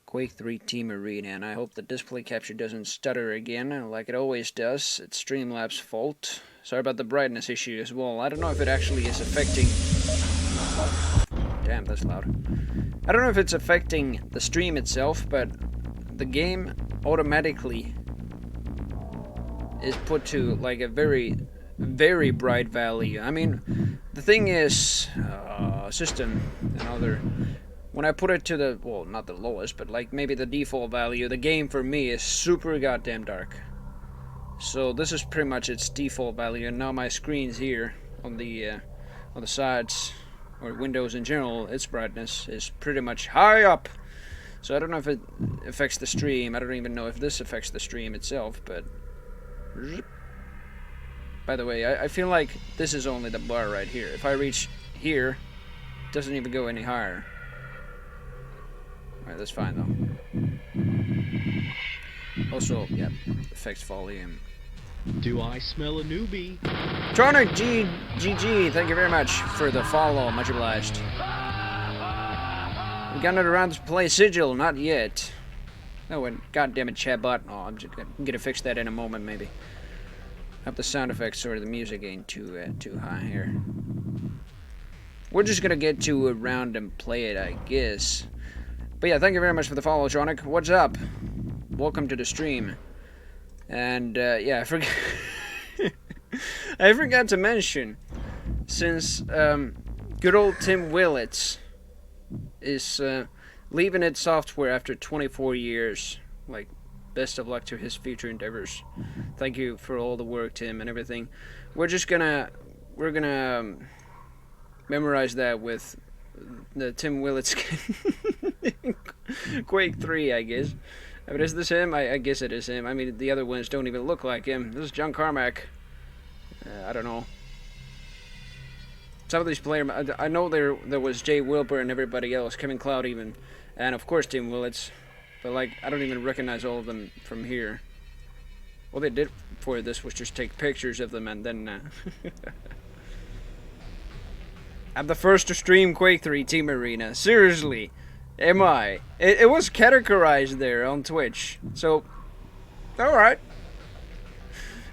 Quake 3 Team Arena, and I hope the display capture doesn't stutter again, like it always does. It's Streamlabs' fault. Sorry about the brightness issue as well. I don't know if it actually is affecting... Damn, that's loud. I don't know if it's affecting the stream itself, but the game automatically is put to like a very, very bright value. I mean, the thing is, system and other... When I put it to the, well, not the lowest, but like maybe the default value, the game for me is super goddamn dark. So this is pretty much its default value, and now my screens here on the sides, or windows in general, its brightness is pretty much high up. So I don't know if it affects the stream. I don't even know if this affects the stream itself, but... By the way, I feel like this is only the bar right here. If I reach here, it doesn't even go any higher. Alright, that's fine though. Also, yeah, affects volume. Do I smell a newbie? Tronic GG, thank you very much for the follow, much obliged. We got another round to play Sigil, not yet. Oh, and goddammit, chatbot. Oh, I'm gonna fix that in a moment, maybe. Hope the sound effects or the music ain't too high here. We're just gonna get to a round and play it, I guess. But yeah, thank you very much for the follow, Tronic. What's up? Welcome to the stream. And yeah, I forgot to mention, since good old Tim Willits is leaving id Software after 24 years. Like, best of luck to his future endeavors. Thank you for all the work, Tim, and everything. We're gonna memorize that with the Tim Willits Quake 3, I guess. But is this him? I guess it is him. I mean, the other ones don't even look like him. This is John Carmack. I don't know. Some of these players, I know there was Jay Wilbur and everybody else, Kevin Cloud even, and of course Tim Willits. But like, I don't even recognize all of them from here. All they did for this was just take pictures of them and then... I'm the first to stream Quake 3 Team Arena. Seriously. Am I? It was categorized there on Twitch. So, alright.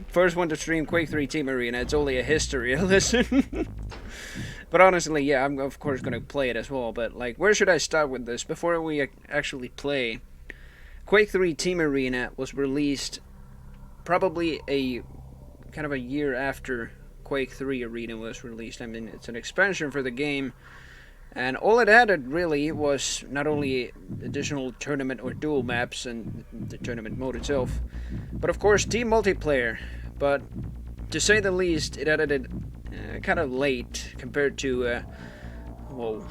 First one to stream Quake 3 Team Arena. It's only a history lesson. But honestly, yeah, I'm of course going to play it as well. But, like, where should I start with this before we actually play? Quake 3 Team Arena was released probably kind of a year after Quake 3 Arena was released. I mean, it's an expansion for the game. And all it added really was not only additional tournament or duel maps and the tournament mode itself, but of course team multiplayer. But to say the least, it added it kind of late compared to well,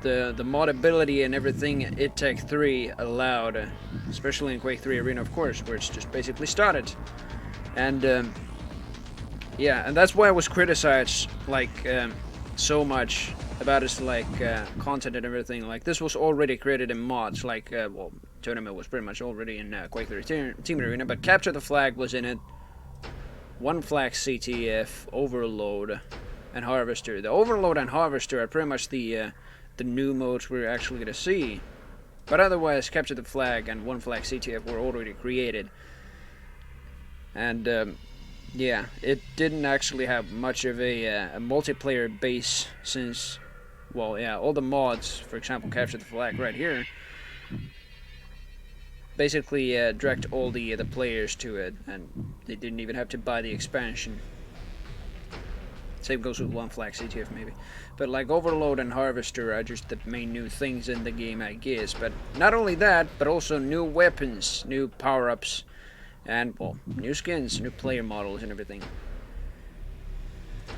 the modability and everything id Tech 3 allowed, especially in Quake 3 Arena, of course, where it's just basically started. And yeah, and that's why I was criticized like so much about its like content and everything. Like, this was already created in mods, like well, tournament was pretty much already in Quake 3 Team Arena, but Capture the Flag was in it, one Flag CTF, Overload, and Harvester. The Overload and Harvester are pretty much the new modes we're actually gonna see, but otherwise Capture the Flag and one Flag CTF were already created. And yeah, it didn't actually have much of a multiplayer base since, well, yeah, all the mods, for example, Capture the Flag right here, basically direct all the players to it, and they didn't even have to buy the expansion. Same goes with one Flag CTF maybe. But like Overload and Harvester are just the main new things in the game, I guess. But not only that, but also new weapons, new power-ups, and, well, new skins, new player models and everything.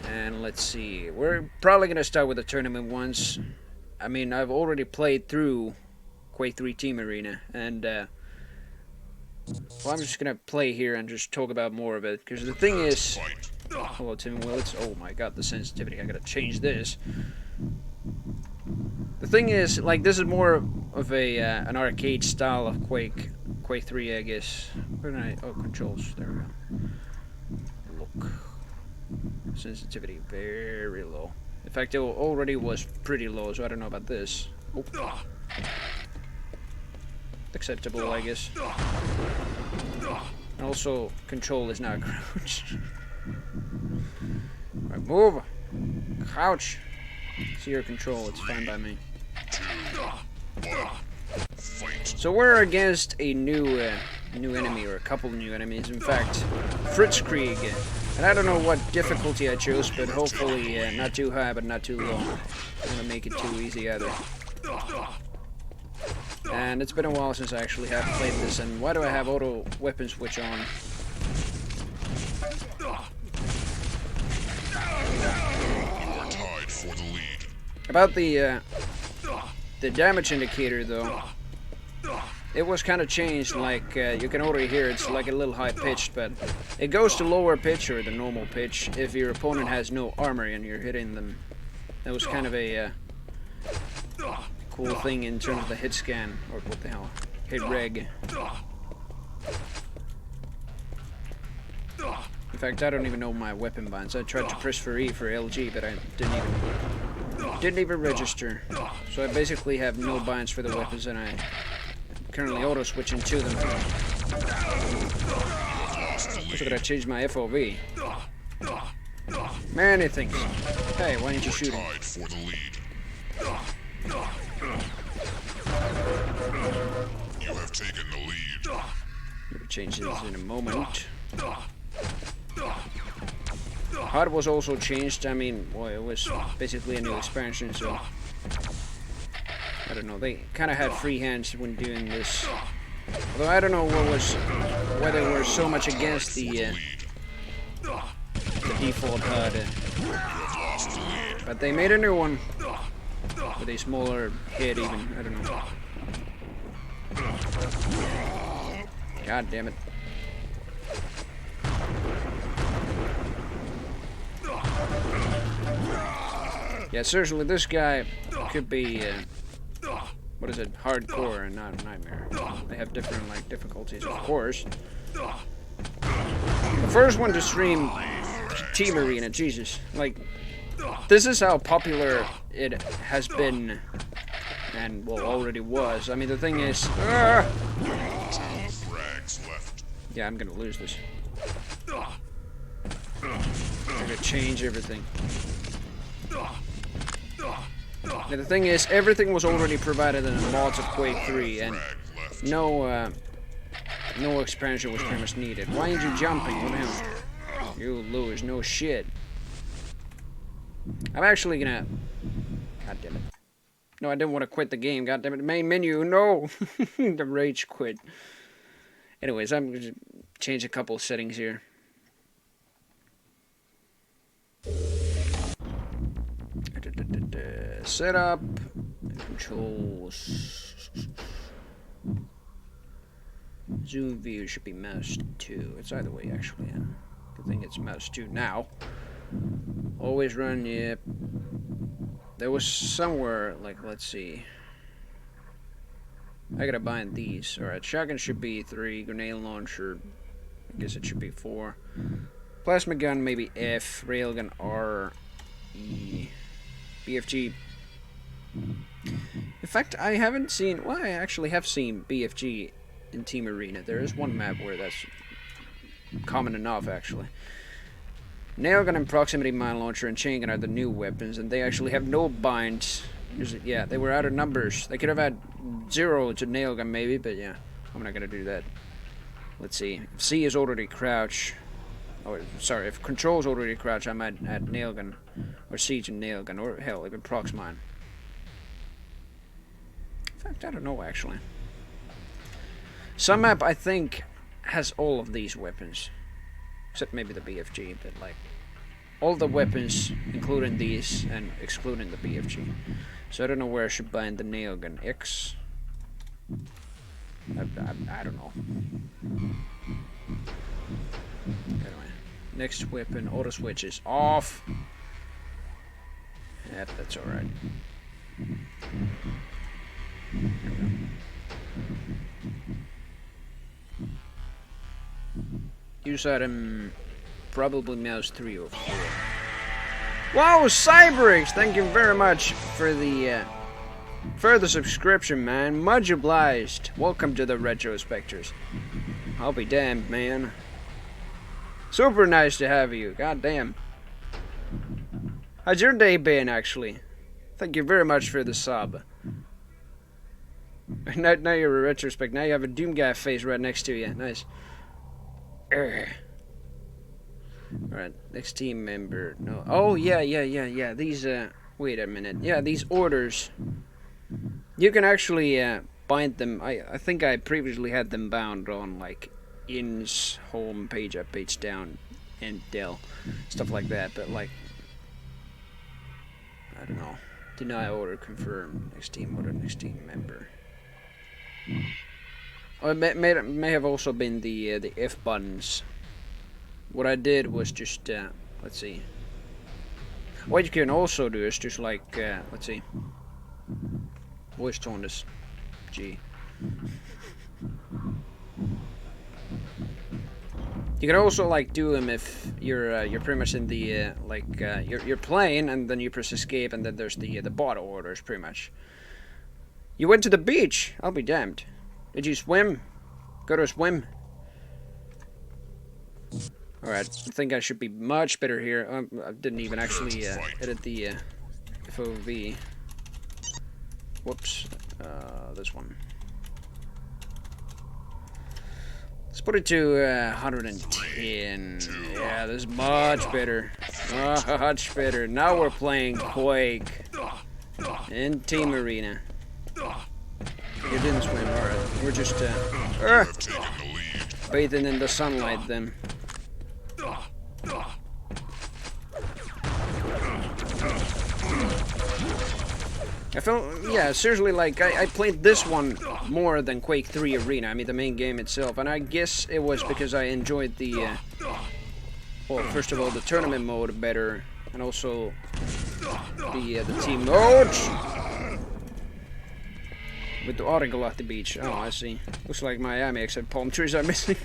And let's see, we're probably gonna start with the tournament ones. I mean, I've already played through Quake 3 Team Arena, and well, I'm just gonna play here and just talk about more of it, because the thing is... Hello, Tim Willits. Oh my god, the sensitivity, I gotta change this. The thing is, like, this is more of a an arcade style of Quake 3, I guess. Where can I... Oh, controls, there we go. Look. Sensitivity very low. In fact, it already was pretty low, so I don't know about this. Oh. acceptable, I guess. And also, control is now crouch. Right, move! Crouch! Zero control, it's fine by me. So we're against a new enemy, or a couple new enemies, in fact. Fritzkrieg. And I don't know what difficulty I chose, but hopefully not too high, but not too low. I don't want to make it too easy either. And it's been a while since I actually have played this, and why do I have auto weapon switch on? About the damage indicator though, it was kind of changed. Like you can already hear it's like a little high pitched, but it goes to lower pitch or the normal pitch if your opponent has no armor and you're hitting them. That was kind of a cool thing in terms of the hit scan, or what the hell, hit reg. In fact, I don't even know my weapon binds. I tried to press for E for LG, but I didn't even register. So I basically have no binds for the weapons, and I'm currently auto switching to them. Also gotta change my FOV. Many things. Hey, why aren't you shooting? You have taken the lead. Maybe change this in a moment. HUD was also changed. I mean, well, it was basically a new expansion, so I don't know. They kind of had free hands when doing this. Although I don't know whether we're so much against the default HUD. But they made a new one with a smaller head, even. I don't know. God damn it. Yeah, seriously, this guy could be, what is it, hardcore and not a nightmare. They have different, like, difficulties, of course. The first one to stream Team Arena, Jesus. Like, this is how popular it has been, and, well, already was. I mean, the thing is, yeah, I'm gonna lose this. I'm gonna change everything. Now, the thing is, everything was already provided in the mods of Quake 3, and no expansion was pretty much needed. Why aren't you jumping? What the hell? You lose, no shit. I'm actually gonna... God damn it. No, I didn't want to quit the game, god damn it. Main menu, no! The rage quit. Anyways, I'm gonna change a couple settings here. Setup, controls, zoom view should be mouse 2. It's either way, actually. Yeah. Good thing it's mouse 2 now. Always run, yep. There was somewhere, like, let's see. I gotta bind these. Alright, shotgun should be 3, grenade launcher, I guess it should be 4. Plasma gun, maybe F, railgun R, E, BFG. In fact, I haven't seen... Well, I actually have seen BFG in Team Arena. There is one map where that's common enough, actually. Nailgun and proximity mine launcher and chain gun are the new weapons, and they actually have no binds. Yeah, they were out of numbers. They could have had 0 to nailgun, maybe, but yeah, I'm not gonna do that. Let's see. If C is already crouch... Oh, sorry, if control's already crouch, I might add nailgun, or C to nailgun, or hell, even prox mine. In fact, I don't know, actually. Some map, I think, has all of these weapons. Except maybe the BFG, but like... all the weapons, including these, and excluding the BFG. So I don't know where I should bind the nailgun. X? I don't know. Anyway. Next weapon, auto switch is off. Yep, that's alright. Use item, probably mouse 3 or 4. Wow, Cybrix! Thank you very much for the Further subscription, man. Much obliged. Welcome to the Retrospectors. I'll be damned, man. Super nice to have you. God damn. How's your day been, actually? Thank you very much for the sub. Now you're a retrospect. Now you have a Doom guy face right next to you. Nice. Alright, next team member. No. Oh, yeah. These, wait a minute. Yeah, these orders. You can actually bind them. I think I previously had them bound on, like, In's home page, up, page down, and Dell. Stuff like that, but, like, I don't know. Deny order, confirm. Next team order, next team member. Oh, it may have also been the F buttons. What I did was just let's see. What you can also do is just like let's see. Voice tone is G. You can also like do them if you're pretty much in the like you're playing and then you press escape and then there's the bot orders pretty much. You went to the beach. I'll be damned. Did you swim? Go to a swim. Alright, I think I should be much better here. I didn't even actually edit the FOV. Whoops. This one. Let's put it to 110. Yeah, this is much better. Much better. Now we're playing Quake in Team Arena. You didn't swim, alright. We're just bathing in the sunlight then. I felt, yeah, seriously, like, I played this one more than Quake III Arena, I mean, the main game itself, and I guess it was because I enjoyed the, well, first of all, the tournament mode better, and also the team modes. With the article at the beach. Oh, I see. Looks like Miami, except palm trees are missing.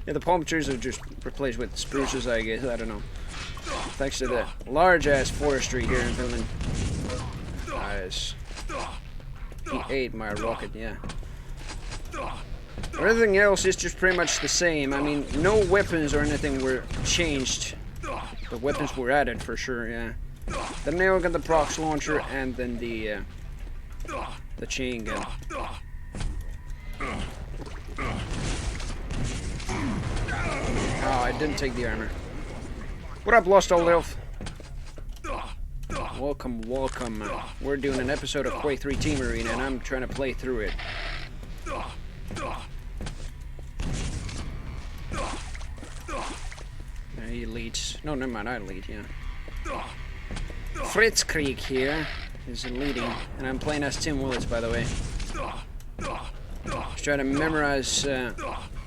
Yeah, the palm trees are just replaced with spruces, I guess. I don't know. Thanks to the large-ass forestry here in Finland. Nice. He ate my rocket, yeah. Everything else is just pretty much the same. I mean, no weapons or anything were changed. The weapons were added for sure, yeah. The nailgun, the prox launcher, and then the chain gun. Oh, I didn't take the armor. What up, Lost Old Elf? Welcome, welcome. We're doing an episode of Quake III Team Arena, and I'm trying to play through it. He leads. No, never mind, I lead, yeah. Fritzkrieg here is leading, and I'm playing as Tim Willits, by the way. Just trying to memorize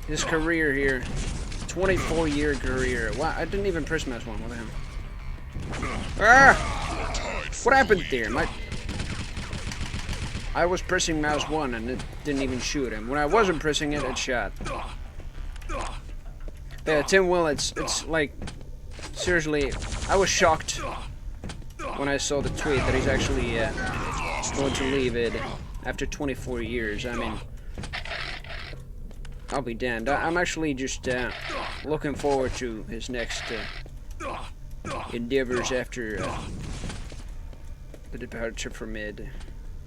his career here. 24-year career. Wow, I didn't even press mouse one. What the hell? Ah! What happened there? I was pressing mouse 1 and it didn't even shoot him. When I wasn't pressing it, it shot. Yeah, Tim Willits, it's like, seriously, I was shocked when I saw the tweet that he's actually going to leave it after 24 years. I mean, I'll be damned. I'm actually just looking forward to his next endeavors after the departure from mid.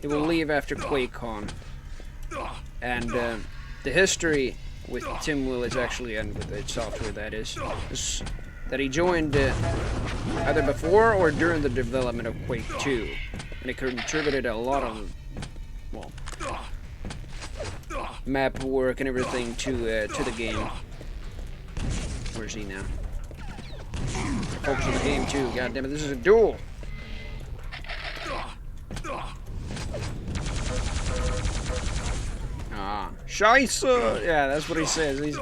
He will leave after QuakeCon. And the history with Tim Willits actually, and with the software that is that he joined either before or during the development of Quake II. And he contributed a lot of, well, map work and everything to the game. Where's he now? Focus on the game too. God damn it, this is a duel. Ah, Scheiße! Yeah, that's what he says. He's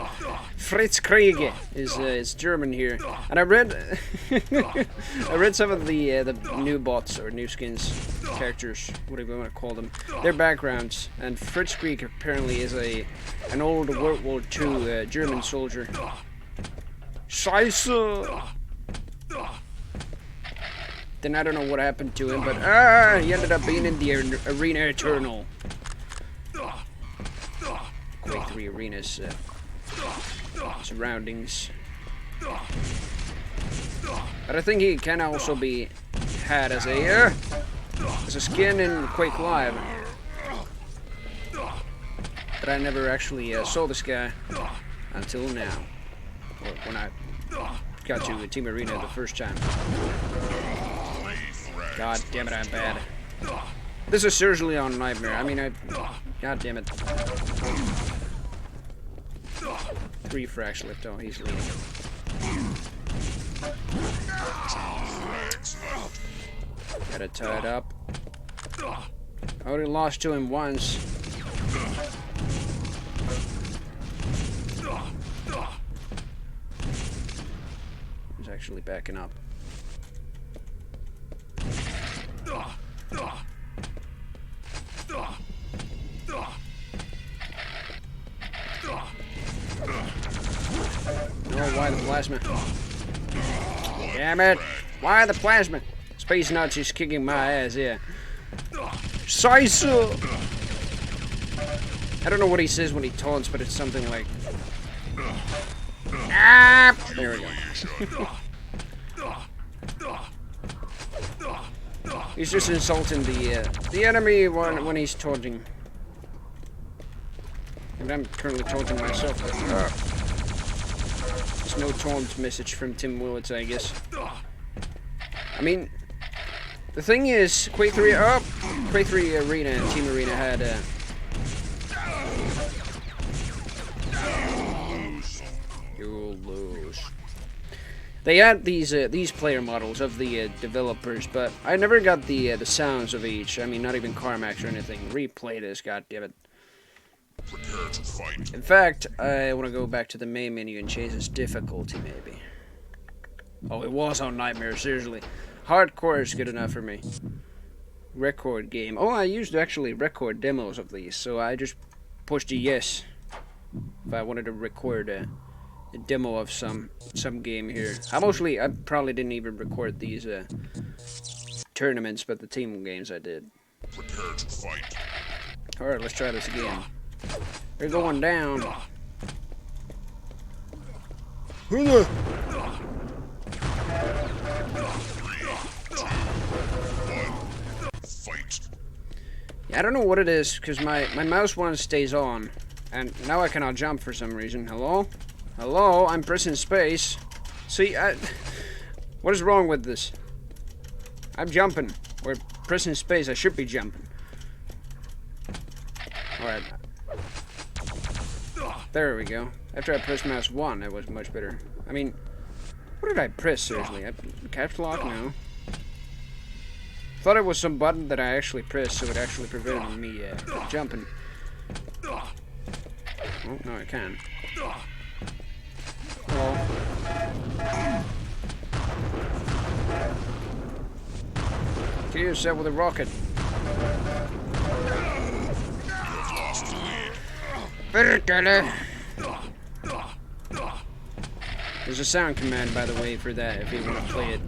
Fritz Kriege is German here, and I read I read some of the new bots or new skins characters, whatever you want to call them, their backgrounds, and Fritz Krieg apparently is an old World War II German soldier. Scheiße! Then I don't know what happened to him, but he ended up being in the Arena Eternal. Quake 3 Arena's surroundings. But I think he can also be had as a skin in Quake Live. But I never actually saw this guy until now. Or when I got to Team Arena the first time. God damn it, I'm bad. This is seriously on Nightmare. I mean, God damn it. 3 frags left. Oh, he's leading. Got it tied up. I already lost to him once. He's actually backing up. Oh, why the plasma? Damn it! Why the plasma? Space Nazi's kicking my ass, yeah. Sizer! I don't know what he says when he taunts, but it's something like... Ah! There we go. He's just insulting the enemy when he's taunting. And I'm currently taunting myself. There's no taunt message from Tim Willits, I guess. I mean, the thing is, Quake 3 Arena and Team Arena had you'll lose. They had these player models of the developers, but I never got the sounds of each. I mean, not even Carmax or anything. Replay this, goddammit. Prepare to fight. In fact, I want to go back to the main menu and change its difficulty, maybe. Oh, it was on Nightmare, seriously. Hardcore is good enough for me. Record game. Oh, I used to actually record demos of these, so I just pushed a yes if I wanted to record a demo of some game here. I probably didn't even record these tournaments, but the team games I did. Prepare to fight. Alright, let's try this again. They're going down. Fight. Yeah, I don't know what it is, because my mouse one stays on. And now I cannot jump for some reason. Hello? Hello? I'm pressing space. See, what is wrong with this? I'm jumping. We're pressing space. I should be jumping. Alright. There we go. After I pressed mouse 1, it was much better. I mean, what did I press, seriously? Caps lock? No. Thought it was some button that I actually pressed, so it actually prevented me from jumping. Oh, no, I can. Hello. Kill yourself with a rocket. There's a sound command, by the way, for that if you want to play it.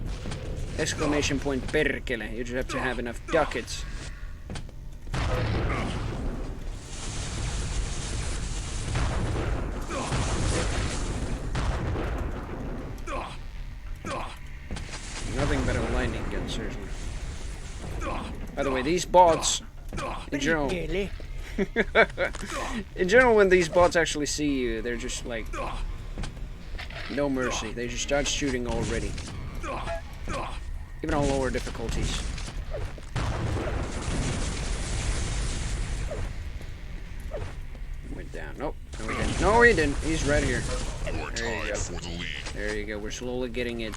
Exclamation point perkele. You just have to have enough ducats. Nothing but a lightning gun, seriously. By the way, these bots, in general, when these bots actually see you, they're just like, no mercy. They just start shooting already. Even on lower difficulties. Went down. Nope. No, he didn't. No, he didn't. He's right here. There you go. There you go. We're slowly getting it.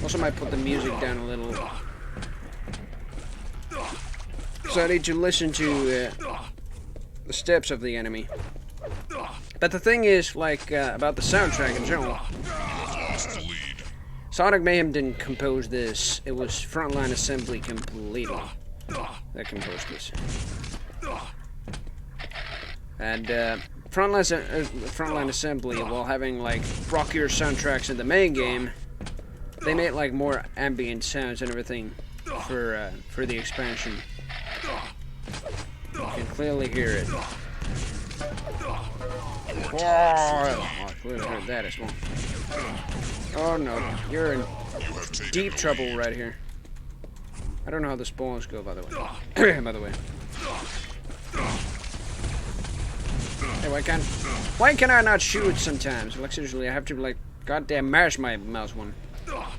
Also might put the music down a little. So I need to listen to the steps of the enemy. But the thing is, like, about the soundtrack in general. Sonic Mayhem didn't compose this. It was Frontline Assembly completely that composed this. And frontline assembly, while having like rockier soundtracks in the main game, they made like more ambient sounds and everything for the expansion. You can clearly hear it. Oh, I clearly heard that as well. Oh no, you're in deep trouble right here. I don't know how the spawns go, by the way. By the way. Hey, why can I not shoot sometimes? Like seriously, I have to like goddamn mash my mouse one. Oh.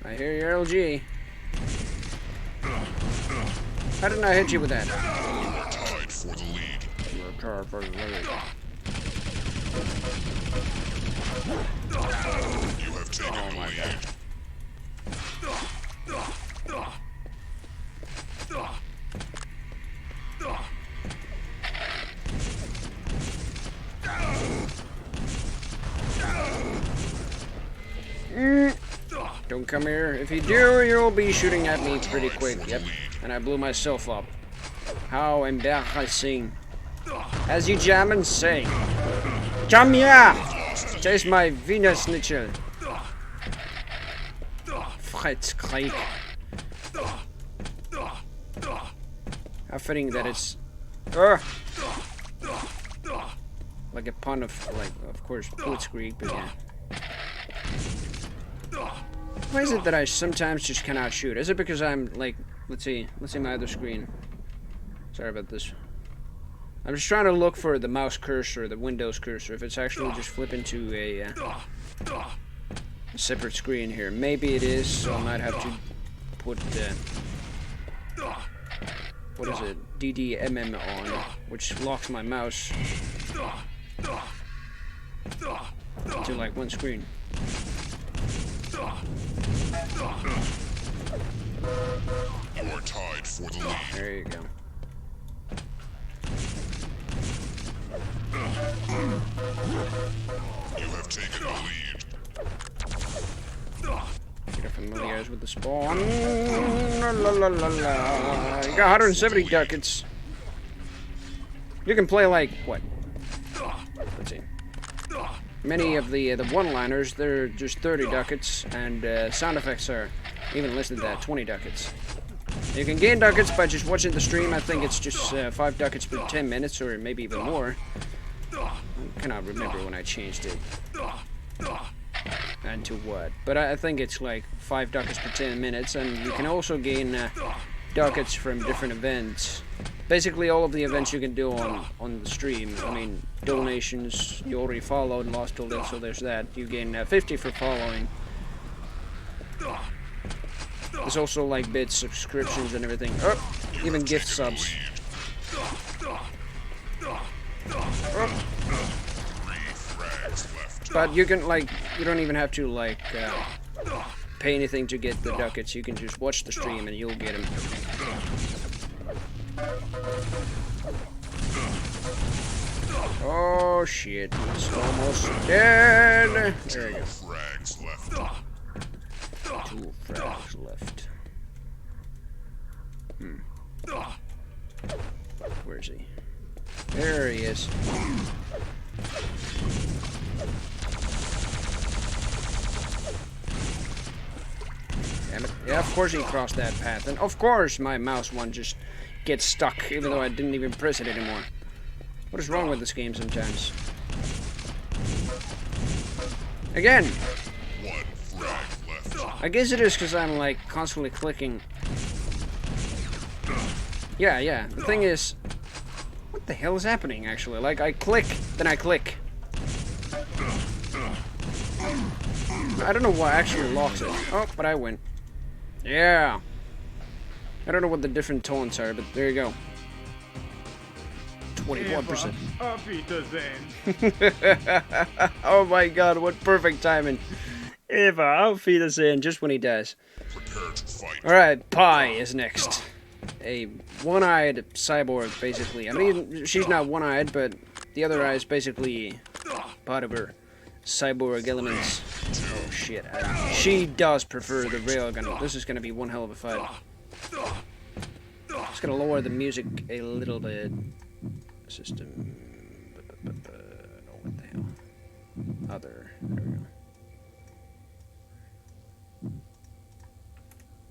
I hear your LG. How didn't I hit you with that? Tied for the lead. You're tied for the lead. You have taken the lead. Don't come here. If you do, you'll be shooting at me pretty quick. Yep. And I blew myself up. How embarrassing. As you Germans say. Come here! Taste my Wiener Schnitzel. Freitskrieg. How fitting that it's... like a pun of, like, of course, Blitzkrieg, but yeah. Why is it that I sometimes just cannot shoot? Is it because I'm, like, let's see my other screen. Sorry about this. I'm just trying to look for the mouse cursor, the Windows cursor, if it's actually just flipping to a separate screen here. Maybe it is, so I might have to put, what is it? DDMM on, which locks my mouse to, like, one screen. You are tied for the lead. There you go. You have taken the lead. Get familiarized with the spawn. La, la, la, la, la. You got 170 ducats. You can play like what? Let's see. Many of the one-liners, they're just 30 ducats, and sound effects are even less than that, 20 ducats. You can gain ducats by just watching the stream. I think it's just 5 ducats per 10 minutes, or maybe even more. I cannot remember when I changed it. And to what? But I think it's like 5 ducats per 10 minutes, and you can also gain ducats from different events. Basically, all of the events you can do on the stream. I mean, donations, you already followed and lost a little, so there's that. You gain 50 for following. There's also like bits, subscriptions, and everything. Oh, even gift subs. Oh. But you can like, you don't even have to like pay anything to get the ducats. You can just watch the stream and you'll get them. Oh shit, he's almost dead. There we go. 2 frags left. 2 frags left. Where is he? There he is. Damn it. Yeah, of course he crossed that path. And of course my mouse one just gets stuck, even though I didn't even press it anymore. What is wrong with this game sometimes? Again! 1 frag left. I guess it is because I'm like constantly clicking. Yeah. The thing is, what the hell is happening actually? Like I click, then I click. I don't know what actually locks it. Oh, but I win. Yeah. I don't know what the different tones are, but there you go. 21%. Oh my god, what perfect timing. Eva, auf Wiedersehen, just when he dies. Prepare to fight. Alright, Pi is next. a one-eyed cyborg, basically. I mean, she's not one-eyed, but the other eye is basically part of her cyborg elements. Oh shit! She does prefer the railgun. This is gonna be one hell of a fight. Just gonna lower the music a little bit. System. Oh, what the hell? Other. There we go.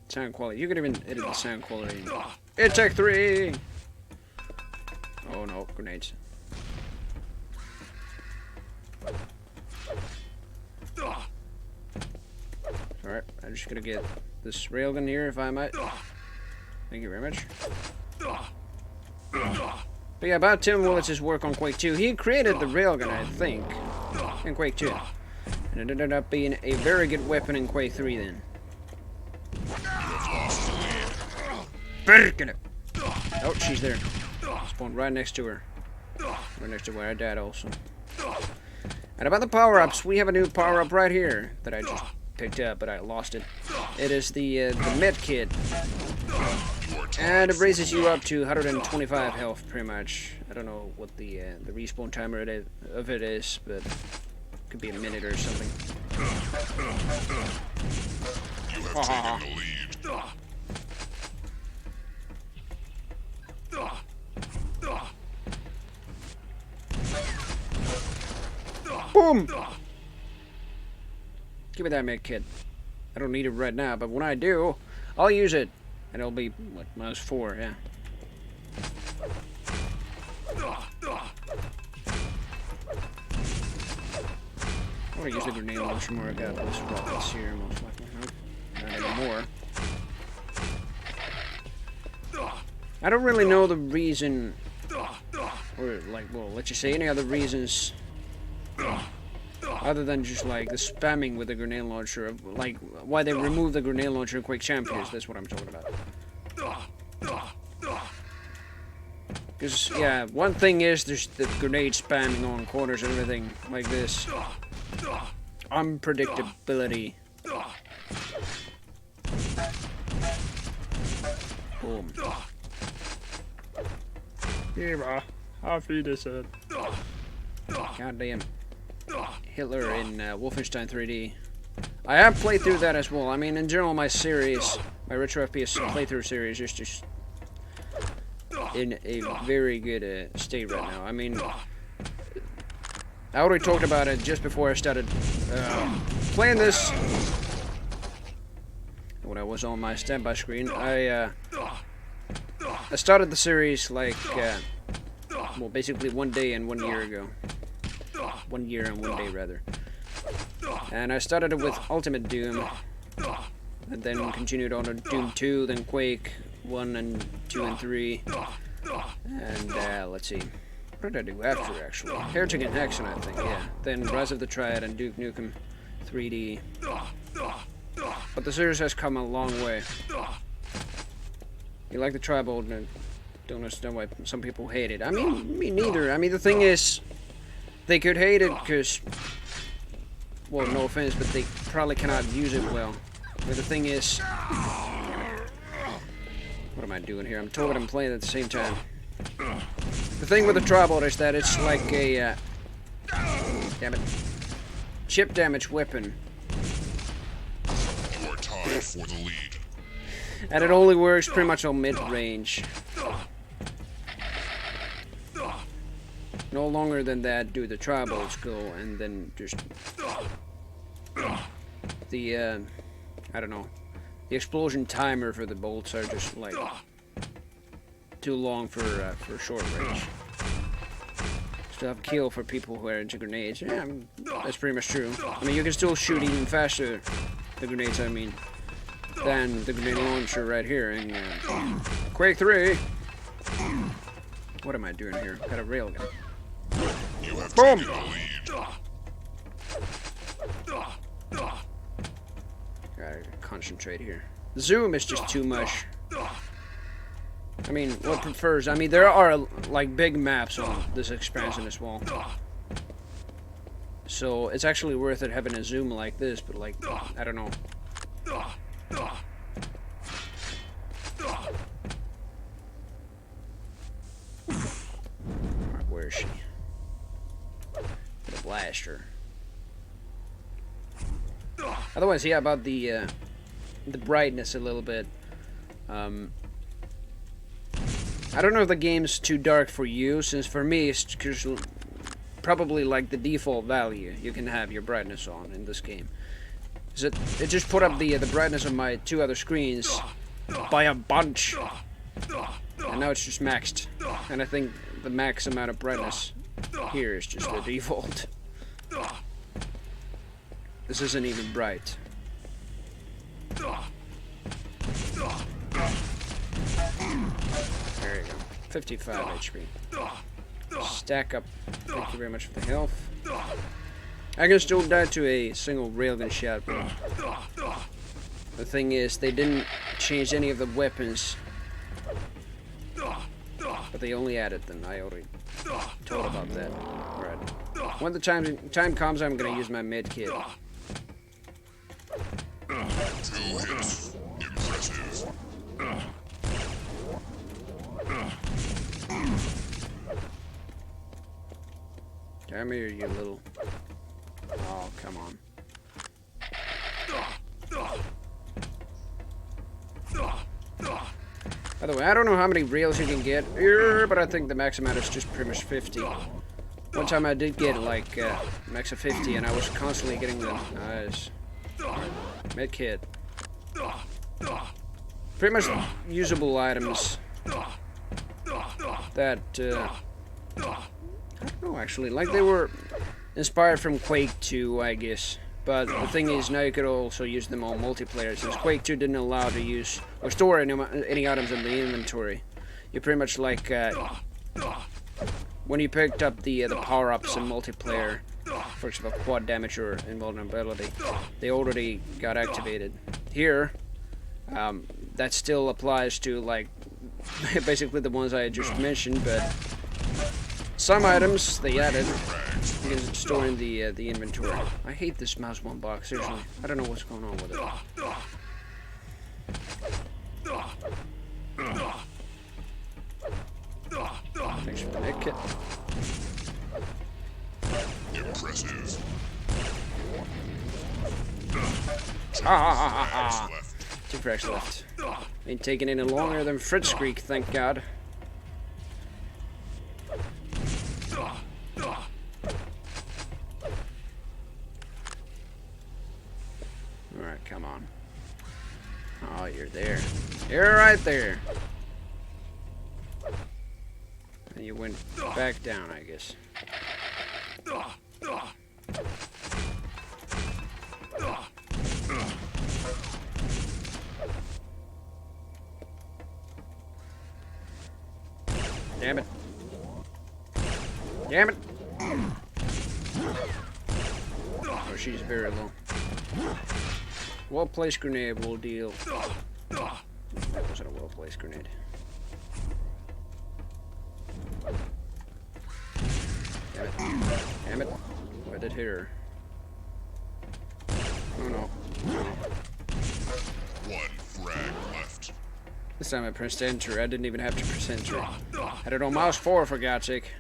Sound quality. You could even edit the sound quality. It's Quake 3! Oh no, grenades. Alright, I'm just gonna get this railgun here if I might. Thank you very much. But yeah, about Tim Willis's work on Quake 2. He created the railgun, I think, in Quake 2. And it ended up being a very good weapon in Quake 3 then. Get it. Oh, she's there. Spawned right next to her. Right next to where I died also. And about the power-ups, we have a new power-up right here that I just picked up, but I lost it. It is the med kit. And it raises you up to 125 health, pretty much. I don't know what the respawn timer of it is, but it could be a minute or something. You have taken the lead. Boom! Give me that med kit. I don't need it right now, but when I do, I'll use it. And it'll be, what, -4, yeah. I want to use the grenade launcher more. I got those rockets here, most likely. Nope, not anymore. I don't really know the reason, or like, well, let's just say any other reasons other than just like the spamming with the grenade launcher, of like why they removed the grenade launcher in Quake Champions. That's what I'm talking about. Because yeah, one thing is there's the grenade spamming on corners and everything like this. Unpredictability. Boom. Yeah, I'll feed this up. Goddamn. Hitler in Wolfenstein 3D. I have played through that as well. I mean, in general, my series, my Retro FPS playthrough series is just in a very good state right now. I mean, I already talked about it just before I started playing this. When I was on my standby screen, I started the series like, well, basically 1 day and 1 year ago. 1 year and 1 day, rather. And I started it with Ultimate Doom, and then continued on to Doom 2, then Quake 1 and 2 and 3, and let's see, what did I do after, actually? Heretic and Hexen, I think, yeah. Then Rise of the Triad and Duke Nukem 3D. But the series has come a long way. You like the Tribal, and don't understand why some people hate it. I mean, me neither. I mean, the thing is, they could hate it because, well, no offense, but they probably cannot use it well. But the thing is, what am I doing here? I'm talking and playing at the same time. The thing with the Tribal is that it's like a, damn it, chip damage weapon. You are tied for the lead. And it only works pretty much on mid-range. No longer than that do the Tribals go, and then just the, I don't know, the explosion timer for the bolts are just like too long for short range. Still have a kill for people who are into grenades. Yeah, that's pretty much true. I mean, you can still shoot even faster, the grenades, I mean, than the grenade launcher right here in Quake 3. What am I doing here? Got a railgun. You have Boom! taken the lead. Gotta concentrate here. Zoom is just too much. I mean, what prefers? I mean, there are like big maps on this expansion as well. So it's actually worth it having a zoom like this, but like, I don't know. faster. Otherwise, yeah, about the brightness a little bit. I don't know if the game's too dark for you, since for me it's probably like the default value you can have your brightness on in this game. It just put up the brightness on my 2 other screens by a bunch, and now it's just maxed. And I think the max amount of brightness here is just the default. This isn't even bright. There you go. 55 HP. Stack up. Thank you very much for the health. I can still die to a single railgun shot, but the thing is, they didn't change any of the weapons, but they only added them. I already told about that. Right. When the time comes, I'm gonna use my med kit. 2 hits. Impressive. Come here, you little... Oh, come on. By the way, I don't know how many rails you can get here, but I think the max amount is just pretty much 50. One time I did get like max of 50, and I was constantly getting them. Nice. Med kit. Pretty much usable items that I don't know actually, like they were inspired from Quake II, I guess. But the thing is, now you could also use them on multiplayer, since Quake 2 didn't allow to use or store any items in the inventory. You pretty much like when you picked up the power-ups in multiplayer, for example, quad damage or invulnerability, they already got activated. Here, that still applies to like basically the ones I just mentioned, but some items they added. You can store in the inventory. I hate this mouse one box, seriously. I don't know what's going on with it. Thanks for the med kit. Impressive. Ah. 2 frags left. Ain't taking any longer than Fritz Creek, thank God. Alright, come on. Oh, you're there. You're right there. And you went back down, I guess. Damn it. Damn it. Oh, she's very low. Well-placed grenade will deal. That wasn't a well-placed grenade. Damn it. Damn it. I did hit her. Oh no. 1 frag left. This time I pressed enter. I didn't even have to press enter. Had it on mouse 4 for God's sake.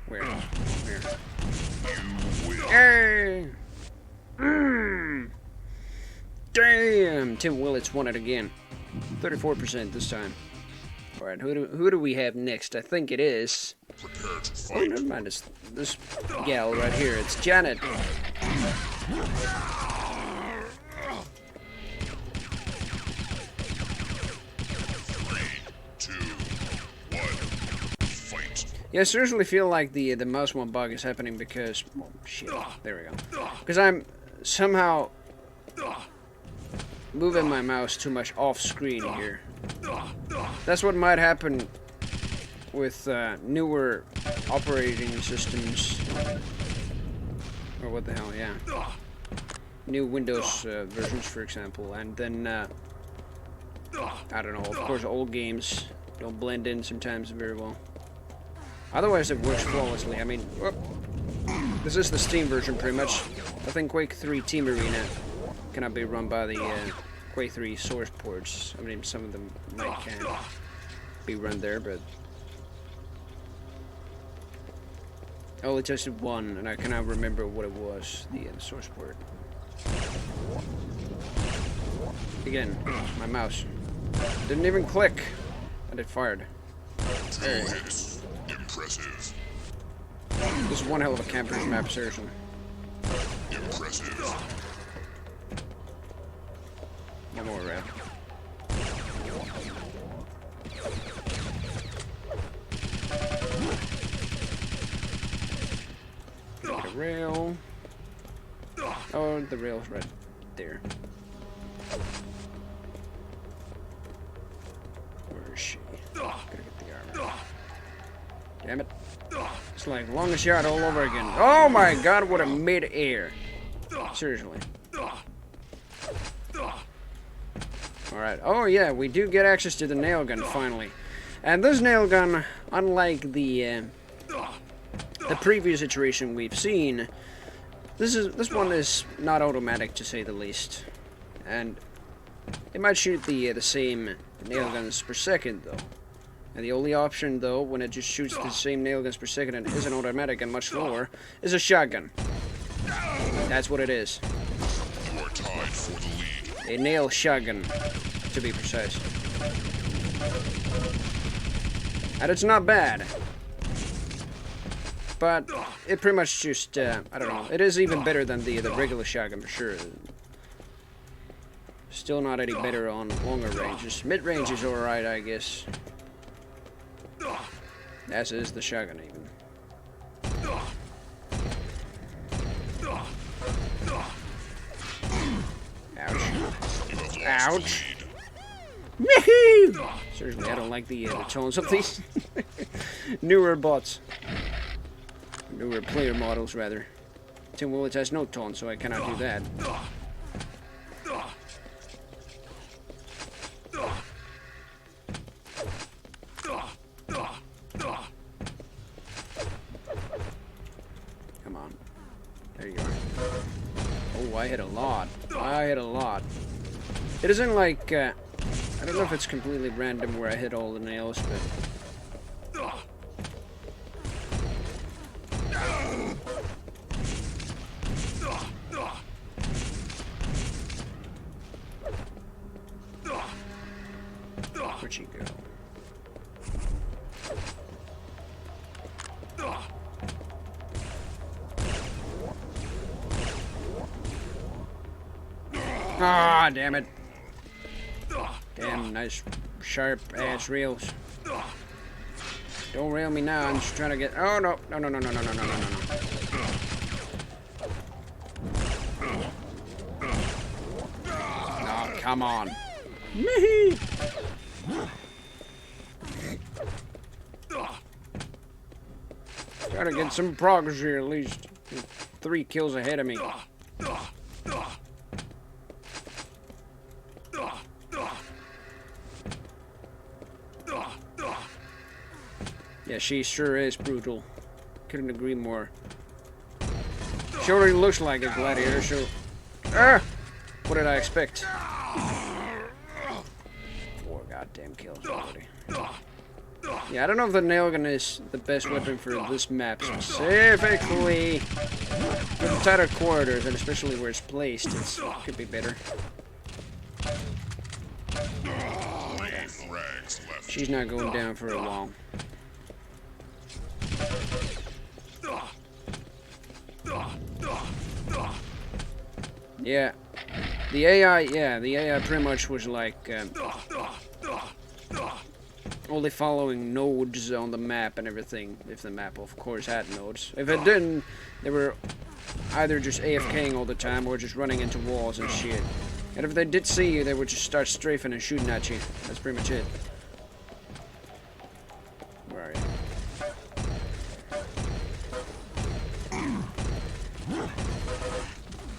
Where? Where? Yay! Damn! Tim Willits won it again. 34% this time. Alright, who do we have next? I think it is... Prepare to Oh, fight. never mind. It's this gal right here. It's Janet. 3, 2, 1. Fight. Yeah, I seriously feel like the mouse one bug is happening because... Oh, shit. There we go. Because I'm somehow moving my mouse too much off screen here. That's what might happen with newer operating systems. Or what the hell, yeah. New Windows versions, for example. And then, I don't know, of course old games don't blend in sometimes very well. Otherwise it works flawlessly. I mean, this is the Steam version pretty much. I think Quake III Team Arena cannot be run by the Quake III source ports. I mean, some of them might can be run there, but I only tested one, and I cannot remember what it was, the source port. Again, my mouse. Didn't even click, and it fired. Two hits. Impressive. This is one hell of a camper's map, seriously. Impressive. No more rail. Get a rail. Oh, the rail's right there. Where is she? Gotta get the armor. Damn it. It's like longest shot all over again. Oh my god, what a mid-air. Seriously. Alright. Oh yeah, we do get access to the nail gun finally. And this nail gun, unlike the previous iteration we've seen, this one is not automatic to say the least. And it might shoot the same nail guns per second though. And the only option though, when it just shoots the same nail guns per second and isn't automatic and much slower, is a shotgun. That's what it is. You are tied for the lead. A nail shotgun, to be precise. And it's not bad. But it pretty much just, I don't know. It is even better than the regular shotgun for sure. Still not any better on longer ranges. Mid-range is alright, I guess. As is the shotgun even. Ouch. Ouch. Woohoo! Seriously, I don't like the tones of these newer bots. Newer player models, rather. Tim Willits has no tone, so I cannot do that. Come on. There you are. Oh, I hit a lot. I hit a lot. It isn't like, I don't know if it's completely random where I hit all the nails, but... Where'd she go? Ah, damn it. Damn, nice, sharp-ass rails. Don't rail me now, I'm just trying to get... Oh, no. No, no, no, no, no, no, no, no, no. Oh, come on. Mehee! Gotta get some progress here, at least. 3 kills ahead of me. Yeah, she sure is brutal. Couldn't agree more. She already looks like a gladiator, so... Ah! What did I expect? 4 goddamn kills already. Yeah, I don't know if the nail gun is the best weapon for this map specifically. For the tighter quarters, and especially where it's placed, it could be better. She's not going down for a while. Yeah, the AI pretty much was like only following nodes on the map and everything, if the map of course had nodes. If it didn't, they were either just AFKing all the time or just running into walls and shit. And if they did see you, they would just start strafing and shooting at you. That's pretty much it. Where are you?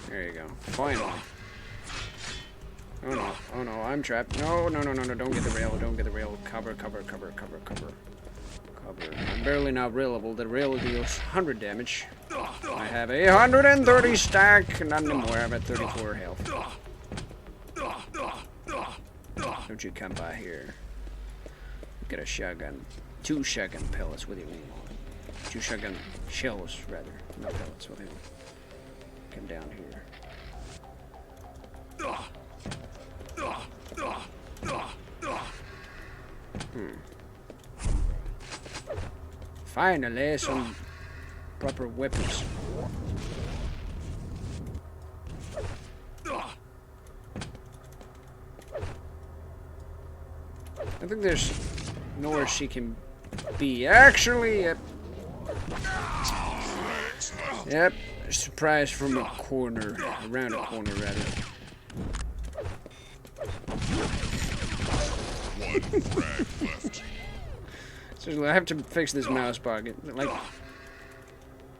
There you go. Finally. Oh no. Oh no, I'm trapped. No, no, no, no, no. Don't get the rail. Don't get the rail. Cover, cover, cover, cover, cover. Cover. I'm barely now railable. The rail deals 100 damage. I have a 130 stack. Not anymore. I'm at 34 health. Don't you come by here. Get a shotgun. 2 shotgun pellets with your name on it. 2 shotgun shells, rather. Not pellets, whatever. Come down here. Finally, some proper weapons. I think there's nowhere she can be. Actually, yep. Yep. Surprise from a corner. Around a corner, rather. One frag left. Seriously, I have to fix this mouse bug. Like,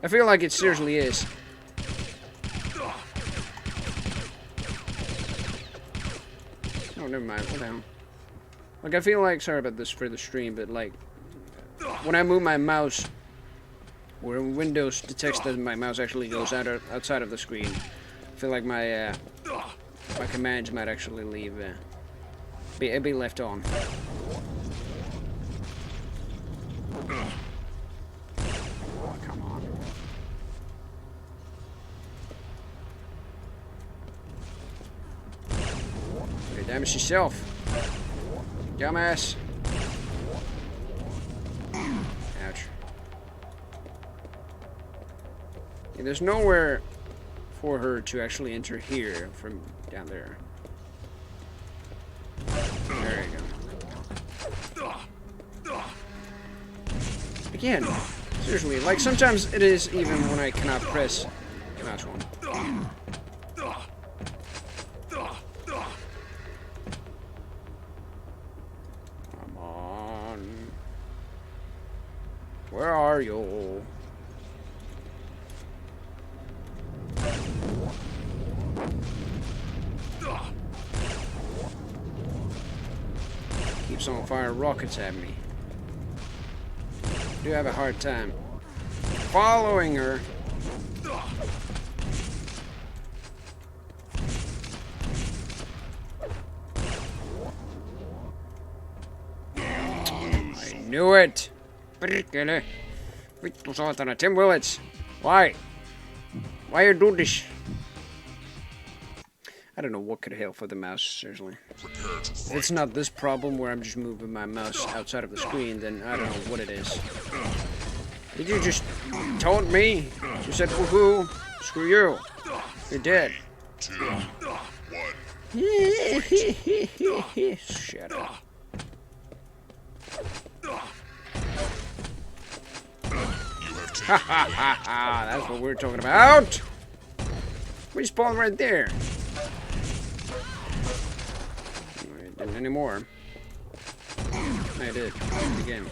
I feel like it seriously is. Oh, never mind. What the hell? Like, I feel like, sorry about this for the stream, but like, when I move my mouse, where Windows detects that my mouse actually goes outside of the screen, I feel like my my commands might actually leave, be left on. Oh, come on. Okay, damage yourself. Dumbass. Ouch. Yeah, there's nowhere for her to actually enter here from down there. There you go. Again, seriously, like sometimes it is even when I cannot press mouse one. Come on. Where are you? Keeps on firing rockets at me. I do have a hard time following her. I knew it. Perkele. Vittu saatana, Tim Willits. Why? Why you do this? I don't know what could help for the mouse, seriously. If it's not this problem where I'm just moving my mouse outside of the screen, then I don't know what it is. Did you just taunt me? You said woohoo, screw you. You're dead. 2, 1. Shut up. Ha ha ha ha, that's what we're talking about. We spawned right there. Didn't anymore. I did. Again.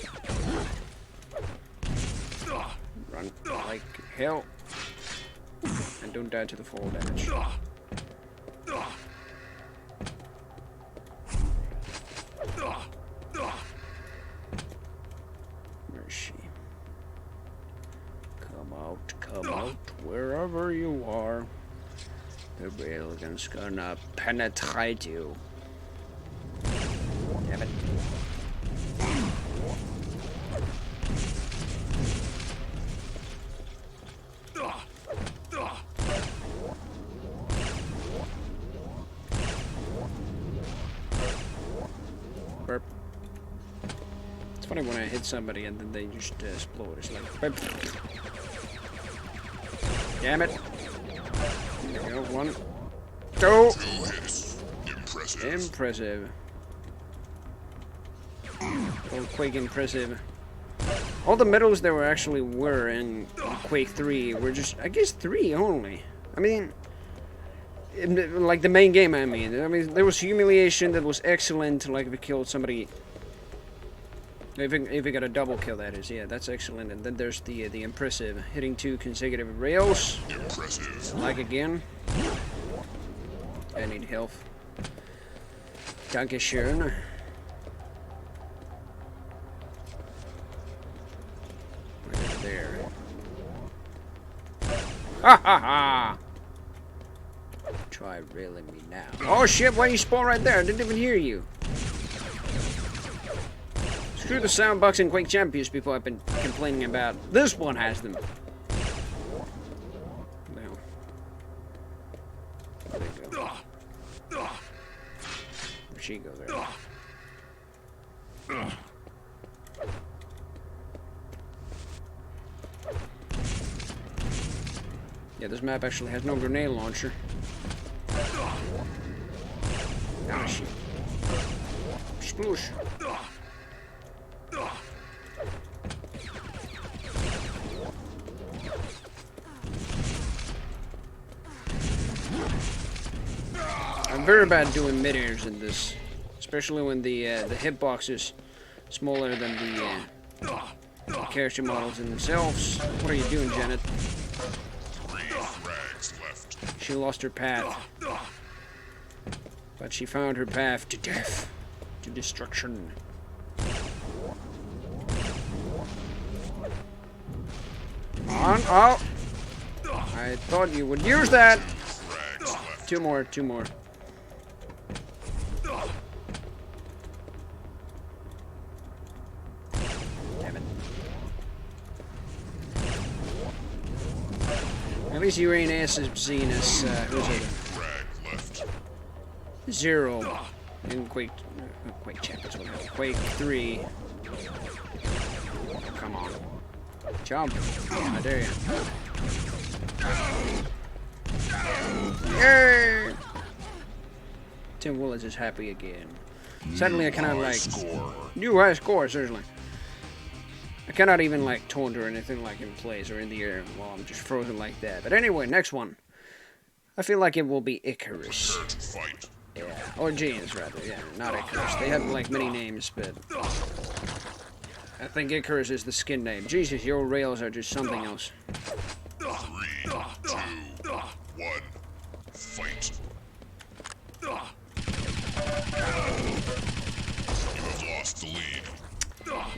Run like hell. And don't die to the fall damage. Where is she? Come out, wherever you are. The railgun's gonna penetrate you. Damn it. Burp. It's funny when I hit somebody and then they just explode. It's like burp. Damn it. There we go. 1, 2. 2 hits. Impressive. Impressive. Or Quake impressive. All the medals there actually were in Quake 3 were just, I guess, 3 only. I mean, like the main game, I mean, there was humiliation that was excellent, like if you killed somebody, if you got a double kill, that is, yeah, that's excellent. And then there's the impressive, hitting 2 consecutive rails. Impressive. Like again. I need health. Dankeschön. Right there. Ha ha ha! Try railing me now. Oh shit, why you spawn right there? I didn't even hear you. Screw the soundbox and Quake Champions people I've been complaining about. This one has them. Well. There you go. Where'd she go there? Yeah, this map actually has no grenade launcher. Ah, shit. Sploosh. I'm very bad doing mid-airs in this, especially when the hitbox is smaller than the character models themselves. What are you doing, Janet? 3 frags left. She lost her path, but she found her path to death, to destruction. Come on, oh! I thought you would use that. Frags left. Two more, two more. Damn it. At least you ain't as seen as, who's it? Frag left. Zero in Quake Champions, whatever. Quake 3. Come on. Jump. I dare you. Yay! Tim Willis is happy again. Suddenly I cannot like... New high score, certainly. I cannot even like taunt or anything like in place or in the air while I'm just frozen like that. But anyway, next one. I feel like it will be Icarus. Prepare to fight. Yeah, or James rather, yeah, not Icarus. They have like many names, but I think Icarus is the skin name. Jesus, your rails are just something else. 3, 2, 1, fight. You have lost the lead.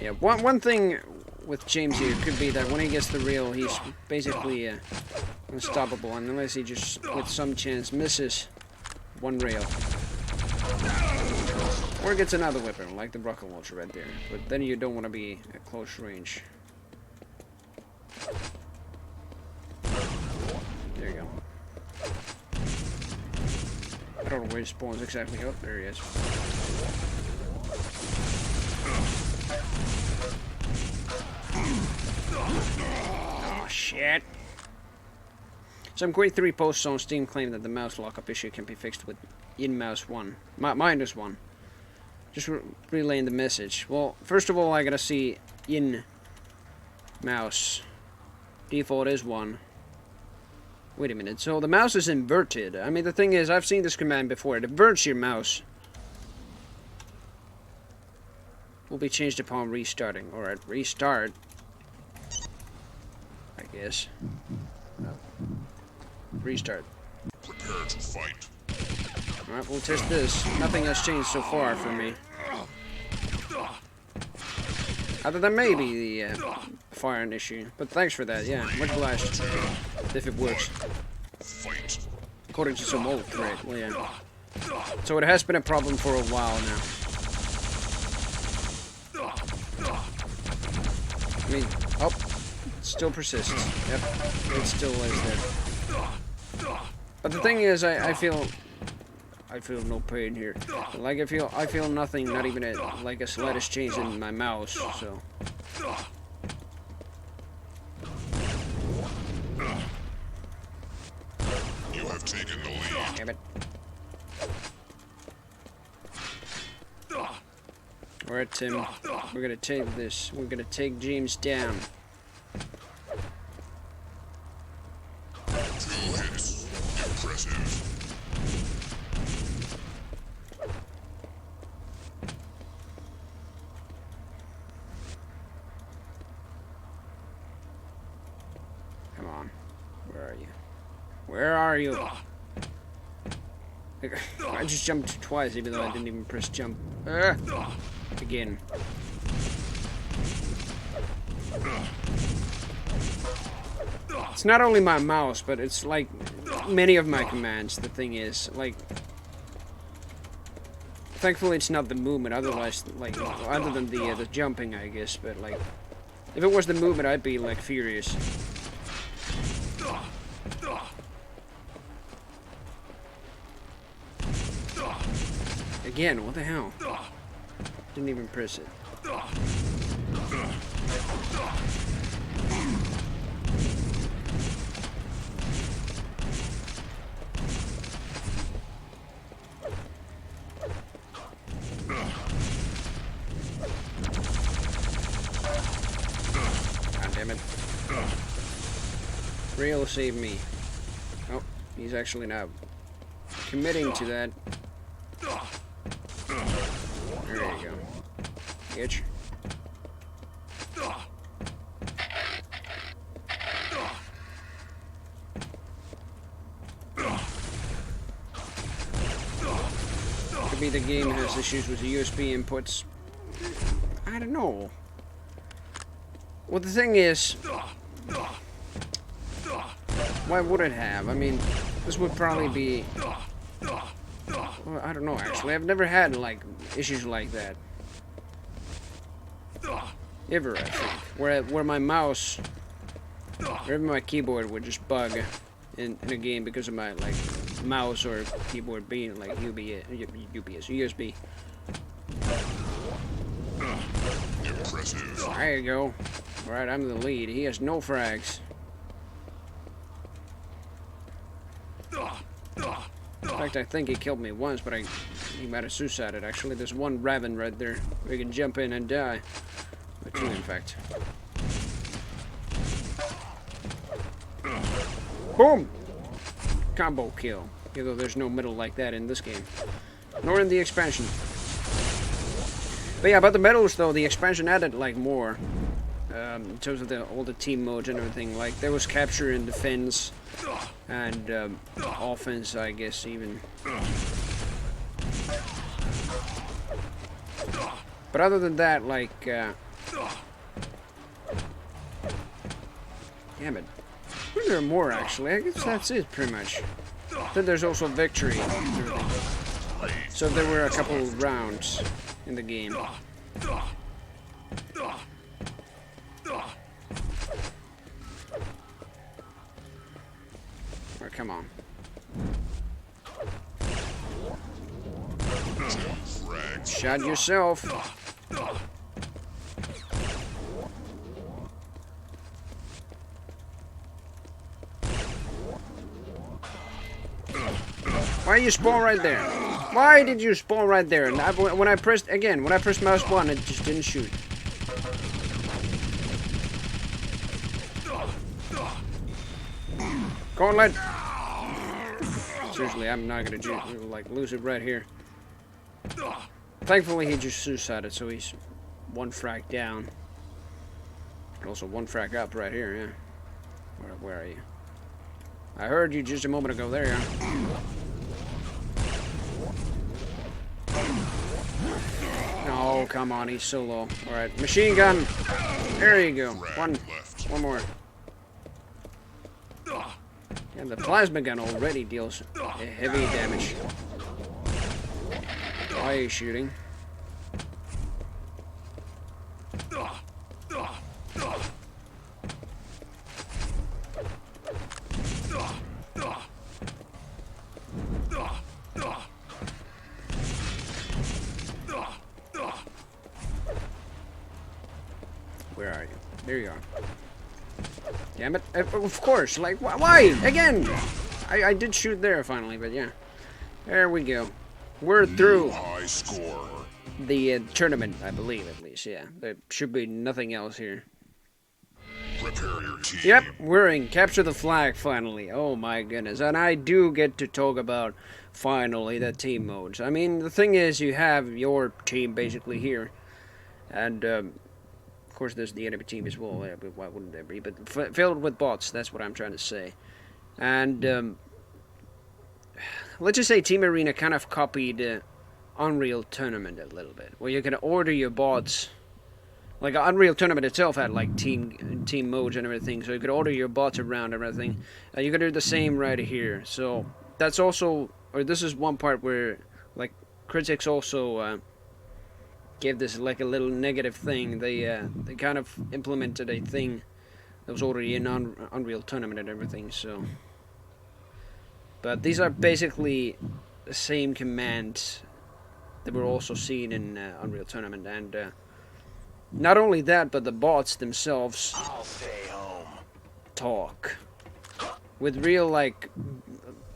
Yeah, one thing with James here could be that when he gets the rail, he's basically unstoppable, unless he just, with some chance, misses one rail. Or gets another weapon, like the rocket launcher right there. But then you don't want to be at close range. There you go. I don't know where he spawns exactly. Oh, there he is. Oh, shit. Some Quake 3 posts on Steam claim that the mouse lockup issue can be fixed with in-mouse 1. Minus 1. Just relaying the message. Well, first of all, I gotta see in-mouse. Default is 1. Wait a minute, so the mouse is inverted. I mean, the thing is, I've seen this command before. It inverts your mouse. Will be changed upon restarting. Alright, restart. I guess. No. Restart. Prepare to fight. Alright, we'll test this. Nothing has changed so far for me. Other than maybe the firing issue. But thanks for that, yeah. Much obliged. If it works. Fight. According to some old thread, well, yeah. So it has been a problem for a while now. I mean, oh, it still persists. Yep, it still is there. But the thing is, I feel no pain here. Like I feel nothing, not even like a slightest change in my mouse. So. You have taken the lead. Damn it. Alright, Tim. We're gonna take this. We're gonna take James down. 2 hits. Impressive. Come on. Where are you? Where are you? I just jumped twice, even though I didn't even press jump. Again. It's not only my mouse, but it's like many of my commands. The thing is, like, Thankfully, it's not the movement. Otherwise, like, other than the jumping, I guess. But like, if it was the movement, I'd be like furious. Again, what the hell? Didn't even press it. God damn it. Rail save me. Oh, he's actually now committing to that. There you go. Itch. Could be the game has issues with the USB inputs. I don't know. Well, the thing is, why would it have? I mean, this would probably be... Well, I don't know, actually. I've never had, like, issues like that. Ever, I think. Where my mouse, or even my keyboard would just bug in a game because of my, like, mouse or keyboard being, like, USB. Impressive. There you go. Alright, I'm the lead. He has no frags. In fact, I think he killed me once, but he might have suicided. Actually, there's one raven right there. We can jump in and die. Or two, in fact. Boom! Combo kill. Even though there's no middle like that in this game. Nor in the expansion. But yeah, about the medals though, the expansion added like more. In terms of all the team modes and everything. Like, there was capture and defense. And offense, I guess, even. But other than that, like, damn it. Well, there are more, actually. I guess that's it, pretty much. Then there's also victory. So there were a couple of rounds in the game. Oh, come on. Shot yourself. Why you spawn right there? Why did you spawn right there? And when I pressed mouse 1, it just didn't shoot. Gauntlet! Seriously, I'm not gonna like lose it right here. Thankfully, he just suicided, so he's one frag down. And also one frag up right here, yeah. Where are you? I heard you just a moment ago. There you are. Oh, come on, he's so low. Alright, machine gun. There you go. One more. And the plasma gun already deals heavy damage. Why are you shooting? Where are you? There you are. Damn it. Of course. Like, why? Again! I did shoot there finally, but yeah. There we go. We're through High score. the tournament, I believe, at least. Yeah. There should be nothing else here. Prepare your team. Yep, we're in Capture the Flag finally. Oh my goodness. And I do get to talk about finally the team modes. I mean, the thing is, you have your team basically here. And, of course, there's the enemy team as well. Yeah, but why wouldn't there be? But filled with bots, that's what I'm trying to say. And, let's just say Team Arena kind of copied Unreal Tournament a little bit. Where you can order your bots. Like, Unreal Tournament itself had, like, team modes and everything, so you could order your bots around and everything. You could do the same right here. So, that's also, or this is one part where, like, critics also gave this like a little negative thing. They kind of implemented a thing that was already in Unreal Tournament and everything. So, but these are basically the same commands that were also seen in Unreal Tournament, and not only that, but the bots themselves talk with real like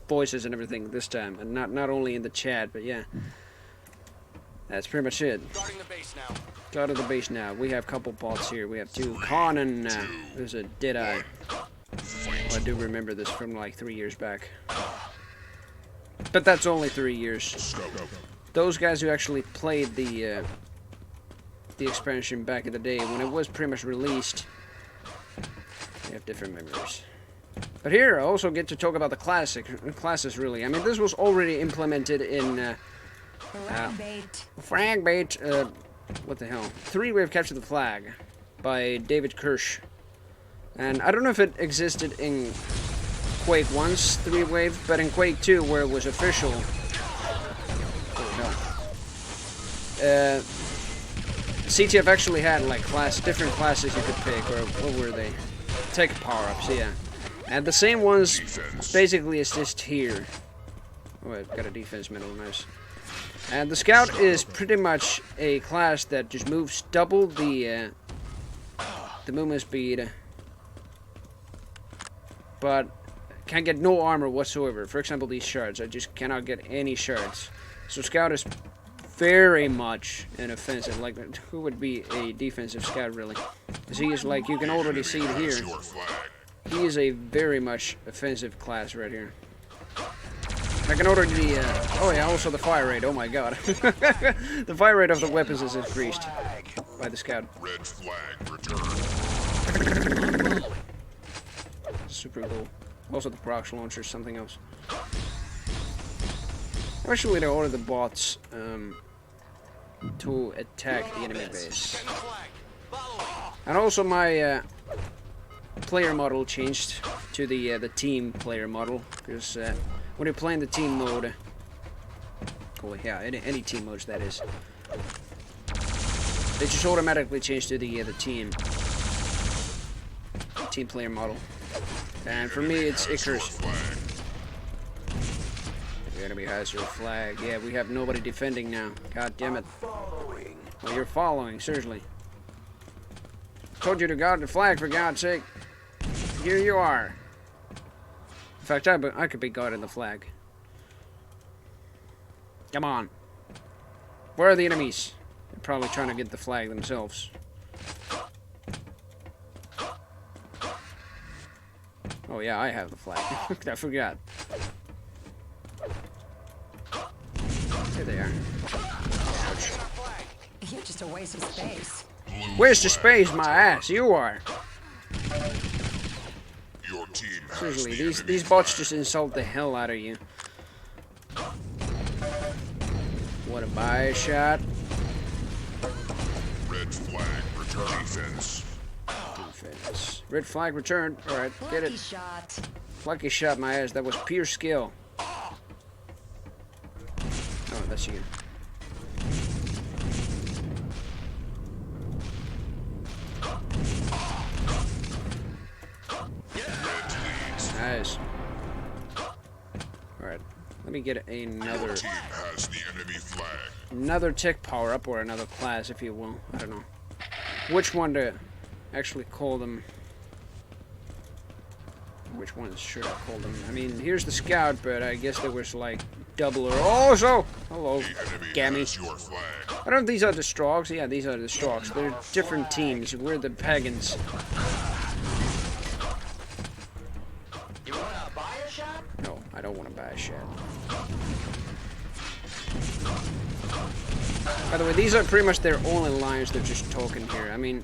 voices and everything this time, and not only in the chat, but yeah. That's pretty much it. Starting the base now. Go to the base now. We have a couple bots here. We have two. Khan and there's a Deadeye. I do remember this from like 3 years back. But that's only 3 years. Those guys who actually played the expansion back in the day when it was pretty much released, they have different memories. But here I also get to talk about the classes really. I mean, this was already implemented in Frag bait. What the hell? 3-wave capture the flag by David Kirsch. And I don't know if it existed in Quake 1's 3-wave, but in Quake 2, where it was official. CTF actually had like different classes you could pick, or what were they? Tech power-ups, yeah. And the same ones basically exist here. Oh, I've got a defense medal, nice. And the Scout is pretty much a class that just moves double the movement speed, but can get no armor whatsoever. For example, these shards, I just cannot get any shards. So Scout is very much an offensive. Like, who would be a defensive Scout really? Because he is like, you can already see it here. He is a very much offensive class right here. I can already, oh yeah, also the fire rate, oh my god. The fire rate of the weapons is increased by the Scout. Red flag return. Super cool. Also the prox launcher is something else. Actually, they ordered the bots to attack the enemy base. And also my player model changed to the team player model, because when you're playing the team mode, oh yeah, any team modes that is, they just automatically change to the team player model. And for me, it's Icarus. The enemy has your flag. Yeah, we have nobody defending now. God damn it. Well, you're following, seriously. Told you to guard the flag, for God's sake. Here you are. In fact, I could be guarding the flag. Come on. Where are the enemies? They're probably trying to get the flag themselves. Oh yeah, I have the flag. I forgot. Here they are. Ouch. You're just a waste of space. Where's the space, my ass? You are. Your team has Seriously, the these bots just insult the hell out of you. What a buy shot. red flag return. Defense. Defense. Red flag returned. Alright, get Lucky it. shot. Lucky shot, my ass. That was pure skill. Oh, that's you. Nice. Alright, let me get another Team has the enemy flag. tech power up, or another class, if you will. I don't know which one to actually call them. Which ones should I call them? I mean, here's the Scout, but I guess there was like double or also. Hello, The enemy Gammy. has your flag. I don't know if these are the Strogs. Yeah, these are the Strogs. They're different teams. We're the Pagans. You wanna buy a shot? No, I don't want to buy a shot. By the way, these are pretty much their only lines they're just talking here. I mean,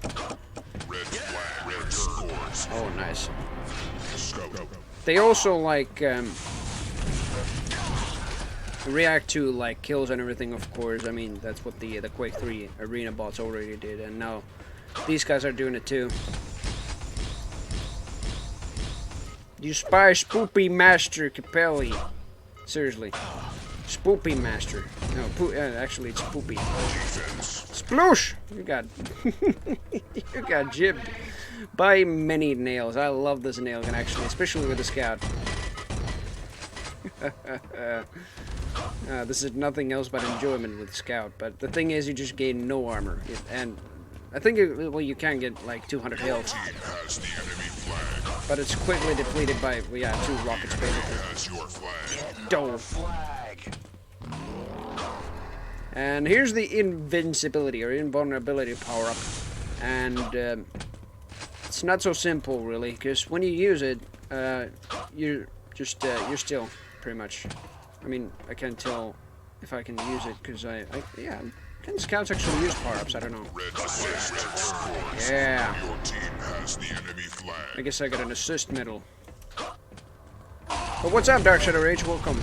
Red flag red scores. oh, nice. Scope. They also, like, react to, like, kills and everything, of course. I mean, that's what the Quake III arena bots already did, and now these guys are doing it too. You spy spoopy master Capelli. Seriously. Spoopy Master. No, actually it's Poopy. Sploosh! You got you got jibbed by many nails. I love this nail gun actually, especially with the scout. This is nothing else but enjoyment with scout. But the thing is, you just gain no armor, and I think well you can get like 200 health, but it's quickly depleted by 2 rockets basically. Dope. And here's the invincibility or invulnerability power up, and it's not so simple really, because when you use it, you're still pretty much. I mean, I can't tell if I can use it because can scouts actually use power-ups? I don't know. Yeah. I guess I got an assist medal. But what's up, Dark Shadow Rage? Welcome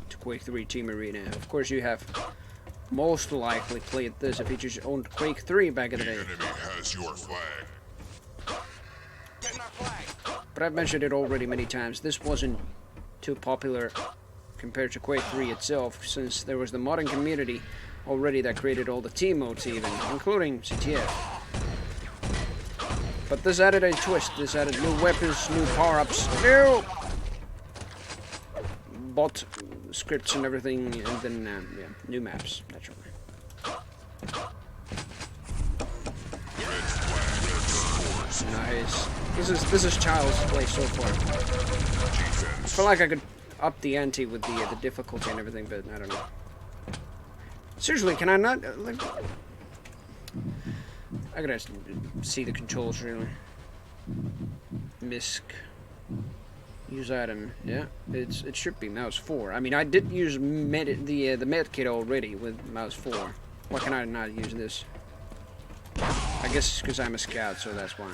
to Quake 3 Team Arena. Of course, you have most likely played this if you just owned Quake 3 back in the day. But I've mentioned it already many times. This wasn't too popular compared to Quake 3 itself, since there was the modding community already that created all the team modes even, including CTF. But this added a twist. This added new weapons, new power-ups, new bot scripts and everything, and then new maps, naturally. Nice. This is child's play so far. I feel like I could up the ante with the difficulty and everything, but I don't know. Seriously, can I not like? I gotta see the controls really. MISC. Use item. Yeah, it should be mouse 4. I mean, I did use the med kit already with mouse 4. Why can I not use this? I guess it's because I'm a scout, so that's why.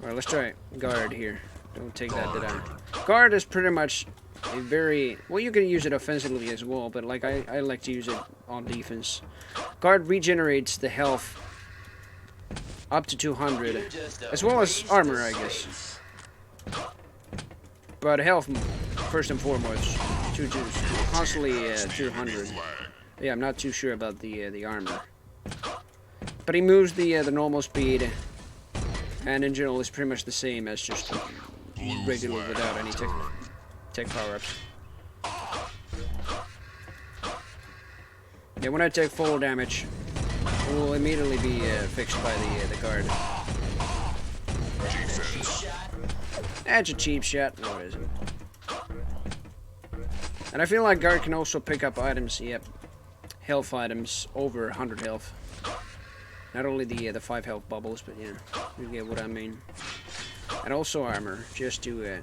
Alright, let's try guard here. Don't take that, did I? Guard is pretty much a very... Well, you can use it offensively as well, but like I like to use it on defense. Guard regenerates the health up to 200, as well as armor, I guess. But health, first and foremost, constantly 200. Yeah, I'm not too sure about the armor. But he moves the normal speed, and in general is pretty much the same as just regular without any tech power-ups. Yeah, when I take full damage, it will immediately be fixed by the guard. That's a cheap shot. No, it isn't. And I feel like guard can also pick up items, health items over 100 health. Not only the 5 health bubbles, but yeah, you get what I mean. And also armor, just to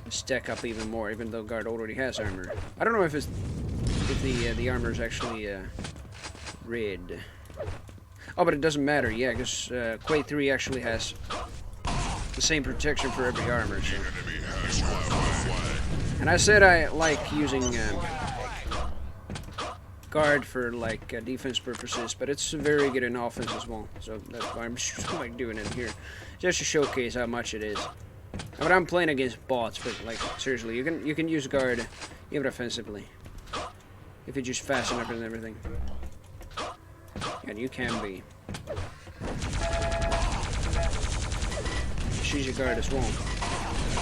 stack up even more, even though guard already has armor. I don't know if the armor is actually red. Oh, but it doesn't matter, yeah, because Quake 3 actually has the same protection for every armor. So. And I said I like using guard for like defense purposes, but it's very good in offense as well. So that's why I'm just like doing it here, just to showcase how much it is. But I'm playing against bots, but like seriously, you can use guard even offensively if you just fasten up and everything. And you can be. She's a guard as well.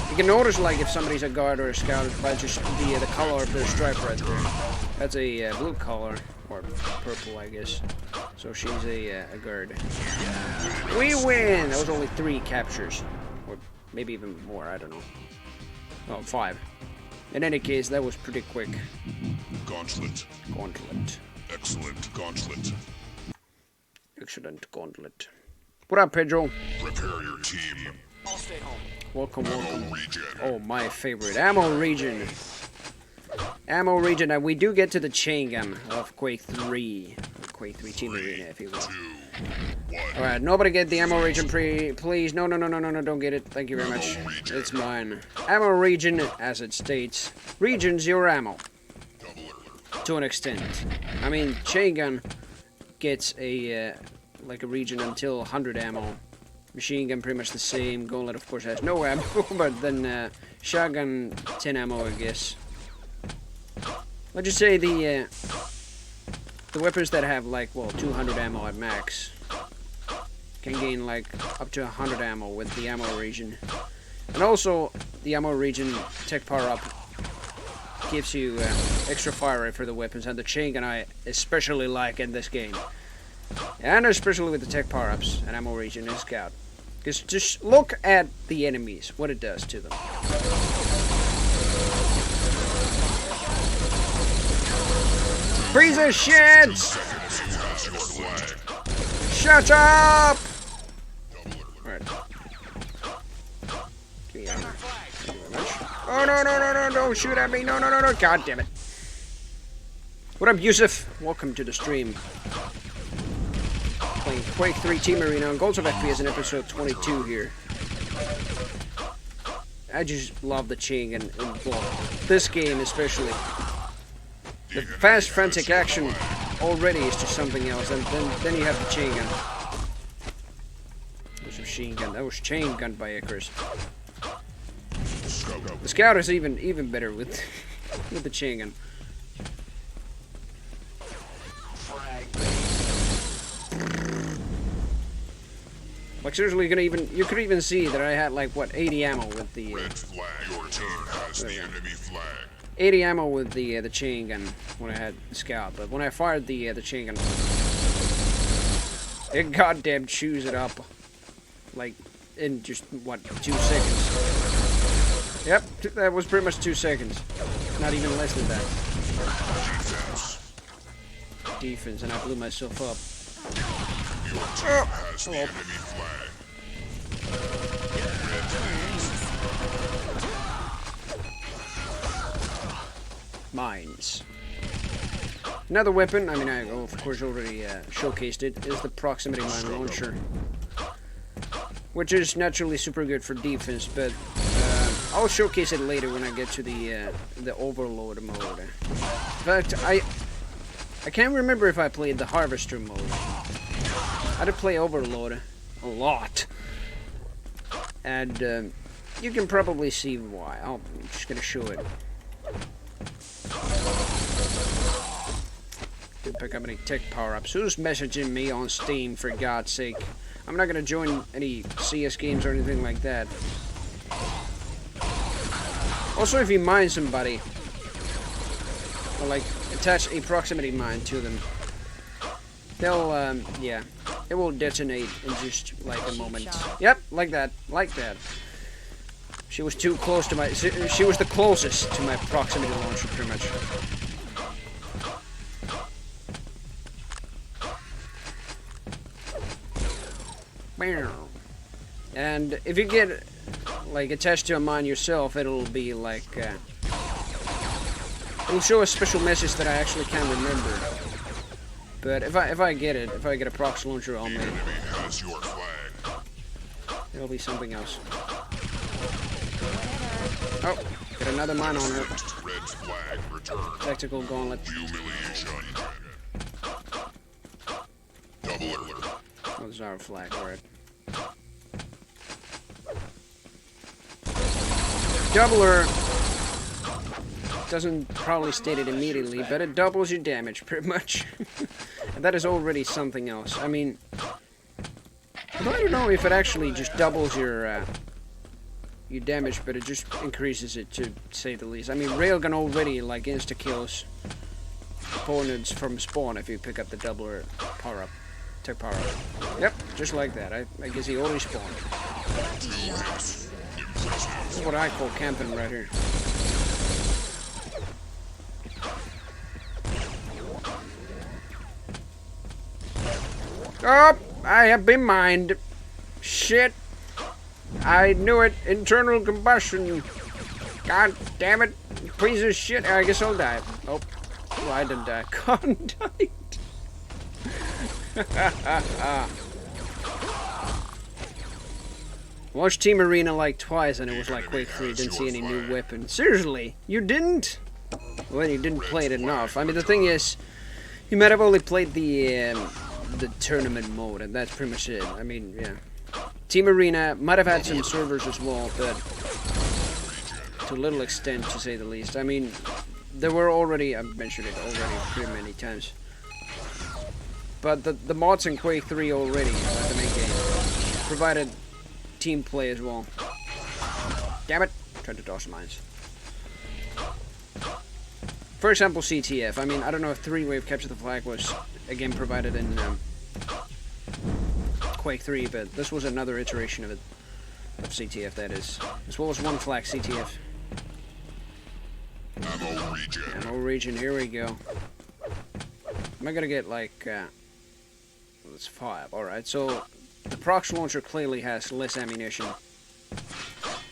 You can notice like if somebody's a guard or a scout by just the color of their stripe right there. That's a blue color, or purple, I guess. So she's a guard. We win! That was only 3 captures. Or maybe even more, I don't know. Oh, 5. In any case, that was pretty quick. Gauntlet. Gauntlet. Excellent gauntlet. Excellent gauntlet. What up, Pedro? Prepare your team. I'll stay home. Welcome, welcome. Ammo regen. Oh, my favorite. Ammo region. Ammo region, and we do get to the chain gun of Quake 3. Quake 3 Team Arena, if you will. 2, 1. Alright, nobody get the ammo region, please. No, don't get it. Thank you very much. It's mine. Ammo region, as it states, regions your ammo. To an extent. I mean, chain gun gets a, like a region until 100 ammo. Machine gun pretty much the same. Gauntlet of course has no ammo, but then shotgun 10 ammo I guess. Let's just say the weapons that have like, well, 200 ammo at max can gain like up to 100 ammo with the ammo region. And also the ammo region tech power up gives you extra fire rate for the weapons, and the chain gun I especially like in this game. And especially with the tech power ups and ammo region and scout. Because just look at the enemies, what it does to them. Piece of shit! Shut up! Alright. Oh no, don't shoot at me, no, god damn it. What up, Yusuf? Welcome to the stream. Playing Quake III Team Arena on Goals of FPS in episode 22 here. I just love the chain and well, this game especially. The fast frantic action already is just something else, and then you have the chain gun. That was machine gun. That was chain gun by Icarus. The scout is even better with with the chain gun. Like seriously, you could even see that I had like what 80 ammo with the. Red flag. Your team has the enemy flag. 80 ammo with the chain gun when I had the scout, but when I fired the chain gun, it goddamn chews it up, like in just what 2 seconds. Yep, that was pretty much 2 seconds, not even less than that. Defense, and I blew myself up. Your team has the enemy flag. Mines. Another weapon, I mean, I of course already showcased it, is the proximity mine launcher, which is naturally super good for defense, but I'll showcase it later when I get to the overload mode. In fact, I can't remember if I played the harvester mode. I did play overload a lot, and you can probably see why. I'm just gonna show it. Didn't pick up any tech power-ups. Who's messaging me on Steam, for God's sake? I'm not gonna join any CS games or anything like that. Also, if you mine somebody, or like attach a proximity mine to them, they'll yeah, it will detonate in just like a moment. Yep, like that, like that. She was too close to my. She was the closest to my proximity launcher, pretty much. And if you get like attached to a mine yourself, it'll be like it'll show a special message that I actually can't remember. But if I get a prox launcher on me, it'll be something else. Oh, get another mine on her. Tactical gauntlet. Oh, there's our flag, alright. Doubler doesn't probably state it immediately, but it doubles your damage, pretty much. And that is already something else. I mean, I don't know if it actually just doubles your damage, but it just increases it, to say the least. I mean, railgun already, like, insta-kills opponents from spawn if you pick up the doubler power-up. Tech power-up. Yep, just like that. I guess he already spawned. This is what I call camping right here. Oh, I have been mined. Shit. I knew it. Internal combustion. God damn it. Piece of shit. I guess I'll die. Oh. Well, I didn't die. God died. Watched Team Arena like twice and it was like Quake III. Didn't see any new weapon. Seriously? You didn't? Well, you didn't play it enough. I mean, the thing is, you might have only played the tournament mode, and that's pretty much it. I mean, yeah. Team Arena might have had some servers as well, but to a little extent, to say the least. I mean, there were already, I've mentioned it already pretty many times, but the mods in Quake 3 already, the main game, provided team play as well. Damn it! Tried to dodge mines. For example, CTF. I mean, I don't know if three-wave capture the flag was again provided in Quake 3, but this was another iteration of it, of CTF. That is, as well as one Flag CTF. Ammo regen. Ammo region. Here we go. Am I gonna get like? It's 5. All right. So the prox launcher clearly has less ammunition,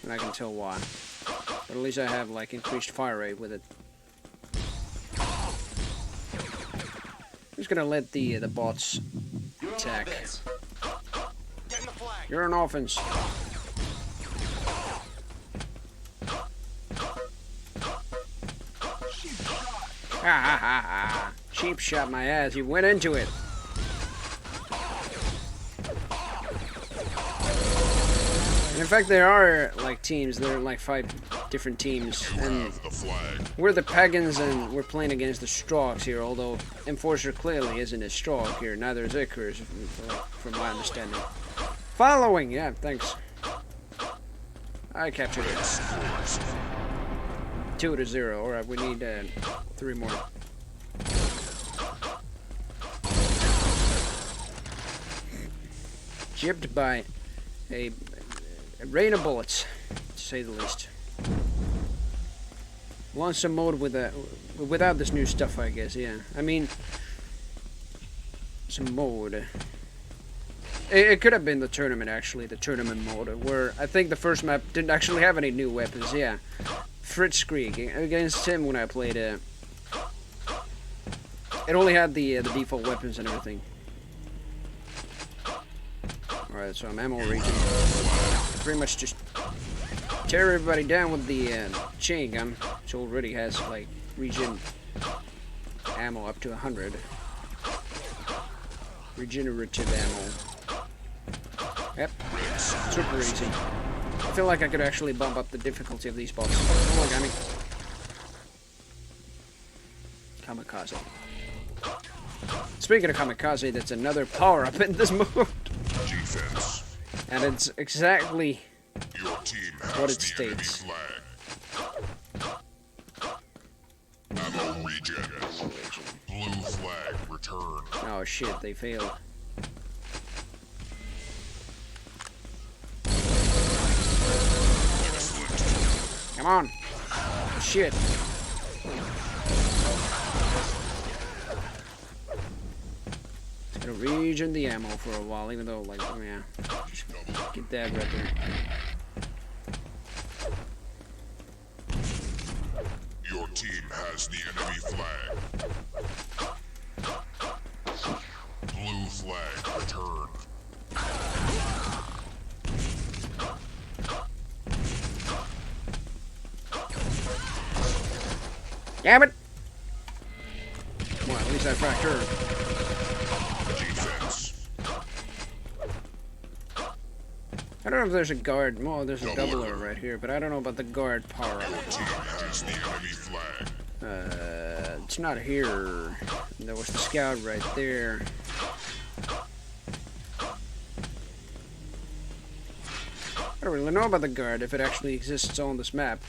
and I can tell why. But at least I have like increased fire rate with it. I'm just gonna let the bots attack. You're an offense. Ha ha ha ha! Cheap shot my ass. You went into it. And in fact, there are like teams. There are like 5 different teams, and we're the pagans, and we're playing against the Strogs here. Although Enforcer clearly isn't a Strog here. Neither is Icarus, from my understanding. Following, yeah, thanks. I captured it. 2-0. All right, we need 3 more. Gypped by a rain of bullets, to say the least. Want some mode with without this new stuff, I guess. Yeah, I mean, some mode. It could have been the tournament, actually, the tournament mode, where I think the first map didn't actually have any new weapons. Yeah, Fritz Krieg against him when I played it only had the default weapons and everything. All right, so I'm ammo region. Pretty much just tear everybody down with the chain gun, which already has like regen ammo up to 100. Regenerative ammo. Yep, super easy. I feel like I could actually bump up the difficulty of these bots. Oh, I got me. Kamikaze. Speaking of kamikaze, that's another power-up in this mode. Defense. And it's exactly Your team has what it the states. enemy flag. Ammo regen. Blue flag return. Oh shit, they failed. Come on. Shit. It's gonna regen the ammo for a while, even though, like, oh yeah. Just get that right there. Your team has the enemy flag. Blue flag return. Damn it! Well, at least I fractured. Defense. I don't know if there's a guard. Well, there's a doubler right here, but I don't know about the guard power up. Your team has the enemy flag. It's not here. There was the scout right there. I don't really know about the guard, if it actually exists on this map.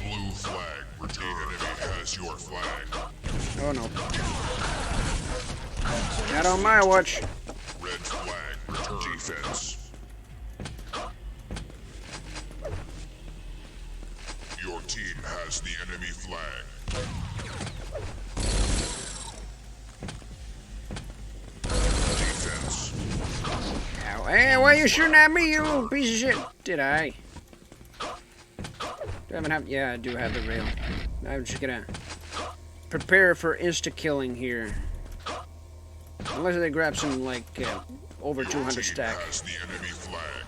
Blue flag return. The enemy has your flag. Oh no. Not on my watch. Red flag return. Defense. Your team has the enemy flag. Defense. Ow. Hey, why are you shooting at me, you little piece of shit? Did I? Do I even have... Yeah, I do have the rail. I'm just gonna prepare for insta-killing here. Unless they grab some, like, over 200 stack. Has the enemy flag.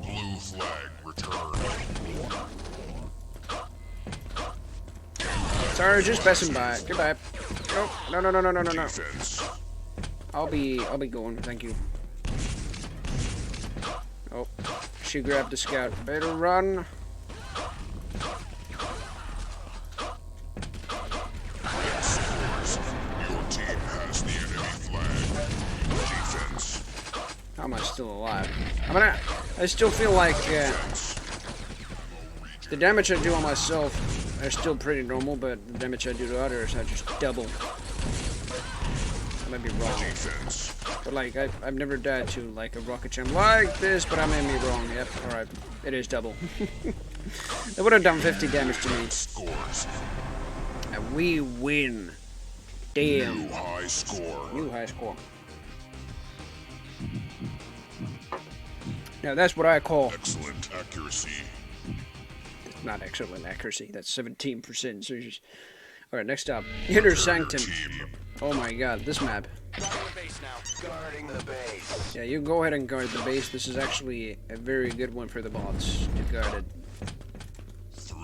Blue flag return. Sorry, just passing by. Goodbye. No, no, no, no, no, no, no. Defense. I'll be going, thank you. Oh, she grabbed the scout. Better run. Scores. Your team has the enemy flag. Defense. How am I still alive? I still feel like the damage I do on myself are still pretty normal, but the damage I do to others are just double. I might be wrong. Defense. But like, I've never died to like a rocket jump like this, but I may be wrong. Yep, alright. It is double. It would have done 50 damage to me. Scores. And we win. Damn. New high score. New high score. Now that's what I call Excellent accuracy. not excellent accuracy. That's 17%. So just... Alright, next up. Inner Sanctum. Team. Oh my god, this map. Guarding the base now. Guarding the base. Yeah, you go ahead and guard the base. This is actually a very good one for the bots to guard it. 3,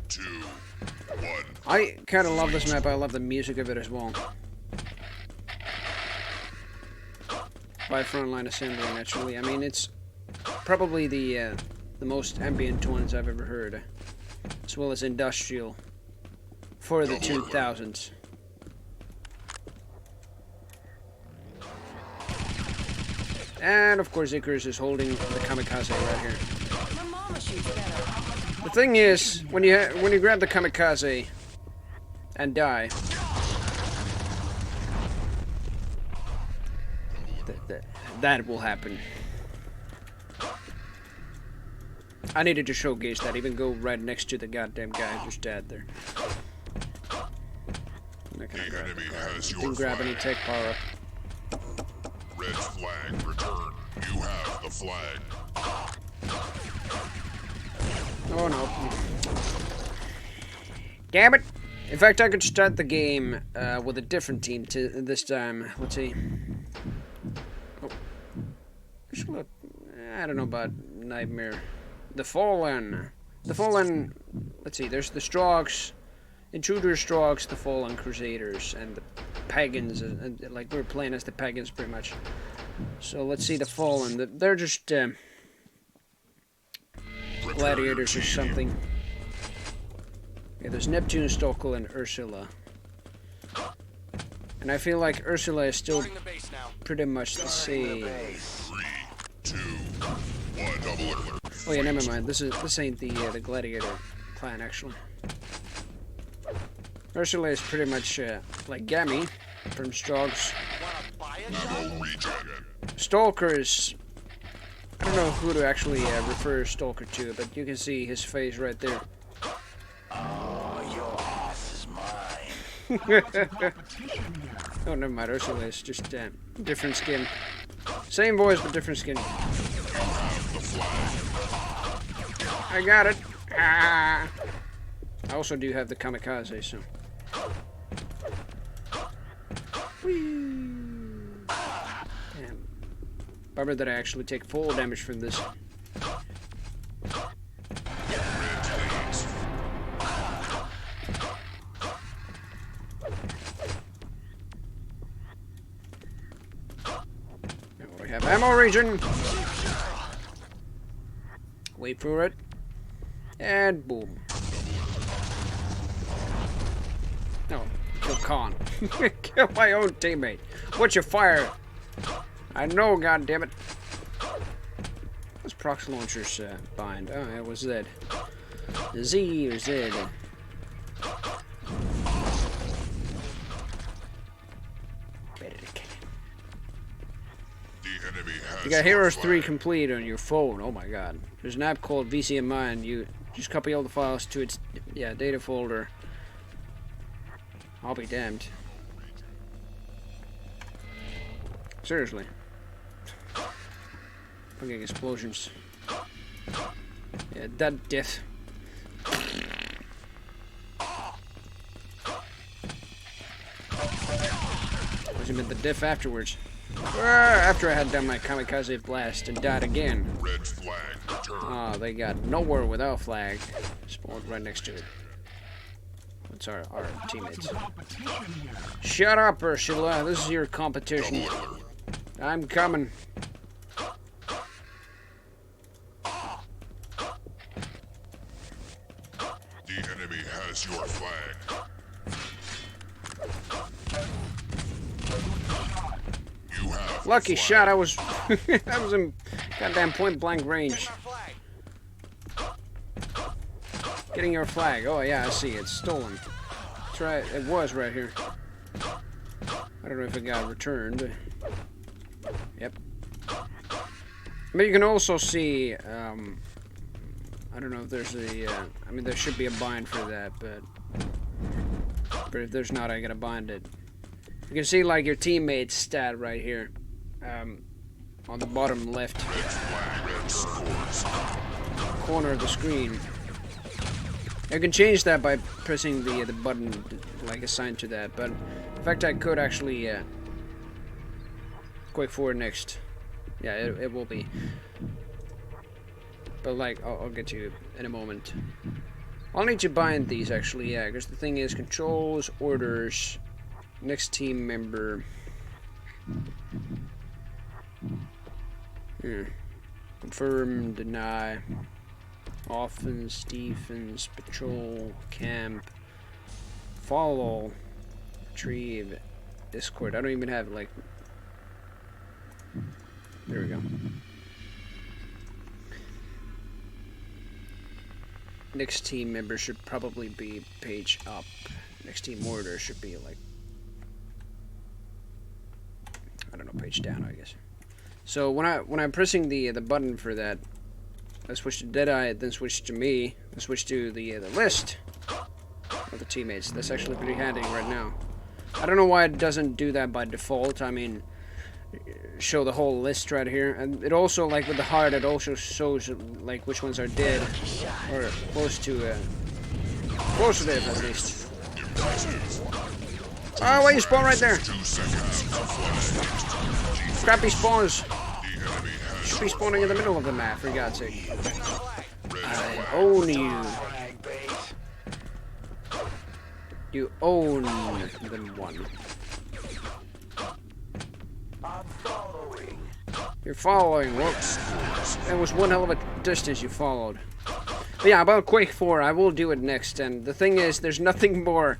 2, 1. I kind of love this map. I love the music of it as well. By frontline assembly, naturally. I mean, it's probably the most ambient ones I've ever heard, as well as industrial for the 2000s. And of course, Icarus is holding the kamikaze right here. My mama shoots better. The thing is, when you grab the kamikaze and die, that will happen. I needed to showcase that. Even go right next to the goddamn guy who just died there. I'm not gonna The grab enemy the has your Didn't grab any flag. tech power up. Red flag returned. You have the flag. Oh no. Damn it! In fact, I could start the game with a different team this time. Let's see. Oh. I don't know about Nightmare. The Fallen. The Fallen. Let's see. There's the Strogs, Intruder Strogs, the Fallen Crusaders, and the Pagans. Like we're playing as the Pagans pretty much. So let's see the Fallen. They're just gladiators or something. Yeah, there's Neptune, Stokel, and Ursula. And I feel like Ursula is still Guarding the base now. pretty much the same. 3, 2, 1. Double alert. Oh yeah, never mind. This ain't the gladiator clan actually. Ursula is pretty much like Gammy from Strogs. Wanna buy a shot? No regen. Stalker is... I don't know who to actually refer Stalker to, but you can see his face right there. Oh, your ass is mine. Oh, never mind. Ursula is just different skin. Same voice, but different skin. I got it. Ah. I also do have the kamikaze, so. Whee. Damn. Bummer that I actually take full damage from this. Now we have ammo region. Wait for it. And boom. No, kill Khan. Kill my own teammate. What's your fire? I know, goddammit. What's prox launchers bind? Oh, it was Z. Z or Z. The enemy has You got your Heroes flag. 3 complete on your phone. Oh my god. There's an app called VCMI and you just copy all the files to its data folder. I'll be damned. Seriously. Fucking explosions. Yeah, that death. Wasn't been the diff afterwards. After I had done my kamikaze blast and died again. Red flag returned. Oh, they got nowhere without flag. Spawned right next to it. mods are our teammates. Shut up, Ursula. This is your competition. I'm coming. The enemy has your flag. You have Lucky the flag. shot. I was I was in goddamn point blank range. Our flag. Getting your flag. Oh yeah, I see. It's stolen. That's right. It was right here. I don't know if it got returned. Yep. But you can also see. I don't know if there's a. I mean, there should be a bind for that, but if there's not, I gotta bind it. You can see like your teammate's stat right here, on the bottom left corner of the screen. You can change that by pressing the button like assigned to that. But in fact, I could actually Quake IV next. Yeah, it will be. But like, I'll get to you in a moment. I'll need to bind these actually, yeah, because the thing is controls, orders, next team member. Confirm, deny, offense, defense, patrol, camp, follow, retrieve, escort. I don't even have like. There we go. Next team member should probably be page up. Next team order should be like, I don't know, page down, I guess. So when I'm pressing the button for that, I switch to Deadeye, then switch to me, then switch to the list of the teammates. That's actually pretty handy right now. I don't know why it doesn't do that by default. I mean, show the whole list right here, and it also, like with the heart, it also shows like which ones are dead or close to death at least. Oh wait, you spawn right there. Crappy spawns. Should be spawning in the middle of the map, for God's sake. I own you. You own them one. You're following. Whoops. That was one hell of a distance you followed. But yeah, about Quake IV, I will do it next. And the thing is, there's nothing more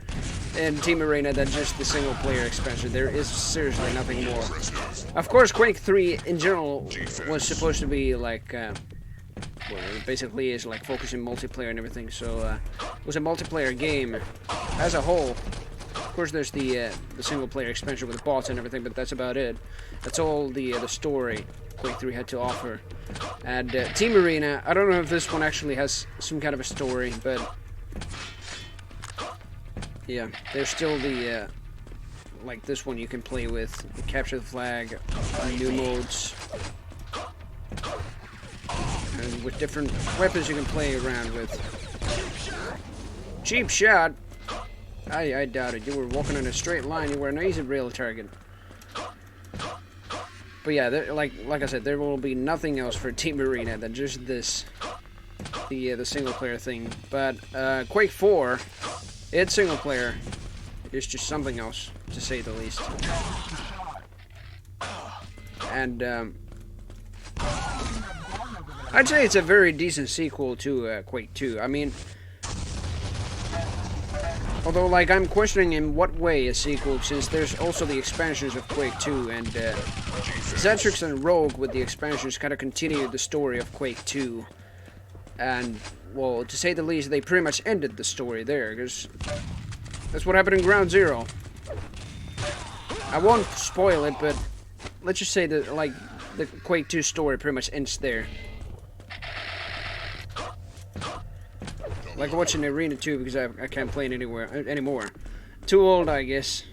in Team Arena than just the single player expansion. There is seriously nothing more. Of course, Quake III in general was supposed to be like, well, it basically is like focusing multiplayer and everything. So it was a multiplayer game as a whole. Of course, there's the single player expansion with the bots and everything, but that's about it. That's all the story Quake III had to offer. And Team Arena, I don't know if this one actually has some kind of a story, but yeah, there's still the like this one you can play with, capture the flag, new modes, and with different weapons you can play around with. Cheap shot. I doubt it. You were walking in a straight line. You were an easy real target. But yeah, like I said, there will be nothing else for Team Arena than just this, the single player thing. But Quake IV, its single player is just something else, to say the least. And I'd say it's a very decent sequel to Quake II. I mean, although, like, I'm questioning in what way a sequel, since there's also the expansions of Quake II, and Zetrix and Rogue with the expansions kind of continue the story of Quake II. And, well, to say the least, they pretty much ended the story there, because that's what happened in Ground Zero. I won't spoil it, but let's just say that, like, the Quake 2 story pretty much ends there. Like watching Arena 2 because I can't play it anymore. Too old, I guess.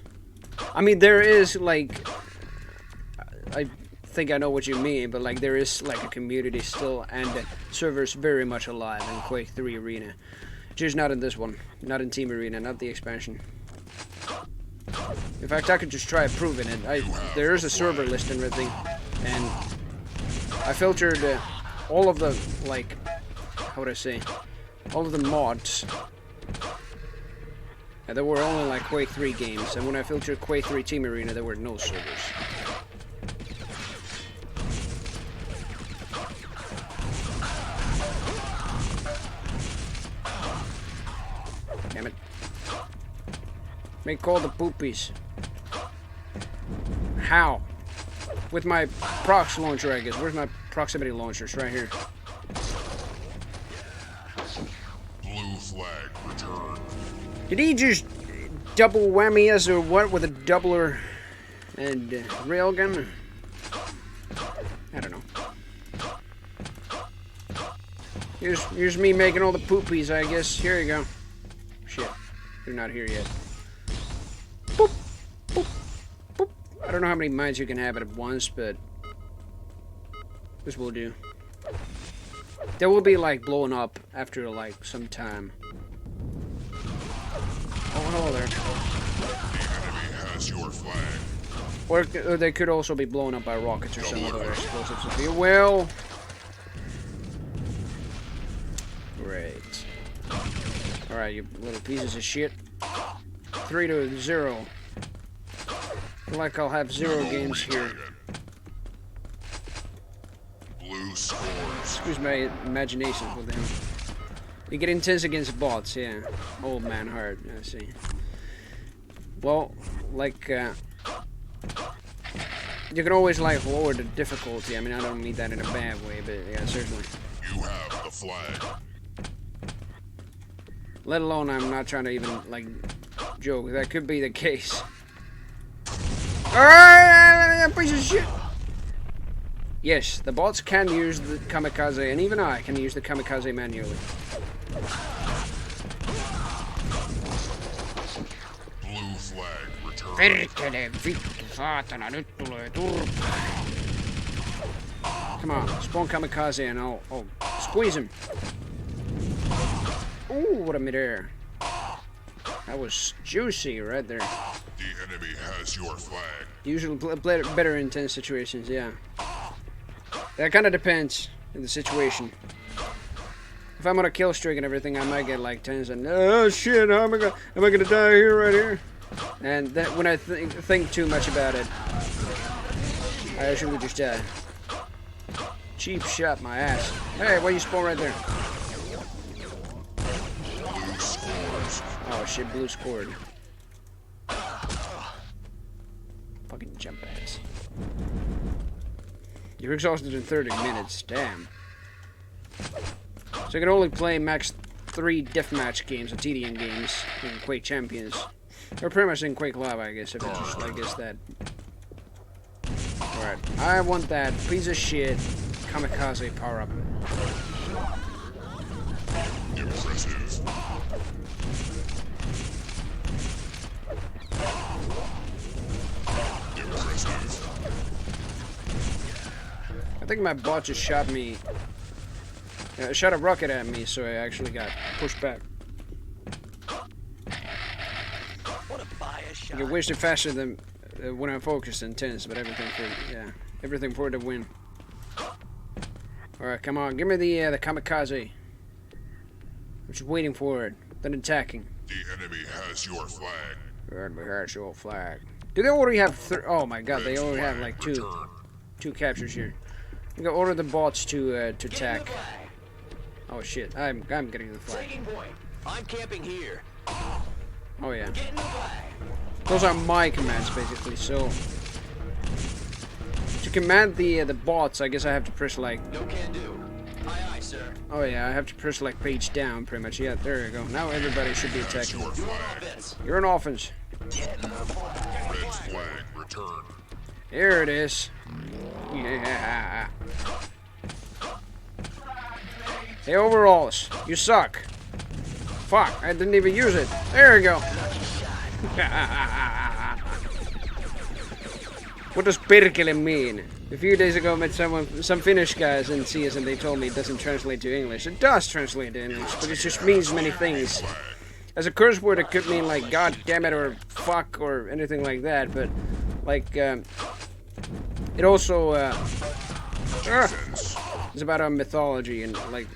I mean, there is, like, I think I know what you mean, but, like, there is, like, a community still, and servers very much alive in Quake 3 Arena. Just not in this one. Not in Team Arena, not the expansion. In fact, I could just try proving it. There is a server list and everything, and I filtered all of the, like, how would I say, all of the mods Yeah, there were only like Quake 3 games, and when I filtered Quake 3 Team Arena, there were no servers. Damn it. Make all the poopies. How? With my prox launcher, I guess. Where's my proximity launchers? Right here. Blue flag returned. Did he just double whammy us or what with a doubler and railgun? I don't know. Here's me making all the poopies, I guess. Here you go. Shit. They're not here yet. Boop. Boop. Boop. I don't know how many mines you can have at once, but this will do. They will be like blowing up after like some time. Oh, hello there. The enemy has your flag. Or they could also be blown up by rockets or some other explosives. If you will. Great. Alright, you little pieces of shit. 3-0. Feel like I'll have 0 games here. Blue scores. Excuse my imagination for them. You get intense against bots, yeah. Old man hard, I see. Well, like, you can always, like, lower the difficulty. I mean, I don't mean that in a bad way, but yeah, certainly. You have the flag. Let alone, I'm not trying to even, like, joke. That could be the case. Alright, piece of shit! Yes, the bots can use the kamikaze, and even I can use the kamikaze manually. Blue flag returned. Perkele, vittu, saatana, nyt tulee turpa. Come on, spawn kamikaze and I'll squeeze him. Ooh, what a midair. That was juicy right there. The enemy has your flag. Usually better in tense situations, yeah. That kind of depends on the situation. If I'm on a kill streak and everything, I might get like tens and oh shit, how am I gonna die here right here? And that when I think too much about it, I usually just die. Cheap shot, my ass. Hey, why you spawn right there? Blue scores. Oh shit, blue scored. Fucking jump ass. You're exhausted in 30 minutes, damn. So I can only play max 3 deathmatch games, or TDM games, in Quake Champions. Or pretty much in Quake Live, I guess, if it's just, I guess that. Alright, I want that piece of shit kamikaze power-up. Impressive. Impressive. I think my bot just shot me. Shot a rocket at me, so I actually got pushed back. Wanna buy a shot? I get wasted faster than when I'm focused and tense, but everything for it to win. Alright, come on, give me the kamikaze. I'm just waiting for it, then attacking. The enemy has your flag. The enemy has your flag. Do they already have oh my god, they Red already have flag like returned. two captures here. I'm gonna order the bots to attack. Oh shit, I'm getting the flag. Taking point. I'm camping here. Oh yeah. Get in the flag. Those are my commands basically, so to command the bots, I guess I have to press like No can do. Aye aye, sir. oh yeah, I have to press like page down pretty much. Yeah, there you go. Now everybody should be Has attacking. your You're on flag. offense. You're an offense. Get in the flag. Red flag returned. Here it is. Yeah. Hey, overalls, you suck. Fuck, I didn't even use it. There we go. What does perkele mean? A few days ago I met some Finnish guys in CS and they told me it doesn't translate to English. It does translate to English, but it just means many things. As a curse word it could mean like god damn it or fuck or anything like that, but like it also is about our mythology and like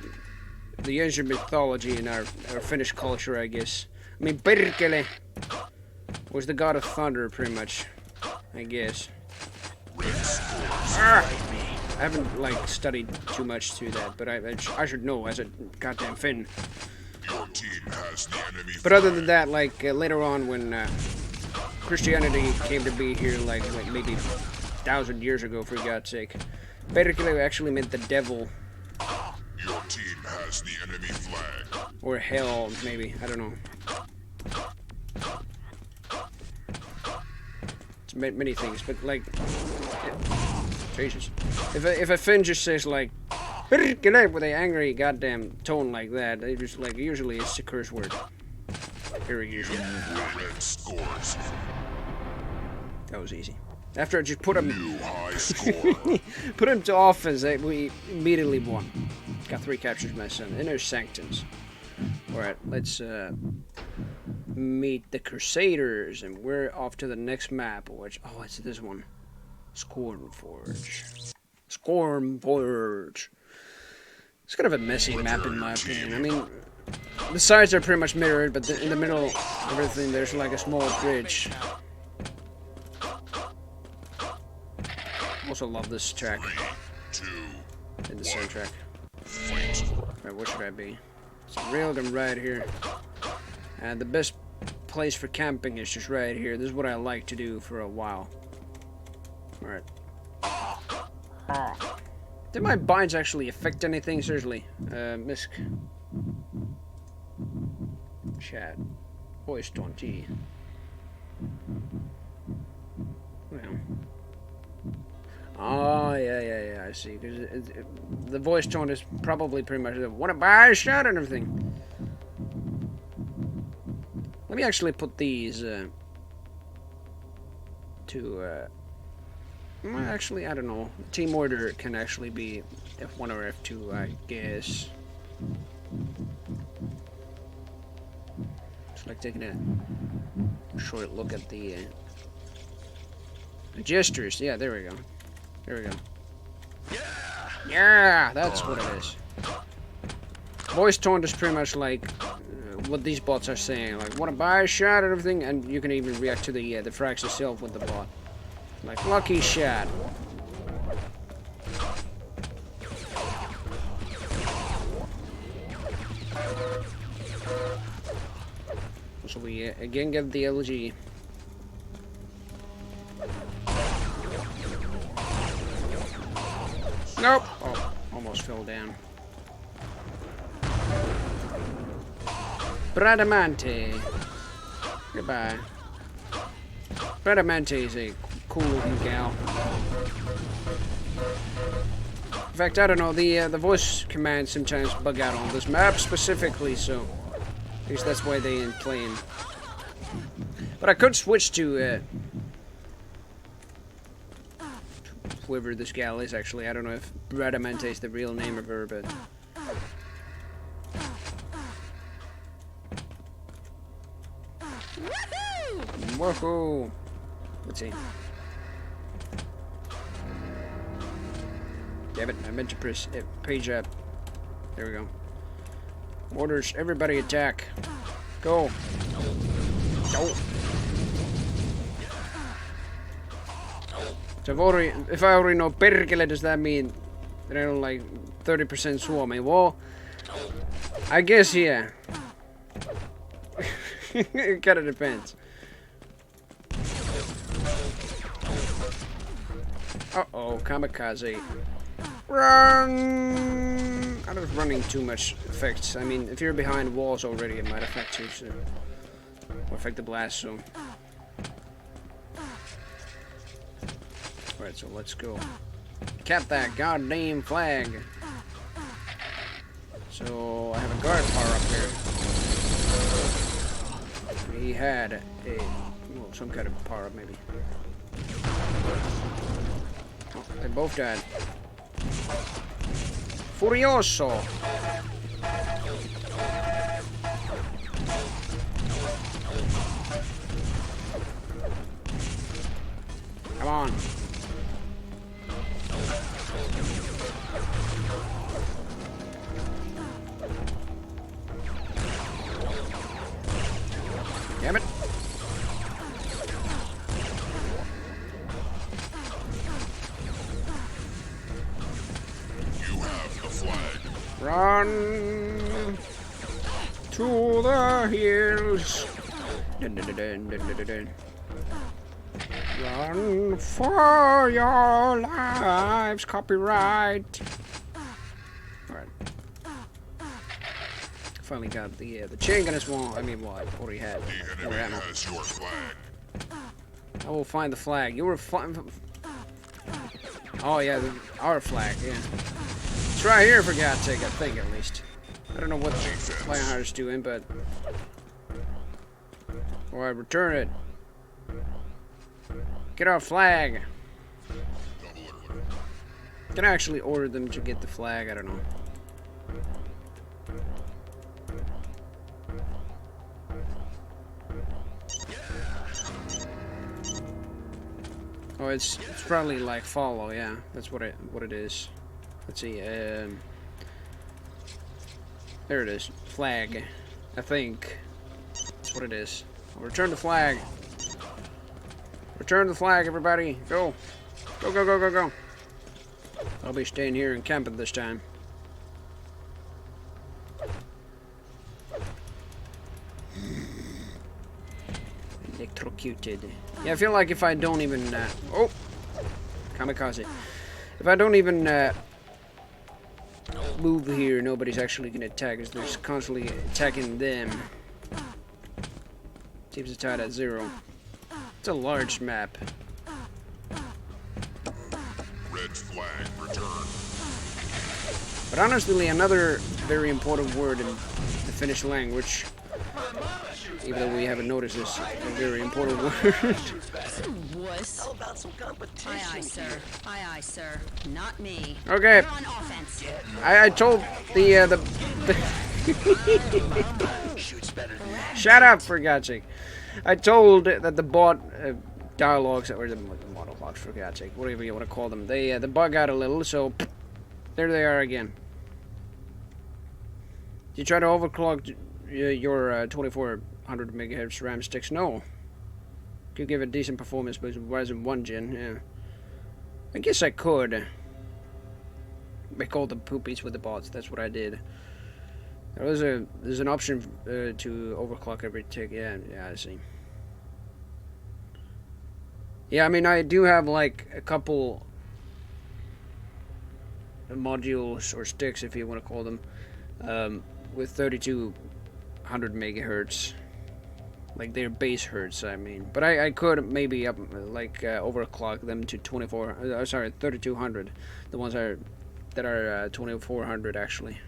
the ancient mythology in our Finnish culture, I guess. I mean, Perkele was the god of thunder, pretty much. I guess. Ah! I haven't, like, studied too much to that, but I should know as a goddamn Finn. Your team has the enemy But other than that, like, later on when Christianity came to be here, like maybe 1,000 years ago, for God's sake, Perkele actually meant the devil. Your team has the enemy flag. Or hell, maybe. I don't know. It's many things, but like... Jesus. If a Finn just says like... Perkele with an angry goddamn tone like that, it just like, usually it's a curse word. Very usually. Red scores. That was easy. After I just put him... New high score. put him to offense, we immediately won. Got 3 captures, my son. Inner Sanctums. Alright, let's meet the Crusaders, and we're off to the next map, which... Oh, it's this one. Scornforge. Scornforge. It's kind of a messy map in my opinion. I mean, the sides are pretty much mirrored, but in the middle of everything there's like a small bridge. Also love this track. 3, 2, In the soundtrack. fight. Right, where should I be? It's a railgun right here. And the best place for camping is just right here. This is what I like to do for a while. Alright. Did my binds actually affect anything? Seriously. Misk. Chat. Voice tone G. Well. Oh, yeah, I see. Because the voice tone is probably pretty much wanna buy a shot and everything. Let me actually put these to well, actually, I don't know. Team order can actually be F1 or F2, I guess. Just like taking a short look at the gestures. Yeah, there we go. There we go. Yeah, that's what it is. Voice tone is pretty much like what these bots are saying. Like, wanna buy a shot and everything, and you can even react to the frags itself with the bot. Like, lucky shot. So we again get the LG. Nope. Oh, almost fell down. Bradamante. Goodbye. Bradamante is a cool looking gal. In fact, I don't know, the voice commands sometimes bug out on this map specifically, so at least that's why they ain't playing. But I could switch to whoever this gal is actually. I don't know if Bradamante is the real name of her, but woohoo! Let's see. Damn it, I meant to press page up. There we go. Orders, everybody attack. Go. Go. So if I already know Perkele, does that mean that I don't like 30% swarming? Well, I guess yeah. It kinda depends. Uh-oh, kamikaze. Run! I don't running too much effects. I mean, if you're behind walls already, it might affect you, so... Or affect the blast, so... Alright, so let's go. Cap that goddamn flag! So, I have a guard power up here. He had a... well, some kind of power up, maybe. Oh, they both died. Furioso! Come on. Damn it. You have the flag. Run to the hills. Dun, dun, dun, dun, dun, dun, dun. Run for your lives. Copyright. Alright. Finally got the chain gun as well. I mean, well, I already had. The more enemy ammo. has your flag. I will find the flag. You were Oh yeah, our flag. Yeah. It's right here for God's sake. I think at least. I don't know what Lionheart's doing, but. Or I return it. Get our flag. Can I actually order them to get the flag? I don't know. Oh, it's probably like follow, yeah. That's what it is. Let's see. There it is. Flag. I think that's what it is. I'll return the flag. Return the flag, everybody. Go. Go, go, go, go, go. I'll be staying here and camping this time. Electrocuted. Yeah, I feel like if I don't even... oh! Kamikaze. If I don't even move here, nobody's actually gonna attack us. They're just constantly attacking them. Keeps it tied at 0. It's a large map. Red flag returned. But honestly, another very important word in the Finnish language, even though we haven't noticed this, a very important word. Wuss. How about some competition? Aye, aye, sir. Aye, aye, sir. Not me. Okay, You're on offense. I told the Shoots better than that. shut up for God's sake. I told that the bot dialogues, or the monologues for God's sake, whatever you want to call them, they bug out a little, so there they are again. You try to overclock your 2400 megahertz RAM sticks? No. Could give a decent performance with Ryzen 1 gen, yeah. I guess I could. Make all the poopies with the bots, that's what I did. There's an option to overclock every tick, yeah, I see. Yeah, I mean, I do have like a couple modules or sticks, if you want to call them, with 3200 megahertz, like their base hertz. I mean, but I could maybe overclock them to 3200. The ones that are 2400 actually.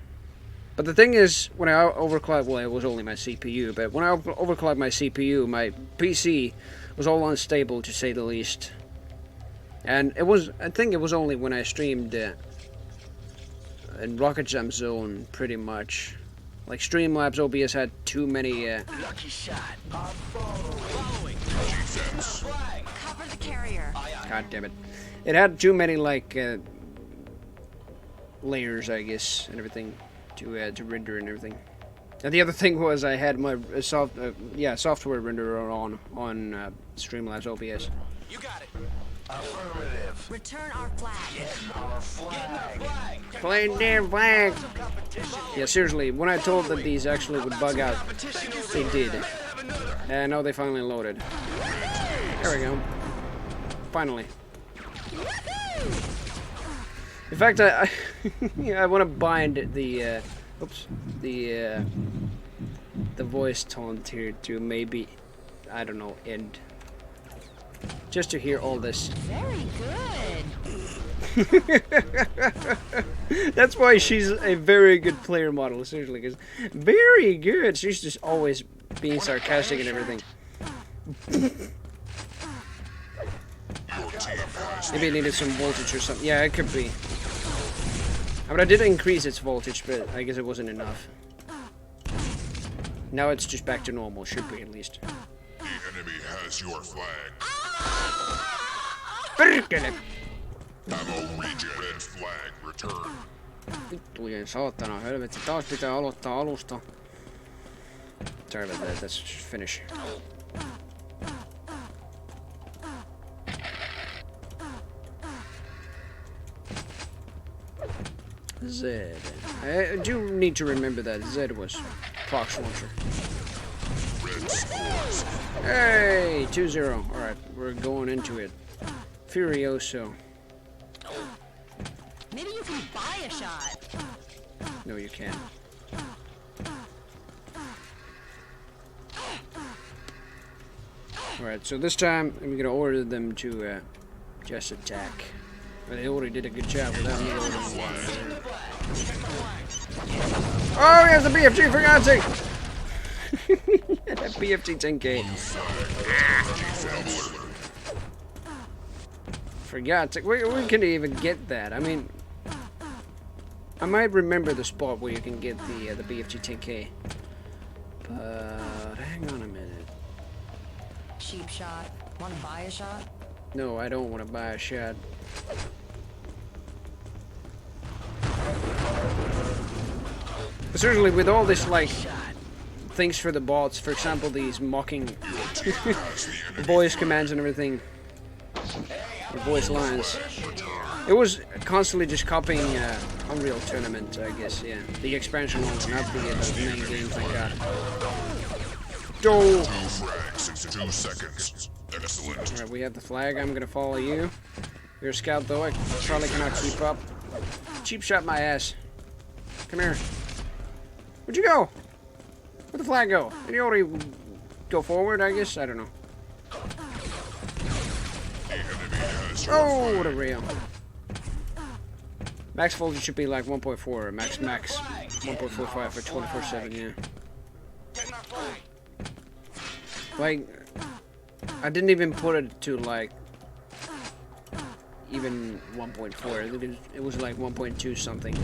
But the thing is, when I overclocked, well, it was only my CPU, but when I overclocked my CPU, my PC was all unstable, to say the least. And it was, I think it was only when I streamed in Rocket Jump Zone, pretty much. Like Streamlabs OBS had too many... Lucky shot. Following. Defense. Flag. Cover the carrier. God damn it. It had too many, like, layers, I guess, and everything to render and everything. And the other thing was I had my software renderer on Streamlabs OBS. You got it. Affirmative. Return our flag. Our flag. Plain damn flag! Yeah, seriously, when I told that these actually would bug out, they did. And now they finally loaded. There we go. Finally. In fact, I want to bind the the voice taunt here to maybe, I don't know, end. Just to hear all this. Very good. That's why she's a very good player model, seriously, because very good. She's just always being sarcastic and everything. Maybe it needed some voltage or something. Yeah, it could be. But I did increase its voltage, but I guess it wasn't enough. Now it's just back to normal, should be at least. The enemy has your flag. Perkele! Ammo regen. Red flag return. Vittujen saatana, helvetti, taas pitää aloittaa alusta. Sorry about that, let's just finish. Z. I do need to remember that Z was Fox Launcher. Hey, 2-0. Alright, we're going into it. Furioso. Maybe you can buy a shot. No, you can't. Alright, so this time I'm gonna order them to just attack. But they already did a good job without me ordering one. Oh, he has the BFG, for God's sake! BFG 10K. For God's sake, where can you even get that? I mean, I might remember the spot where you can get the BFG 10K. But hang on a minute. Cheap shot. Want to buy a shot? No, I don't want to buy a shot. But certainly with all this, like, things for the bots, for example, these mocking voice commands and everything, or voice lines, it was constantly just copying Unreal Tournament, I guess, yeah. The expansion ones, not the main game, thank God. Go! 2 frags, 2 seconds. Excellent. Alright, we have the flag. I'm gonna follow you. You're a scout, though. I probably cannot keep up. Cheap shot my ass. Come here. Where'd you go? Where'd the flag go? Did he already go forward, I guess? I don't know. Oh, what a rail. Max voltage should be like 1.4. Max 1.45 for 24/7, yeah. Like, I didn't even put it to like even 1.4. It was like 1.2 something.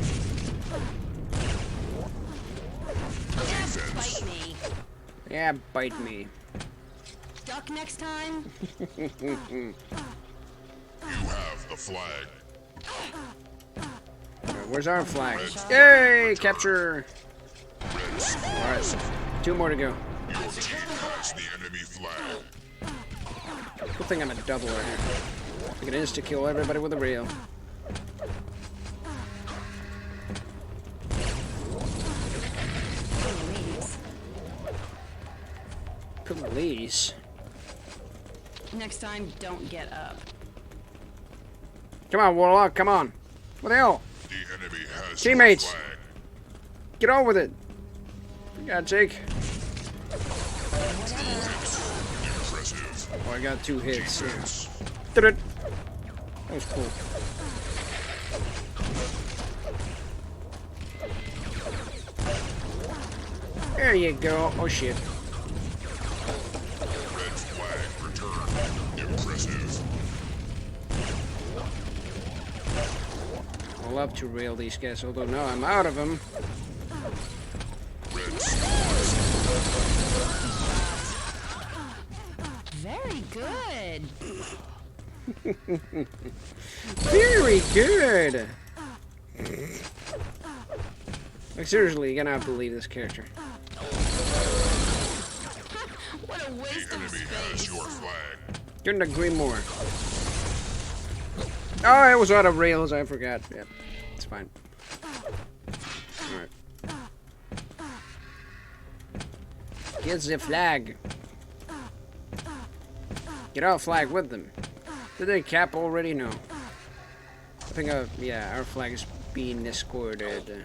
Bite me. Yeah, bite me. Duck next time. You have the flag. Alright, where's our flag? Yay! Capture! Alright, 2 more to go. Your team has the enemy flag. Good thing I'm a double right here. I can insta-kill everybody with a rail. Police? Next time, don't get up. Come on, Warlock, come on. What the hell? The enemy has Teammates. your flag. Get on with it. For God's sake. Impressive. Oh, I got 2 hits. Yeah. Defense. That was cool. There you go. Oh shit. Red flag returned. Impressive. I'll love to rail these guys, although now I'm out of them. Red Very good. Very good. Like seriously, you cannot believe this character. What a waste The of enemy has space. your flag. Couldn't agree more. Oh, I was out of rails. I forgot. Yeah, it's fine. All right. Get the flag. Get our flag with them. Did they cap already? No. I think, yeah, our flag is being escorted.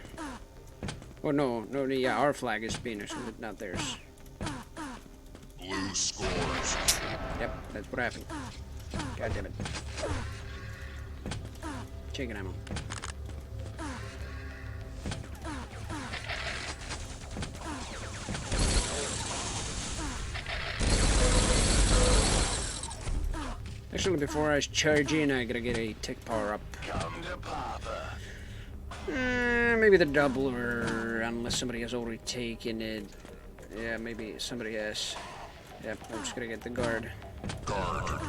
Oh, no, yeah, our flag is being escorted, not theirs. Blue scores. Yep, that's what happened. God damn it. Chicken ammo. Actually, before I charge in, I gotta get a tick power up. Come to Papa. Maybe the doubler, unless somebody has already taken it. Yeah, maybe somebody has. Yep, I'm just gonna get the guard. Guard.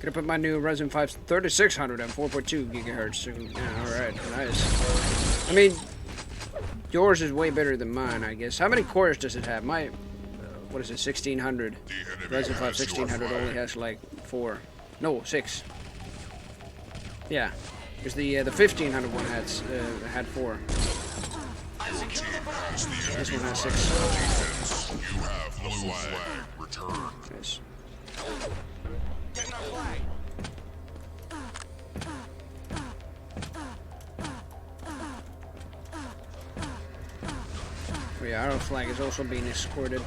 Gonna put my new Ryzen 5 3600 at 4.2 gigahertz. So, yeah, alright, nice. I mean, yours is way better than mine, I guess. How many cores does it have? My, what is it, 1600? The enemy Ryzen 5 has your 1600 only flag. has like 4. No, 6. Yeah. Because the 1500 one had 4. This one has 6. You have the flag. Return. Nice. Oh yeah, our flag is also being escorted.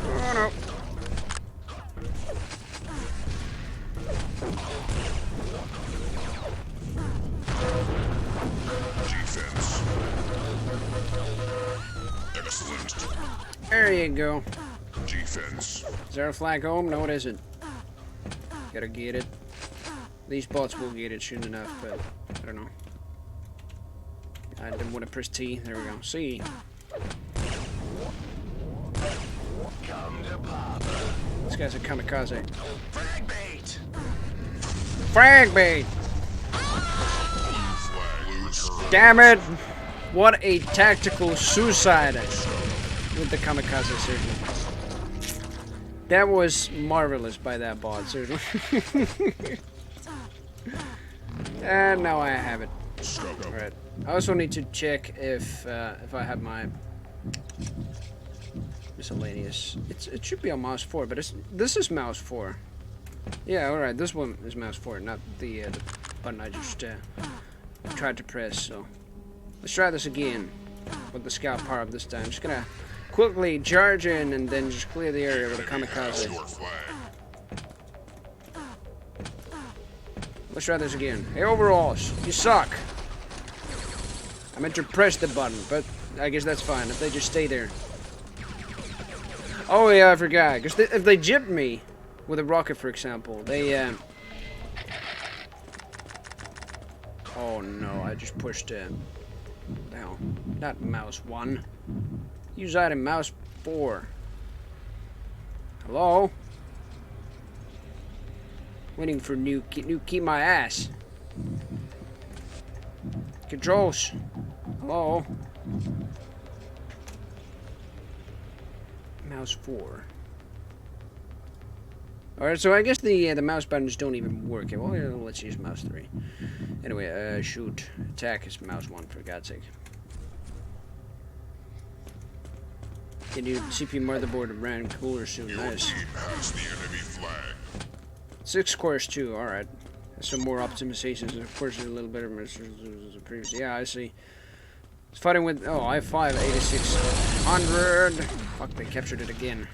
Oh no. Defense. Excellent. There you go. Defense. Is our flag home? No, it isn't. Gotta get it. These bots will get it soon enough, but I don't know. I didn't want to press T. There we go. C. Come to Papa. This guy's a kamikaze. Frag bait. Frag bait! Blue flag. Damn it! What a tactical suicide with the kamikaze, seriously. That was marvelous by that bot, seriously. And now I have it. Alright. I also need to check if I have my miscellaneous. It should be on mouse 4, but this is mouse 4. Yeah, alright, this one is mouse 4, not the button I just tried to press, so let's try this again with the scout power up this time. I'm just gonna quickly charge in and then just clear the area with a kamikaze. Your flag. Let's try this again. Hey, overalls, you suck. I meant to press the button, but I guess that's fine if they just stay there. Oh yeah, I forgot. Because if they jip me with a rocket, for example, they oh no, I just pushed what the hell? Not mouse 1. Use item mouse 4. Hello? Waiting for new key my ass. Controls. Hello? Mouse 4. Alright, so I guess the mouse buttons don't even work. Well, yeah, let's use mouse 3. Anyway, shoot. Attack is mouse 1, for God's sake. Can you CPU motherboard ran cooler soon? Your Nice. team has the enemy flag. 6 cores too, alright. Some more optimizations, and of course a little better than the previous. Yeah, I see. It's fighting with, oh, i5 8600. Fuck, they captured it again.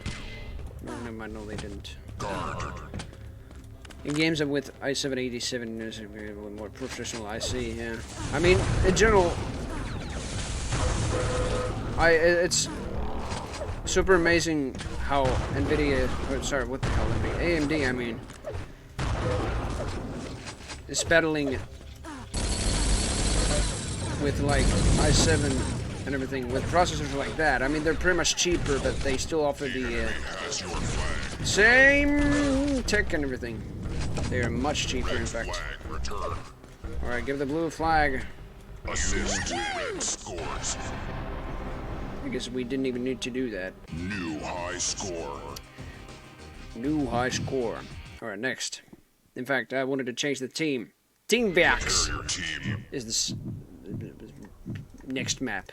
No, never mind, no they didn't. Guard. In games with i7 87 is a little more professional, I see, yeah. I mean, in general, it's super amazing how NVIDIA, or, sorry, what the hell, AMD, I mean, is battling with like i7 and everything with processors like that. I mean, they're pretty much cheaper, but they still offer the Has your flag. same tech and everything. They are much cheaper, in fact. Flag return. Alright, give the blue flag. Assist red scores. I guess we didn't even need to do that. New high score. New high score. Alright, next. In fact, I wanted to change the team. Team Vax Carrier team. is this next map.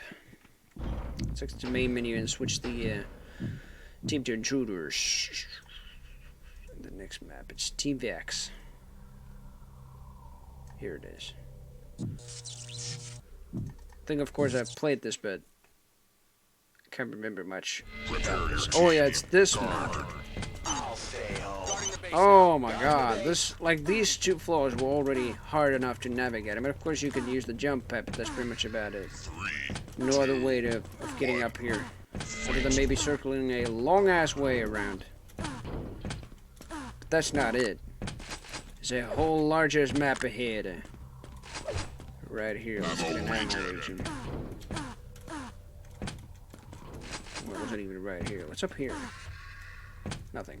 Let's exit the main menu and switch the team to intruders. The next map, it's Team Vax. Here it is. I think, of course, I've played this, but I can't remember much. Prepare your team. Oh yeah, it's this map. I'll stay home. Oh my god, these two floors were already hard enough to navigate. I mean, of course you could use the jump pad, but that's pretty much about it. 3. No other way of getting up here. Other than maybe circling a long-ass way around. But that's not it. There's a whole large-ass map ahead. Right here, let's get an ammo region. Well, it wasn't even right here. What's up here? Nothing.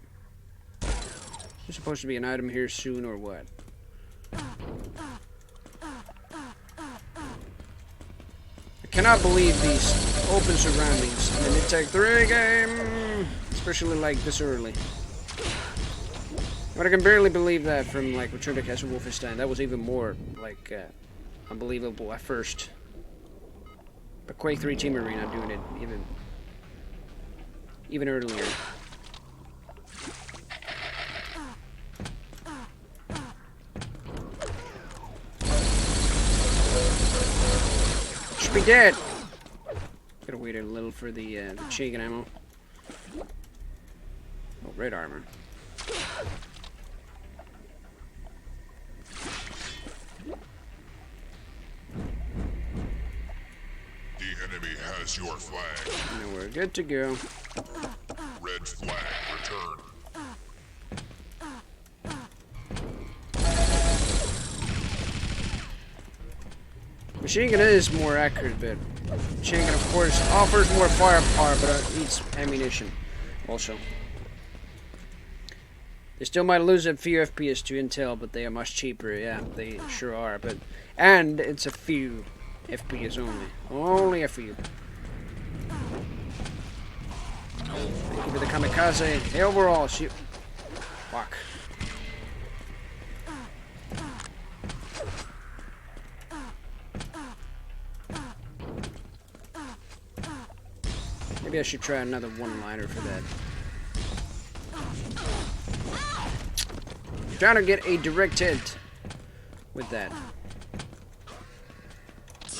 There's supposed to be an item here soon, or what? I cannot believe these open surroundings in the Tech 3 game, especially like this early. But I can barely believe that from like Return to Castle Wolfenstein. That was even more like unbelievable at first. But Quake 3 Team Arena doing it even earlier. Should be dead. Gotta wait a little for the chicken ammo. Oh, red armor. The enemy has your flag. Now we're good to go. Red flag returned. Machine gun is more accurate, but machine gun, of course, offers more firepower, but it needs ammunition also. They still might lose a few FPS to Intel, but they are much cheaper. Yeah, they sure are. And it's a few FPS only. Only a few. Thank you for the kamikaze. Hey, overall, shoot. Fuck. Maybe I should try another one-liner for that. Trying to get a direct hit with that.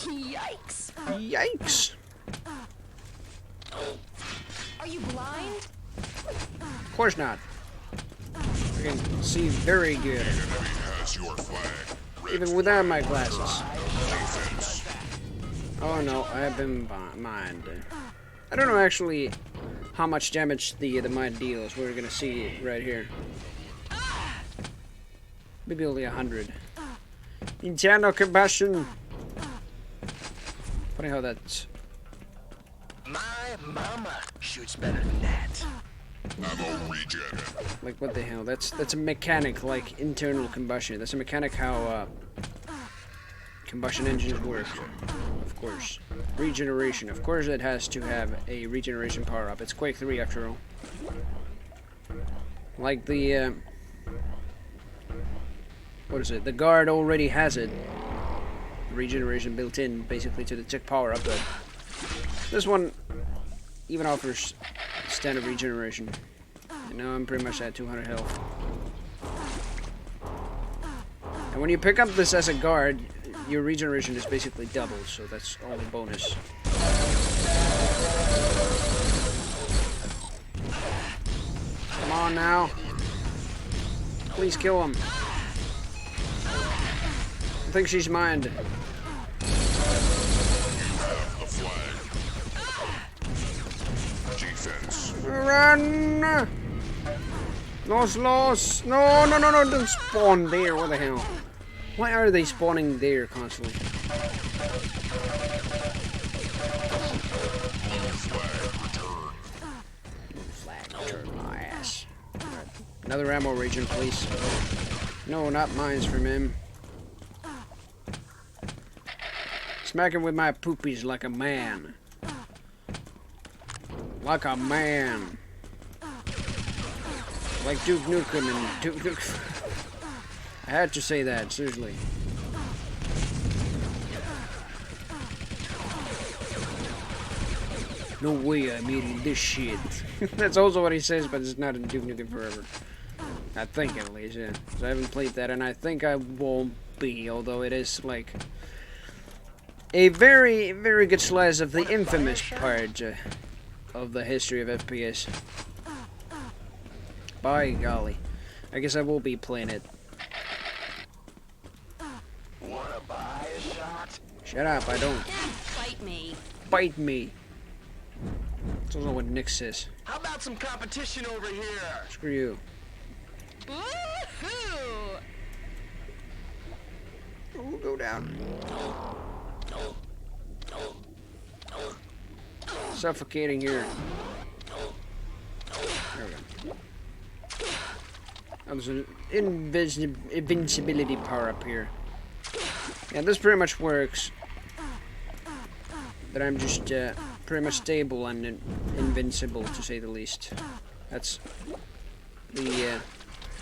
Yikes! Yikes! Are you blind? Of course not. I can see very good, The enemy has your flag. Red even without my glasses. defense. Oh no, I have been mined. I don't know actually how much damage the mine deals. We're gonna see it right here. Maybe only 100. Internal combustion. Funny how that's. My mama shoots better than that. Ammo regen. Like what the hell? That's a mechanic, like internal combustion. That's a mechanic how combustion engines work. Of course. Regeneration. Of course it has to have a regeneration power up. It's Quake 3 after all. Like the what is it? The guard already has it. Regeneration built in basically to the tick power up, but this one even offers standard regeneration. And now I'm pretty much at 200 health. And when you pick up this as a guard, your regeneration is basically doubled, so that's only bonus. Come on now. Please kill him. I think she's mined. The flag. Defense. Run! Lost! No, don't spawn there, what the hell? Why are they spawning there constantly? Flag return my ass. Right. Another ammo region, please. No, not mines from him. Smack him with my poopies like a man. Like a man. Like Duke Nukem and Duke. I had to say that, seriously. No way I'm eating this shit. That's also what he says, but it's not in Duke Nukem Forever. I think at least, yeah. So I haven't played that, and I think I won't be, although it is like a very, very good slice of the infamous part of the history of FPS. By golly. I guess I will be playing it. Wanna buy a shot? Shut up, I don't. Fight me. Bite me. That's also what Nick says. How about some competition over here? Screw you. Woohoo! Oh, go down. Suffocating here. There we go. Oh, there's an invincibility power up here. Yeah, this pretty much works. But I'm just pretty much stable and invincible, to say the least. That's the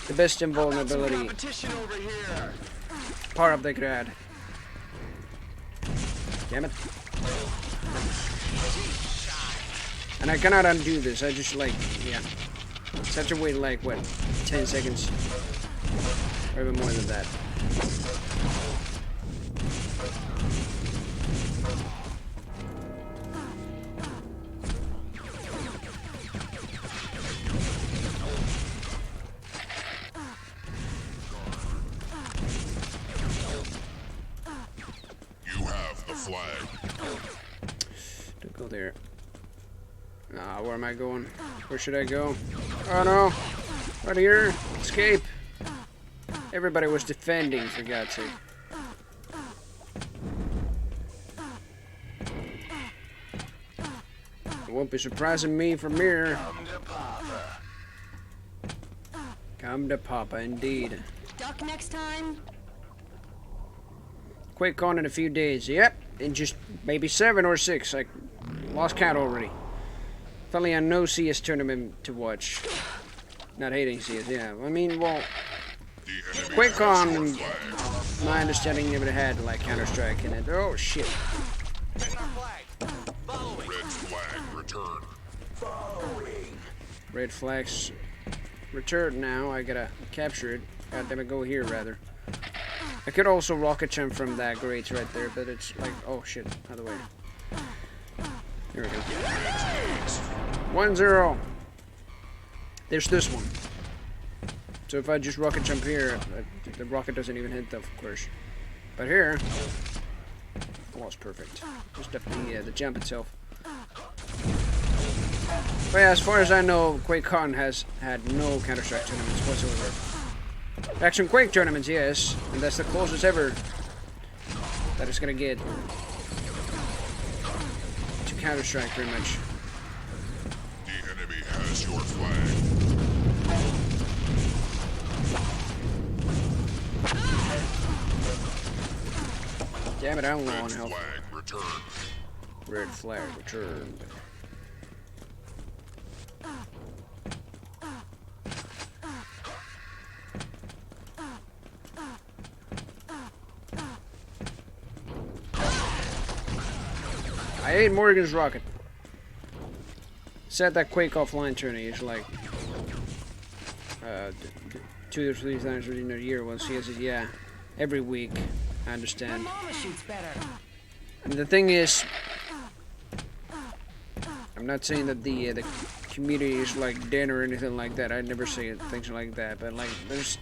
the best invulnerability Competition over here. power up they could add. Damn it. And I cannot undo this. I just like, yeah. Just have to wait like, what, 10 seconds? Or even more than that. You have the flag. Don't go there. Ah, where am I going? Where should I go? Oh no! Right here! Escape! Everybody was defending, for God's sake. It won't be surprising me from here. Come to Papa, indeed. Duck next time. Quake on in a few days. Yep, in just maybe 7 or 6. I lost count already. Finally, a no CS tournament to watch. Not hating CS, yeah. I mean, well, The enemy Quake has on, your flag. my understanding never had like Counter-Strike in it. Oh shit. Red flag returned. Red flags return now. I gotta capture it. God damn it, go here rather. I could also rocket jump from that grate right there, but it's like, oh shit, other way. There we go. 1-0. There's this one. So if I just rocket jump here, the rocket doesn't even hit, of course. But here, oh, it's perfect. Just definitely the jump itself. But yeah, as far as I know, QuakeCon has had no Counter-Strike tournaments whatsoever. Action Quake tournaments, yes, and that's the closest ever that it's gonna get to Counter-Strike, pretty much. The enemy has your flag. Damn it, I don't know Red on health. flag returned. Red flag returned. I ate Morgan's rocket. Said that Quake offline tourney is like 2 or 3 times within a year. Well, she says, yeah, every week. I understand. My mama shoots better. And the thing is, I'm not saying that the community is like dead or anything like that. I never say things like that. But like, it's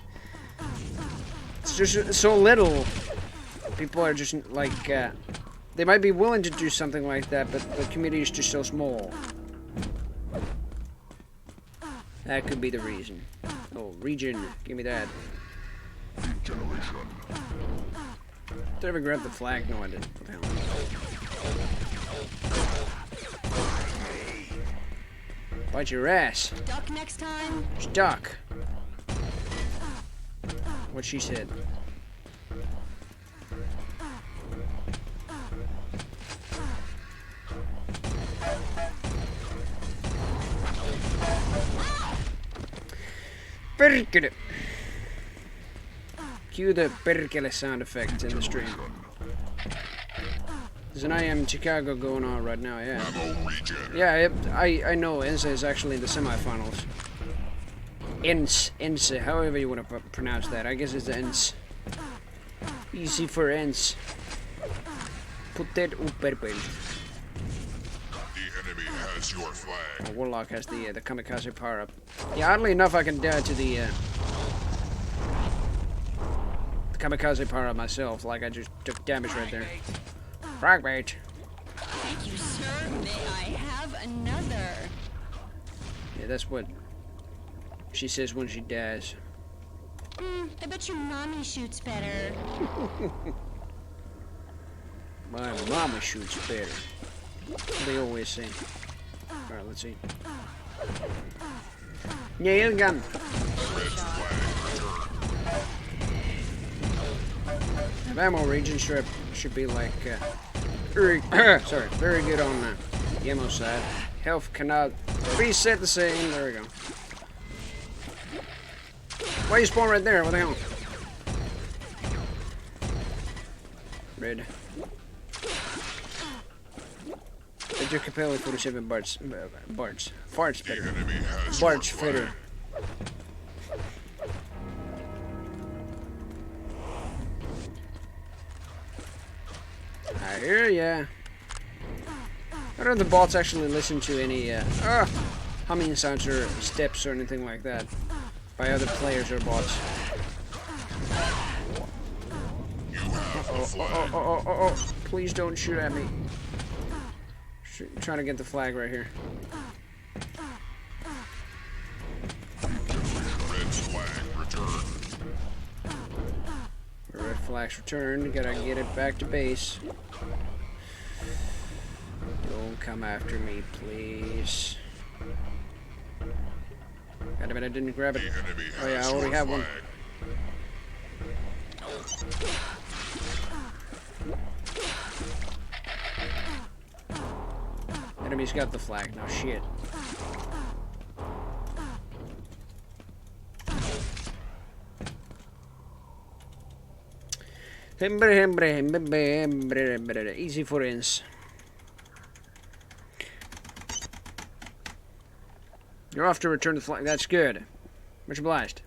just so little. People are just like, they might be willing to do something like that, but the community is just so small. That could be the reason. Oh, region, give me that. Did I ever grab the flag? No, I didn't. What the hell? Bite your ass. Duck next time. Stuck. What she said. Perkele. Cue the perkele sound effect in the stream. There's an I Am Chicago going on right now, yeah. Ammo regen. Yeah, I know Ense is actually in the semifinals. Ense, however you want to pronounce that. I guess it's Ense. Easy for Ense. Put that upperbelt. The enemy has your flag. Oh, Warlock has the kamikaze power up. Yeah, oddly enough, I can dare to the kamikaze power up myself. Like I just took damage right there. Frag bait. Thank you, sir. May I have another? Yeah, that's what she says when she dies. I bet your mommy shoots better. My mama shoots better. They always say. Alright, let's see. Nail gun. Red flag returned. Ammo region should be like very very good on the ammo side. Health cannot be set the same. There we go. Why you spawn right there? What the hell? Red. Major Capelli 47 Barts. Farts The better. enemy has Barts your flag. fitter. I hear ya. I don't know if the bots actually listen to any humming sounds or steps or anything like that by other players or bots. You have the flag. Oh. Please don't shoot at me. Trying to get the flag right here. Red flag returned. Red flag's returned. Gotta get it back to base. Don't come after me, please. God damn it, I didn't grab it. The enemy Oh yeah, I has already your have one. flag. Enemy's got the flag. Now shit. Easy for ins. You're off to return the flag. That's good. Much obliged.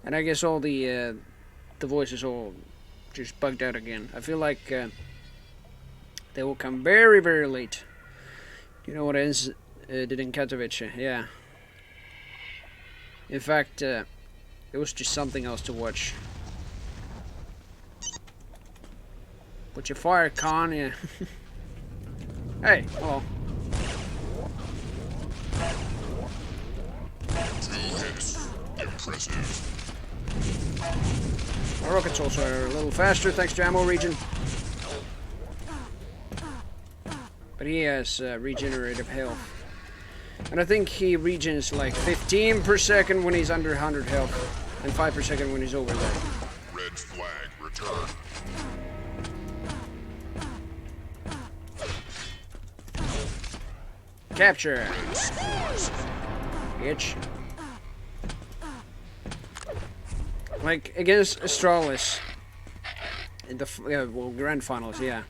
And I guess all the voices all just bugged out again. I feel like they will come very, very late. You know what ends did in Katowice? Yeah. In fact, it was just something else to watch. But you fire, con, yeah. Hey, hello. 2 hits. Impressive. Our rockets also are a little faster thanks to ammo regen. But he has regenerative health. And I think he regens like 15 per second when he's under 100 health. And 5 per second when he's over that. Red flag returned. Capture! Red scores. Bitch. Like against Astralis in the grand finals, yeah.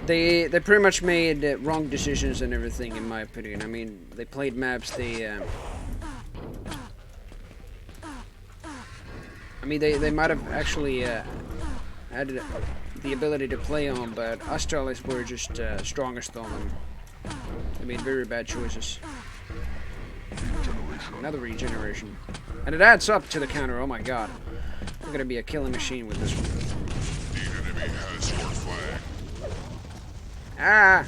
They pretty much made wrong decisions and everything, in my opinion. I mean, they played maps. They might have actually had the ability to play on, but Astralis were just strongest on them. They made very bad choices. Another regeneration. And it adds up to the counter, oh my god. I'm gonna be a killing machine with this one. The enemy has your flag. Ah!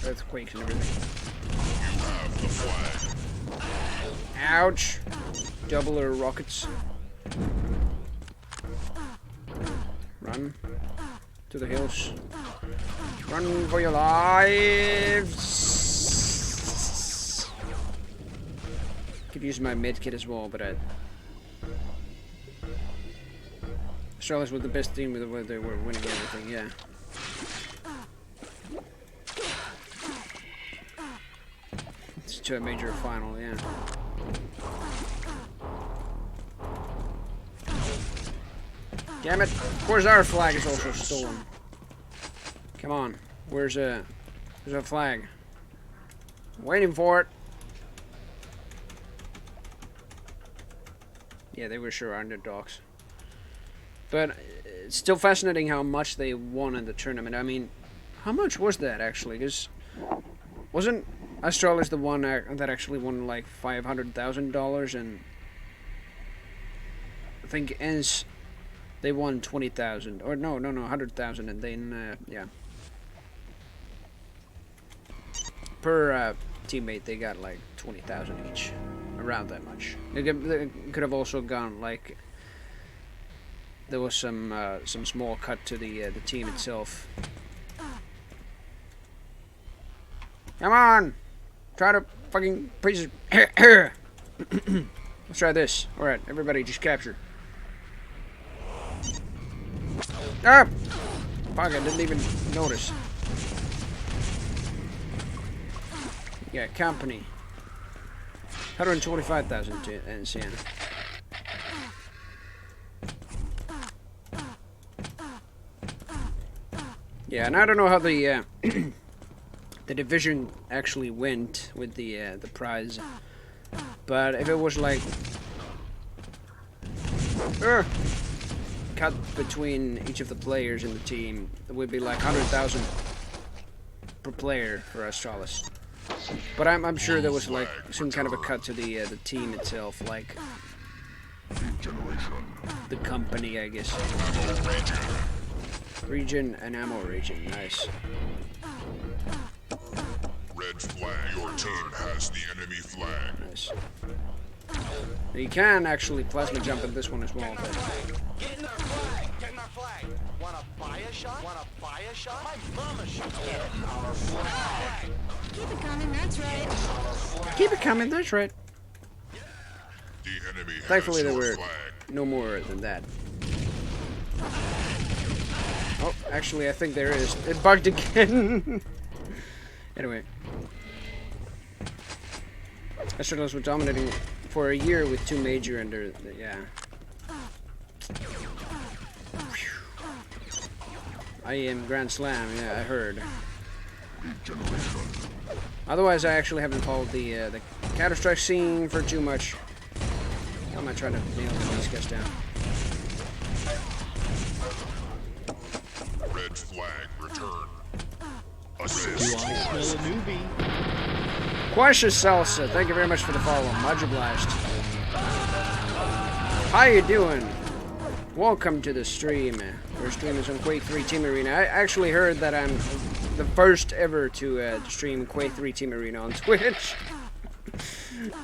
Earthquakes and everything. You have the flag. Ouch! Doubler rockets. Run. To the hills. Run for your lives! Could use my medkit as well, but Charlotte was the best team with the way they were winning everything, yeah. It's to a major final, yeah. Damn it! Of course our flag is also stolen. Come on, where's our flag? Waiting for it. Yeah, they were sure underdogs. But it's still fascinating how much they won in the tournament. I mean, how much was that actually? Because wasn't Astralis the one that actually won like $500,000, and I think ENS they won 20,000, or no, 100,000, and then yeah, per teammate they got like 20,000 each, around that much. They could have also gone like there was some small cut to the team itself. Come on, try to fucking please. Let's try this. All right, everybody, just capture. Ah! Fuck, I didn't even notice. Yeah, company. 125,000 NCN. Yeah, and I don't know how the the division actually went with the prize, but if it was like cut between each of the players in the team, it would be like 100,000 per player for Australis. But I'm sure there was like some kind of a cut to the team itself, like the company, I guess. Region and ammo region, nice. Red flag. Your team has the enemy flag. Nice. You can actually plasma jump in this one as well, but Getting our flag. Getting our flag. Wanna buy a shot? Wanna buy a shot? My mama shoots better. Getting our flag. Keep it coming, that's right. keep it coming, that's right. The enemy has Thankfully there your were flag. no more than that. Oh, actually I think there is. It bugged again. Anyway. Australis were dominating for a year with 2 major under the, yeah. I am Grand Slam, yeah, I heard. Otherwise, I actually haven't followed the Counter-Strike scene for too much. How am I trying to nail these guys down? Red flag return. Do Assist. I smell a newbie? Quasha Salsa, thank you very much for the follow. Much obliged. How you doing? Welcome to the stream. Our stream is on Quake 3 Team Arena. I actually heard that I'm the first ever to stream Quake 3 Team Arena on Twitch.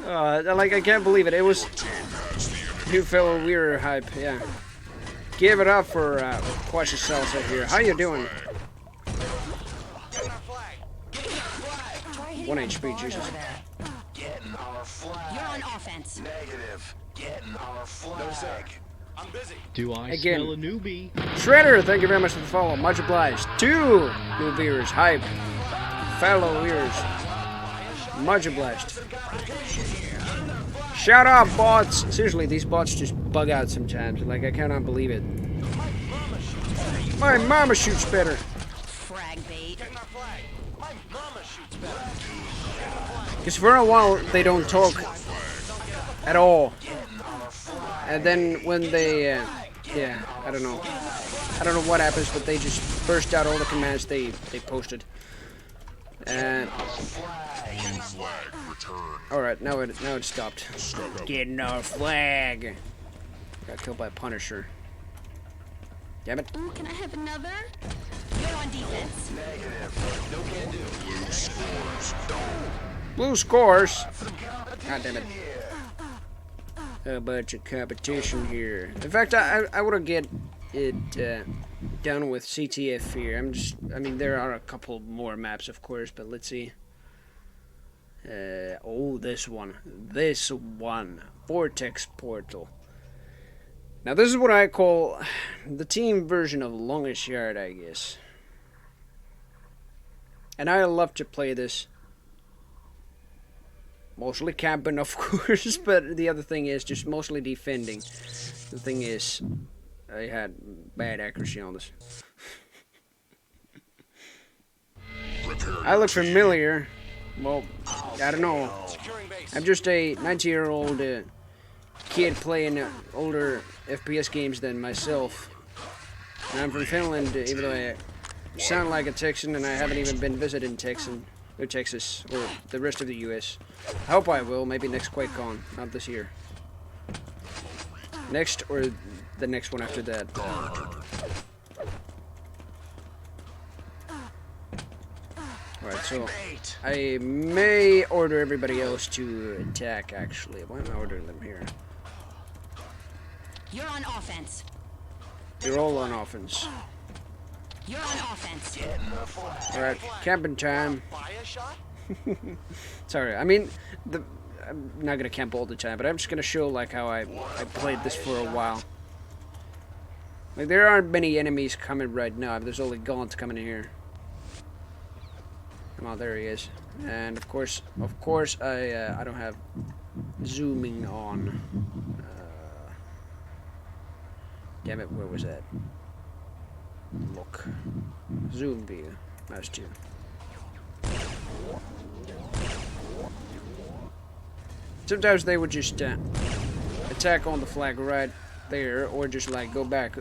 Like, I can't believe it. It was new fellow Weir hype, yeah. Give it up for Quasha Salsa here. How you doing? 1 HP, Jesus. Getting our flag. You're on offense. Negative. Getting our flag. I'm busy. Do I Again. smell a newbie? Shredder, thank you very much for the follow. Much obliged. 2 new viewers. Hype. Fellow viewers. Much obliged. Shout out, bots. Seriously, these bots just bug out sometimes. Like, I cannot believe it. My mama shoots better. Frag bait. Getting our flag. My mama shoots better. Because for a while, they don't talk at all. And then when they, yeah, I don't know. I don't know what happens, but they just burst out all the commands they posted. And Blue flag return. alright, now it stopped. Getting our flag. Got killed by Punisher. Damn it. Ooh, can I have another? You're on defense. Blue scores. Blue scores. God damn it. A bunch of competition here. In fact, I want to get it done with CTF here. I mean, there are a couple more maps, of course, but let's see. Oh, this one. Vortex Portal. Now, this is what I call the team version of Longest Yard, I guess. And I love to play this. Mostly camping, of course, but the other thing is just mostly defending. The thing is, I had bad accuracy on this. I look familiar. Well, I don't know. I'm just a 19-year-old kid playing older FPS games than myself. And I'm from Finland, even though I sound like a Texan, and I haven't even been visiting Texas, or the rest of the U.S. I hope I will, maybe next QuakeCon, not this year. Next, or the next one after that. Alright, so I may order everybody else to attack, actually. Why am I ordering them here? You're on offense. You're all on offense. You're on offense. Alright, camping time. Buy a shot? Sorry, I mean, I'm not gonna camp all the time, but I'm just gonna show like how I played this for a while. Like, there aren't many enemies coming right now. There's only gaunts coming in here. Come on, there he is. And of course, I don't have zooming on. Damn it, where was that? Look. Zoom view. Mouse 2. Sometimes they would just attack on the flag right there, or just like go back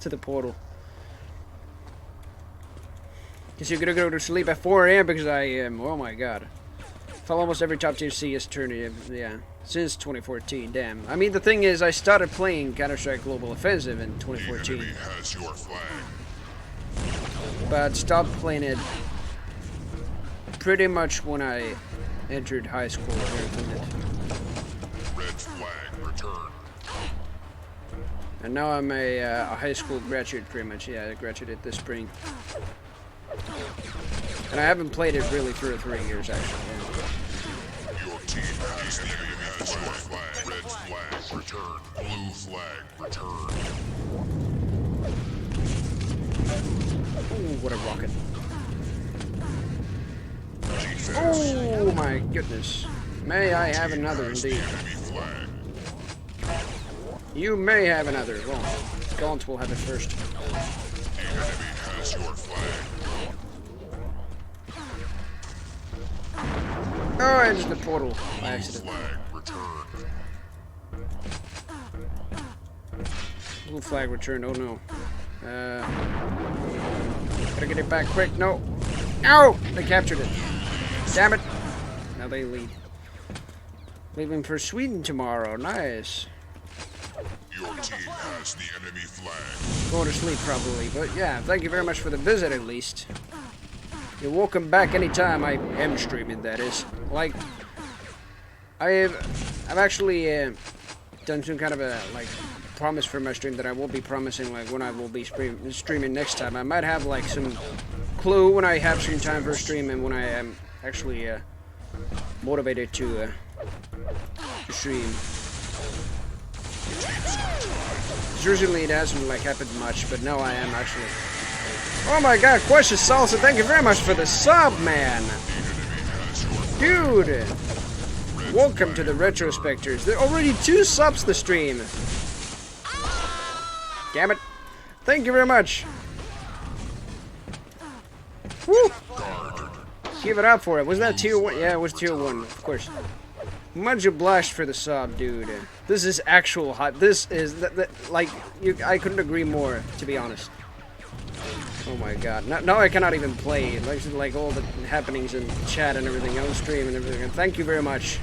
to the portal. Because you're gonna go to sleep at 4 AM because I am, oh my god. Fell almost every top tier CS tournament, yeah, since 2014, damn. I mean, the thing is, I started playing Counter-Strike Global Offensive in 2014. The enemy has your flag. But stopped playing it pretty much when I entered high school here in Finland. Red flag return. And now I'm a high school graduate, pretty much. Yeah, I graduated this spring. And I haven't played it really for 3 years, actually. Yeah. Your team has the enemy has your flag. Red flag return. Blue flag return. Ooh, what a rocket. Defense. Oh my goodness. May I have another, Has the indeed. enemy flag. You may have another. Well, Gaunt will have it first. The enemy has your flag. Oh, I entered the portal by Blue accident. flag return. Blue flag returned. Oh no. Gotta get it back quick. No. Ow! They captured it. Damn it. Now they lead. Leaving for Sweden tomorrow. Nice. Your team has the enemy flag. Going to sleep probably. But yeah, thank you very much for the visit at least. You're welcome back anytime. I am streaming, that is. Like, I've actually done some kind of a like promise for my stream that I will be promising like when I will be streaming next time. I might have like some clue when I have stream time for a stream and when I am actually motivated to stream. Usually it hasn't like happened much, but now I am actually. Oh my god, Question Salsa, thank you very much for the sub, man. Dude. Welcome to the Retrospectors. There are already 2 subs to stream. Damn it. Thank you very much. Woo. Give it up for it. Was that tier 1? Yeah, it was tier 1, of course. Much obliged for the sub, dude. This is actual hype. This is, like, I couldn't agree more, to be honest. Oh my god. Now I cannot even play. Like all the happenings in chat and everything, on stream and everything. And thank you very much.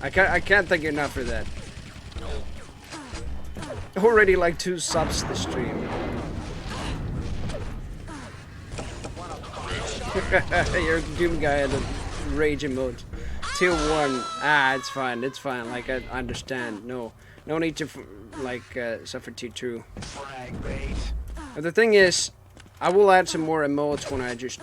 I can't thank you enough for that. Already like 2 subs this stream. You're a Doom guy in the rage emote. Tier 1. Ah, it's fine. It's fine. Like, I understand. No need to, like, suffer tier 2. But the thing is, I will add some more emotes when I just,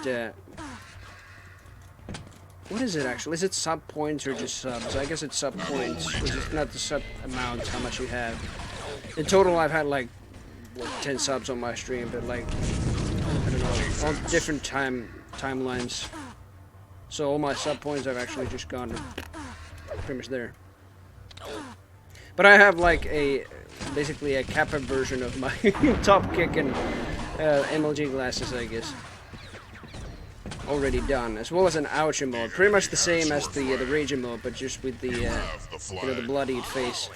what is it actually? Is it sub points or just subs? I guess it's sub points, which is not the sub amount, how much you have. In total, I've had like, what, 10 subs on my stream, but like, I don't know, on different timelines. So all my sub points have actually just gone pretty much there. But I have like basically a Kappa version of my top kick and MLG glasses, I guess. Already done, as well as an ouch emote, pretty much the same as the rage emote, but just with the you know, the bloodied face,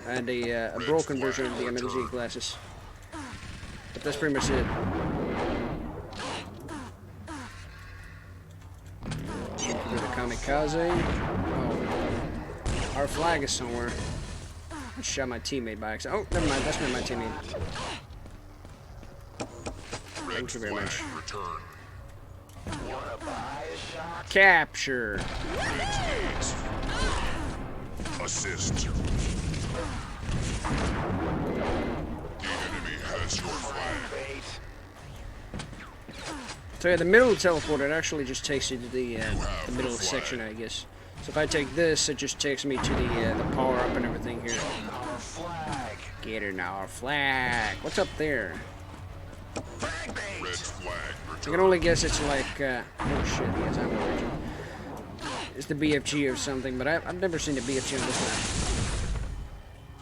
and a broken version of the MLG glasses. But that's pretty much it. The kamikaze. Oh, our flag is somewhere. I shot my teammate by accident. Oh, never mind. That's not my teammate. Thank you very much. Capture. Assist. The enemy has your flag. So yeah, the middle teleport, it actually just takes you to the middle section, I guess. So if I take this, it just takes me to the power up and everything here. Get her now, our flag. What's up there? Red flag I can only guess it's like, oh shit, yes, I'm worried. is the BFG or something, but I've never seen the BFG on this map.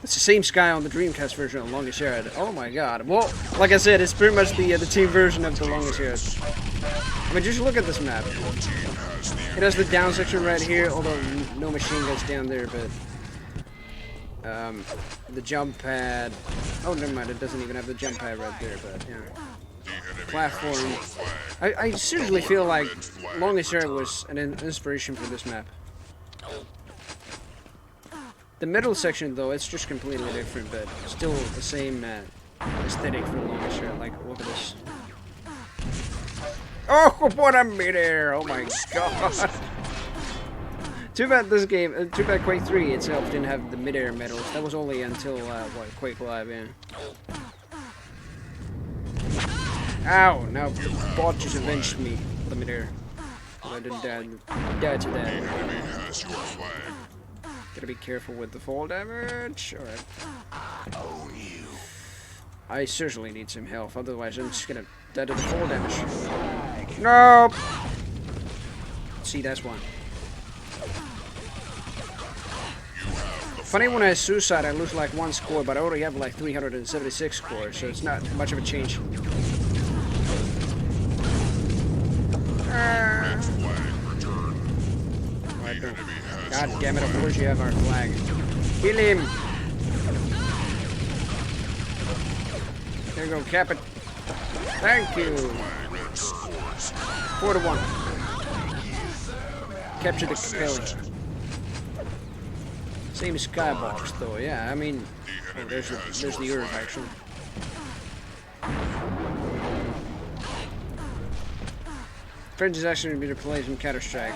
It's the same sky on the Dreamcast version of Longest Yard. Oh my god. Well, like I said, it's pretty much the team version of the Longest Yard. I mean, just look at this map. It has the down section right here, although no machine guns down there, but the jump pad. Oh, never mind. It doesn't even have the jump pad right there, but yeah. Platform. I seriously feel like Longest Yard was an inspiration for this map. The middle section, though, it's just completely different, but still the same aesthetic for Longest Yard. Like, look at this. Oh, what a midair! Oh my god! Too bad this game, too bad Quake 3 itself didn't have the midair medals. That was only until, what, Quake Live, yeah. Ow! Now the bot just avenged me with the midair. I didn't die to that. Gotta be careful with the fall damage. Alright. I certainly need some health, otherwise I'm just gonna die to the fall damage. Nope! See, that's one. Funny, when I suicide, I lose like 1 score, but I already have like 376 scores, so it's not much of a change. God damn it, of course you have our flag. Kill him! There you go, cap it. Thank you! 4-1. Capture the Capelli. Same skybox though, yeah, I mean... Oh, there's the Earth, actually. French is actually going to be replaced in Counter-Strike.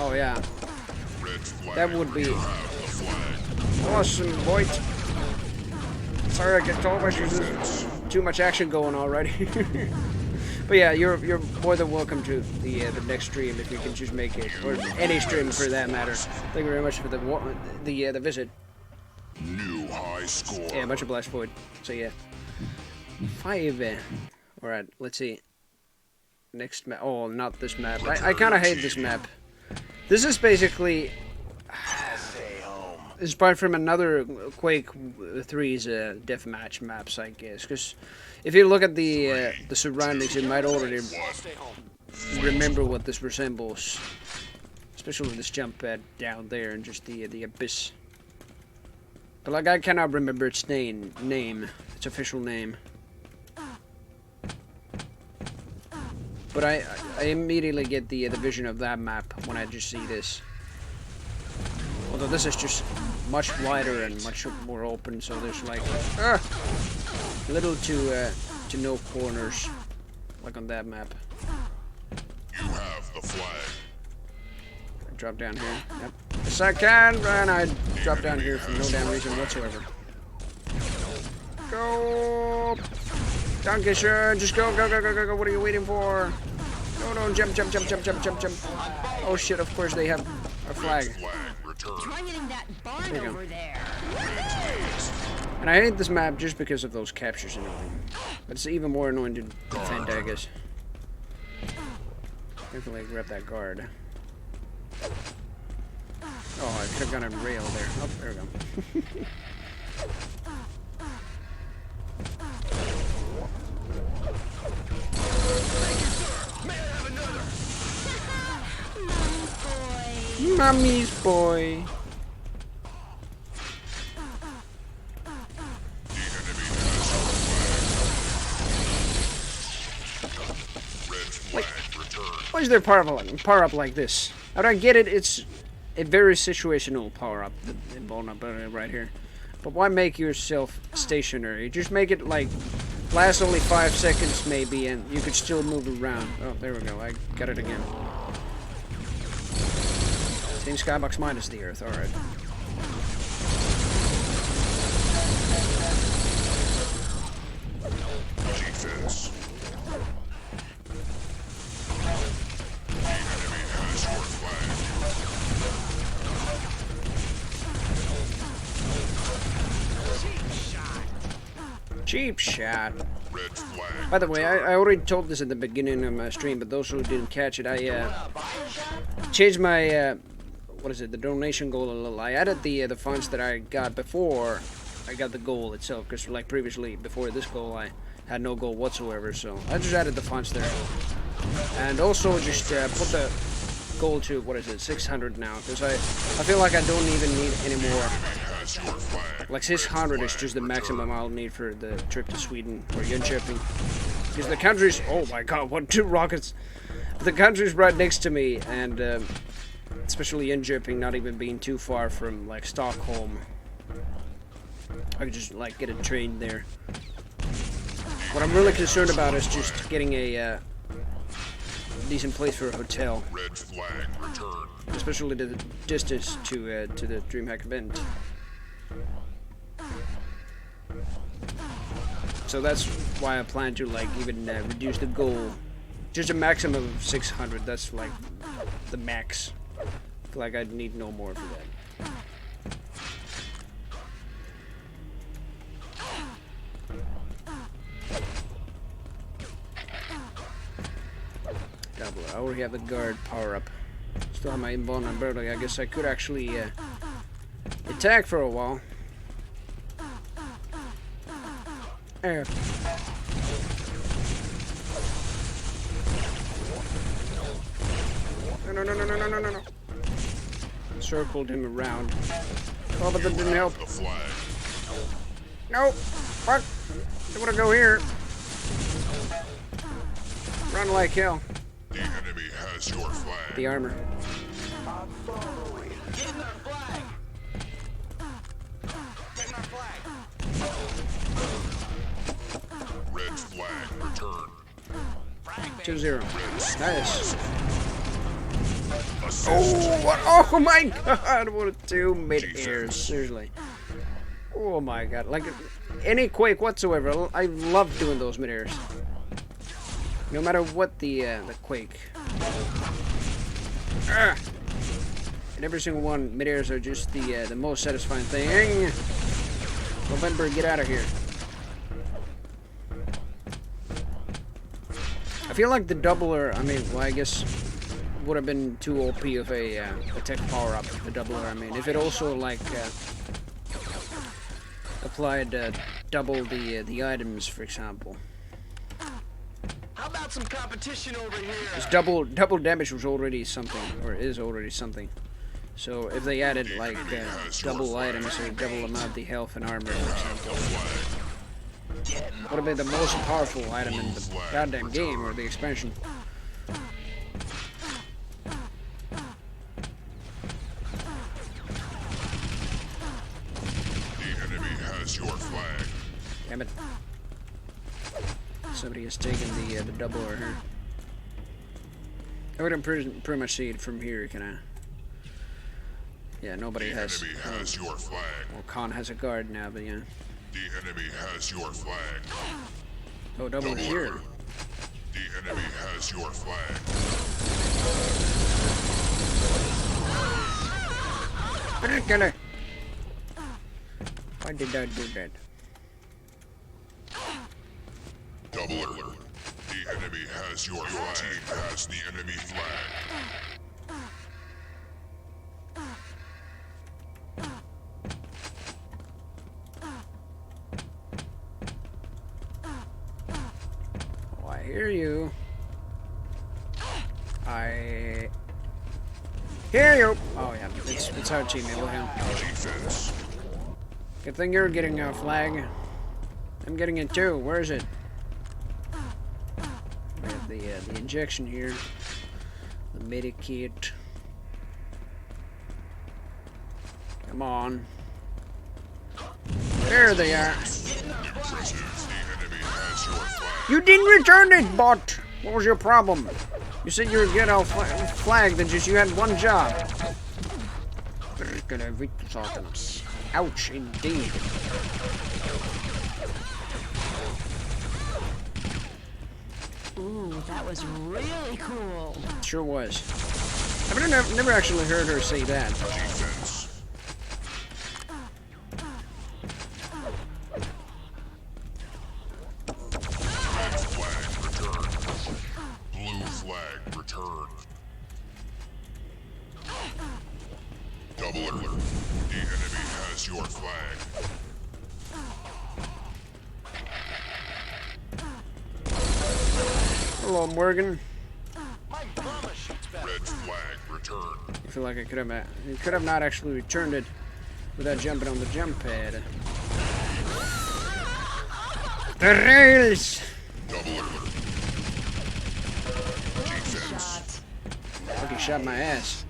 Oh yeah. That would be awesome, boy. Sorry I get told there's too much action going already. But yeah, you're more than welcome to the next stream if you can just make it, or any stream for that matter. Thank you very much for the visit. New high score. Yeah, much obliged, Floyd. So yeah, 5. All right, let's see. Next map. Oh, not this map. I kind of hate this map. This is basically inspired from another Quake 3's deathmatch maps, I guess. Because if you look at the surroundings, you might already remember what this resembles. Especially this jump pad down there and just the abyss. But like, I cannot remember its name, its official name. But I immediately get the vision of that map when I just see this. Although this is just much wider and much more open, so there's like little to no corners, like on that map. You have the flag. I drop down here. Yep. Yes, I can, and I drop down here for no damn reason whatsoever. Go! Dankeschön, just go, go, go, go, go, go, what are you waiting for? No, no, jump, jump, jump, jump, jump, jump, jump. Oh shit, of course they have a flag. Try hitting that barn over there. And I hate this map just because of those captures and everything. But it's even more annoying to defend, I guess. Definitely grab that guard. Oh, I could have gone a rail there. Oh, there we go. Mommy's boy. Why is there power up like this? I don't get it. It's a very situational power up, vulnerability right here. But why make yourself stationary? Just make it like last only 5 seconds maybe, and you could still move around. Oh, there we go. I got it again. Same skybox minus the Earth. All right. Defense. Cheap shot. Red flag. By the way, I already told this at the beginning of my stream, but those who didn't catch it, I changed my what is it? The donation goal a little. I added the funds that I got before I got the goal itself, because like previously before this goal, I had no goal whatsoever. So I just added the funds there, and also just put the goal to, what is it, 600 now, because I feel like I don't even need any more. Like 600 is just the maximum I'll need for the trip to Sweden or Jönköping, because the country's, oh my god, what, 2 rockets, the country's right next to me, and especially Jönköping not even being too far from like Stockholm, I could just like get a train there. What I'm really concerned about is just getting a decent place for a hotel, Red flag return. especially the distance to the DreamHack event. So that's why I plan to like even reduce the goal, just a maximum of 600. That's like the max. I feel like I'd need no more for that. Double. I already have the guard power up. Still have my invulnerability. I guess I could actually attack for a while. There. No. Circled him around. Oh, but that didn't help. The flag. No! Fuck! I wanna go here. Run like hell. The enemy has your flag. The armor. Getting our flag. Getting our flag. Red flag return. 2-0. Nice. Oh, what? Oh my god! What a 2 mid-airs. Seriously. Oh my god. Like, any Quake whatsoever, I love doing those mid-airs. No matter what the Quake. And every single one, mid-airs are just the most satisfying thing. November, get out of here. I feel like the doubler, I mean, well, I guess would have been too OP of a tech power-up, the doubler, I mean. If it also, like, applied double the items, for example. How about some competition over here? Because double damage was already something, or is already something. So if they added like double items or double amount the health and armor, for example, would have been the most powerful item in the goddamn game or the expansion. The enemy has your flag. Damn it! Somebody has taken the doubler here. I would pretty much see it from here, can I? Yeah, nobody The has. enemy has your flag. Well, Khan has a guard now, but yeah. The enemy has your flag. Oh, double is here. The enemy has your flag. Killer. Why did I do that? Doubler. The enemy has your flag. Your team has the enemy flag. Oh, I hear you. I hear you. Oh yeah, it's our teammate. Look at him. Defense. Good thing you're getting a flag. I'm getting it too. Where is it? We have the injection here. The medikit. Come on. There they are. The enemy has your flag. You didn't return it, bot. What was your problem? You said you were getting a flag, then just you had one job. Ouch, indeed. Ooh, that was really cool. Sure was. I've never actually heard her say that. Defense. your flag. Hello, Morgan. My mama shoots better. Red flag returned. I feel like I could have not actually returned it without jumping on the jump pad. The rails! Double alert. Defense. Shot. Fucking shot my ass.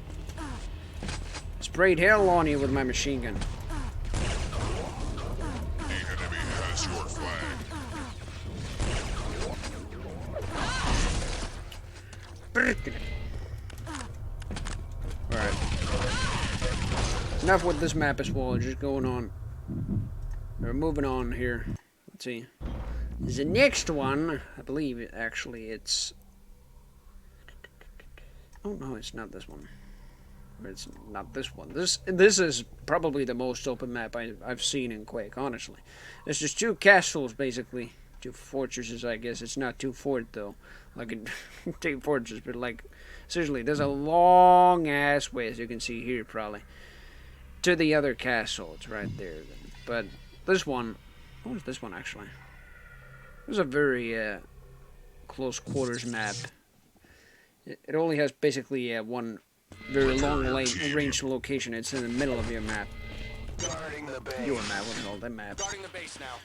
Sprayed hell on you with my machine gun. The enemy has your flag. Alright. Enough with this map as well, just going on. We're moving on here. Let's see. The next one, I believe, actually, it's... Oh, no, it's not this one. It's not this one. This is probably the most open map I've seen in Quake, honestly. There's just two castles, basically. Two fortresses, I guess. It's not two fort, though. Like a two fortresses, but like... Seriously, there's a long-ass way, as you can see here, probably, to the other castle. It's right there. But this one... What was this one, actually? It was a very close quarters map. It only has basically one very long range location. It's in the middle of your map. Guarding the base. Your map, what the hell, that map. Guarding the base now.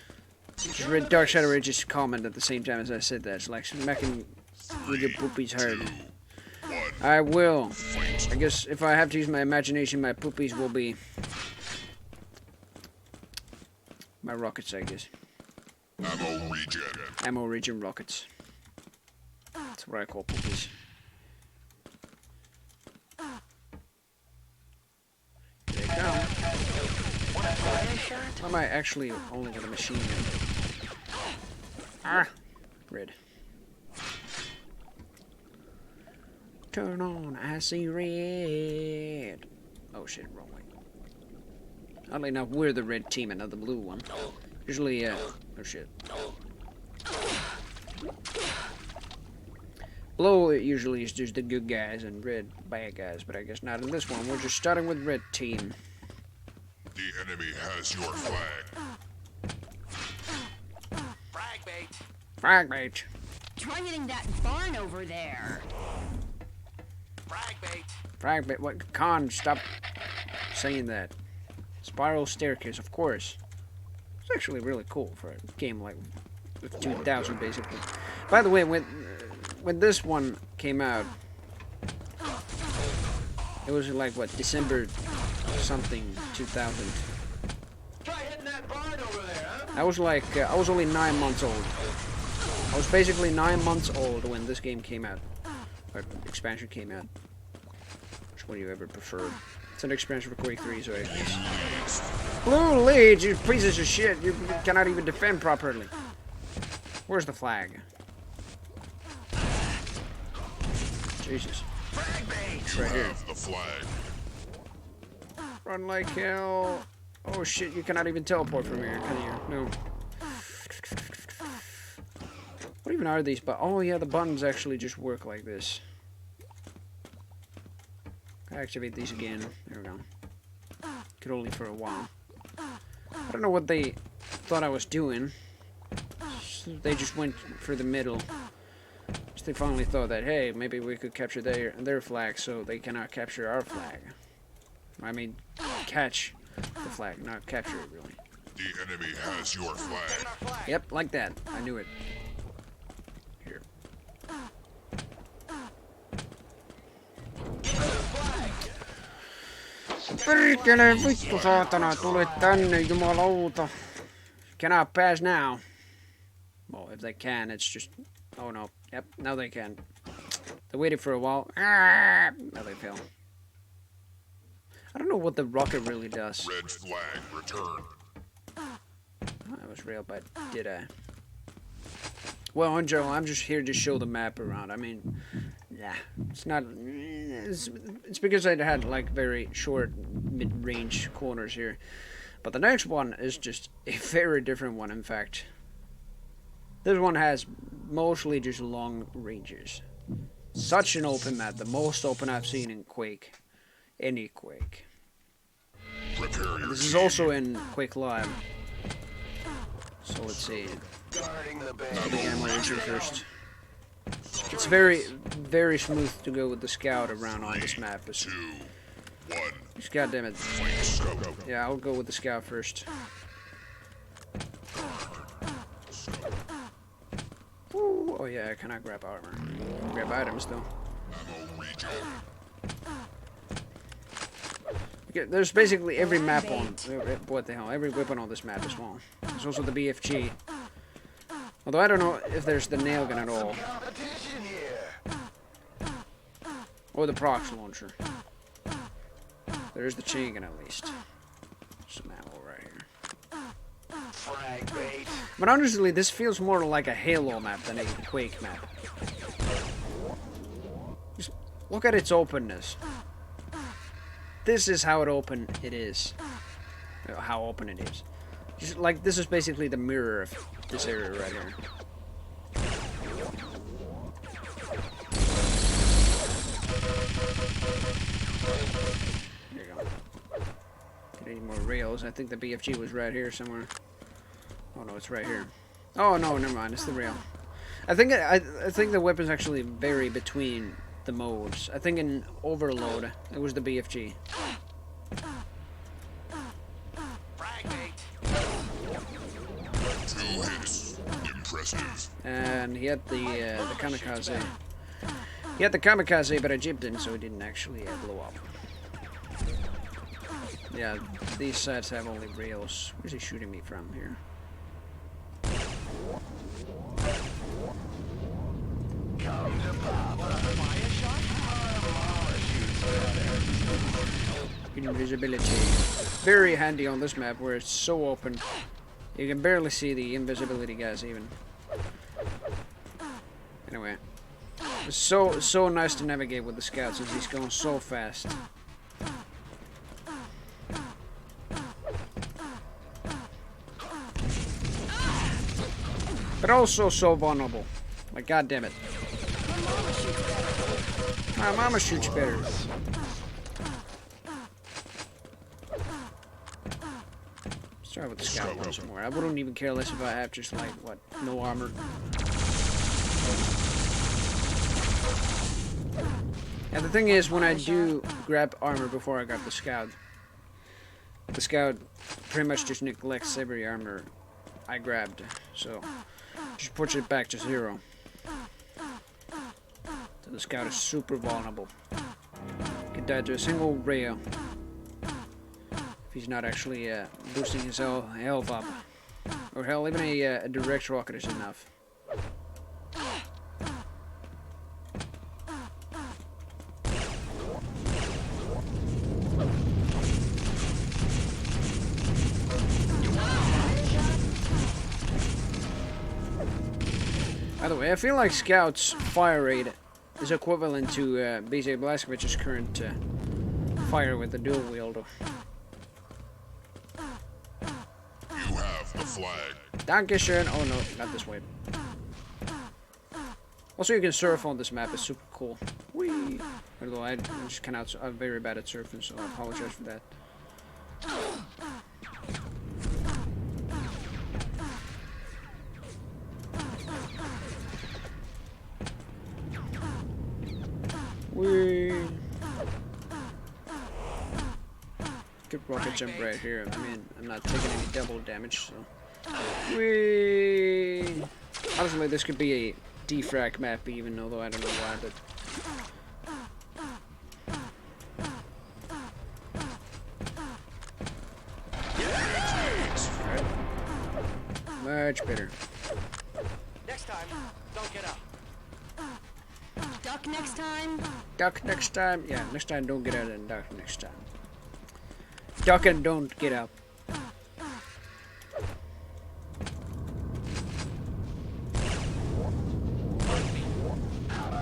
Just read Dark Shadow Rage's comment at the same time as I said that. It's like smacking with your poopies hard. I will. I guess if I have to use my imagination, my poopies will be my rockets, I guess. Ammo regen. Ammo regen rockets. That's what I call poopies. Here they come. I might actually only get a machine gun. Ah! Red. Turn on, I see red. Oh shit, wrong way. Oddly enough, we're the red team and not the blue one. Usually, oh shit. Blue usually is just the good guys and red bad guys, but I guess not in this one. We're just starting with red team. The enemy has your flag. Frag bait. Frag bait. Try hitting that barn over there. Frag bait. Frag bait. What? Con, stop saying that. Spiral staircase, of course. It's actually really cool for a game like 2000, basically. By the way, when this one came out, it was like what, December something 2000. Try hitting that barn over there, huh? I was like, I was only 9 months old. I was basically 9 months old when this game came out, or expansion came out. Which one do you ever prefer? It's an expansion for Quake 3, so I guess. Blue lead, you pieces of shit! You cannot even defend properly. Where's the flag? Jesus. It's right here. Have the flag. Run like hell. Oh shit, you cannot even teleport from here, can you? No. What even are these? But oh yeah, the buttons actually just work like this. Activate these again. There we go. Could only for a while. I don't know what they thought I was doing. They just went for the middle. They finally thought that, hey, maybe we could capture their flag so they cannot capture our flag. I mean, catch the flag, not capture it, really. The enemy has your flag. Yep, like that. I knew it. Here. Perkele, vittu saatana, tule tänne, jumalauta. Cannot pass now. Well, if they can, it's just... Oh no. Yep, now they can. They waited for a while. Ah, now they fail. I don't know what the rocket really does. Red flag returned. Oh, I was real, but did I? Well, in general, I'm just here to show the map around. I mean, yeah, it's not... It's because I had, like, very short mid-range corners here. But the next one is just a very different one, in fact. This one has mostly just long ranges. Such an open map, the most open I've seen in Quake. Any Quake. Prepare your This is team. also in Quake Live. So let's see. Guarding the base. The ammo issue first. It's very, very smooth to go with the scout around on this map. 2, 1. Just goddamn it. Fight scope. Yeah, I'll go with the scout first. Ooh, oh yeah, I cannot grab armor. I can grab items though. Ammo regen. Okay, there's basically every map on. What the hell? Every weapon on this map as well. There's also the BFG. Although I don't know if there's the nail gun at all. Competition here. Or the prox launcher. There's the chain gun at least. Some ammo right here. Frag bait. But honestly, this feels more like a Halo map than a Quake map. Just look at its openness. This is how open it is. How open it is. Just like this is basically the mirror of this area right here. There you go. Get any more rails? I think the BFG was right here somewhere. Oh no, it's right here. Oh no, never mind. It's the rail. I think the weapons actually vary between the modes. I think in Overload it was the BFG. Frag bait. 2 hits. Impressive. And he had the kamikaze. He had the kamikaze, but I jibbed him, so he didn't actually blow up. Yeah, these sides have only rails. Where's he shooting me from here? Come to Papa. Fire shot? Invisibility. Very handy on this map where it's so open. You can barely see the invisibility guys even. Anyway. It's so nice to navigate with the scout since he's going so fast. But also so vulnerable. Like god damn it. My mama shoots better. Let's try with the scout once more. I wouldn't even care less if I have just like what, no armor. And the thing is, when I do grab armor before I got the scout pretty much just neglects every armor I grabbed. So just puts it back to 0. So the scout is super vulnerable. Can die to a single rail if he's not actually boosting his health up. Or hell, even a direct rocket is enough. By the way, I feel like Scout's fire rate is equivalent to BJ Blazkowicz's current fire with the dual wield. You have the flag. Dankeschön. Oh no, not this way. Also, you can surf on this map. It's super cool. Whee! Although I'm very bad at surfing, so I apologize for that. Whee! Good rocket jump right here. I mean, I'm not taking any double damage, so. Whee! Honestly, this could be a defrag map, even although I don't know why, but. Much better. Next time, don't get up. Duck next time. Duck next time. Yeah, next time don't get out and duck next time. Duck and don't get up.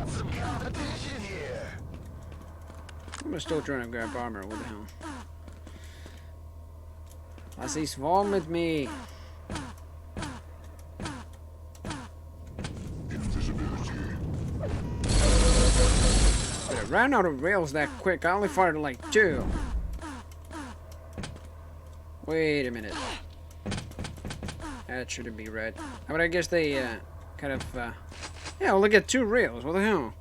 Some competition here. I'm still trying to grab armor. What the hell? Was ist wrong with me? But I ran out of rails that quick. I only fired like 2. Wait a minute. That shouldn't be right. But I guess they kind of... yeah, well, I get 2 rails. What the hell?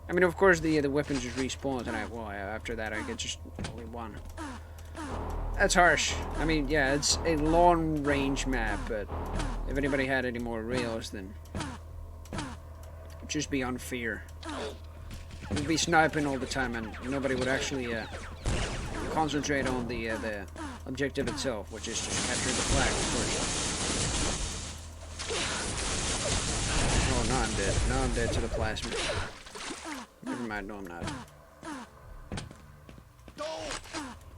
I mean, of course, the weapon just respawns, and after that, I get just only 1. That's harsh. I mean, yeah, it's a long-range map, but if anybody had any more rails, then it'd just be unfair. We'd be sniping all the time, and nobody would actually concentrate on the objective itself, which is just capture the flag, of course. Oh, now I'm dead. Now I'm dead to the plasma. Never mind, no I'm not.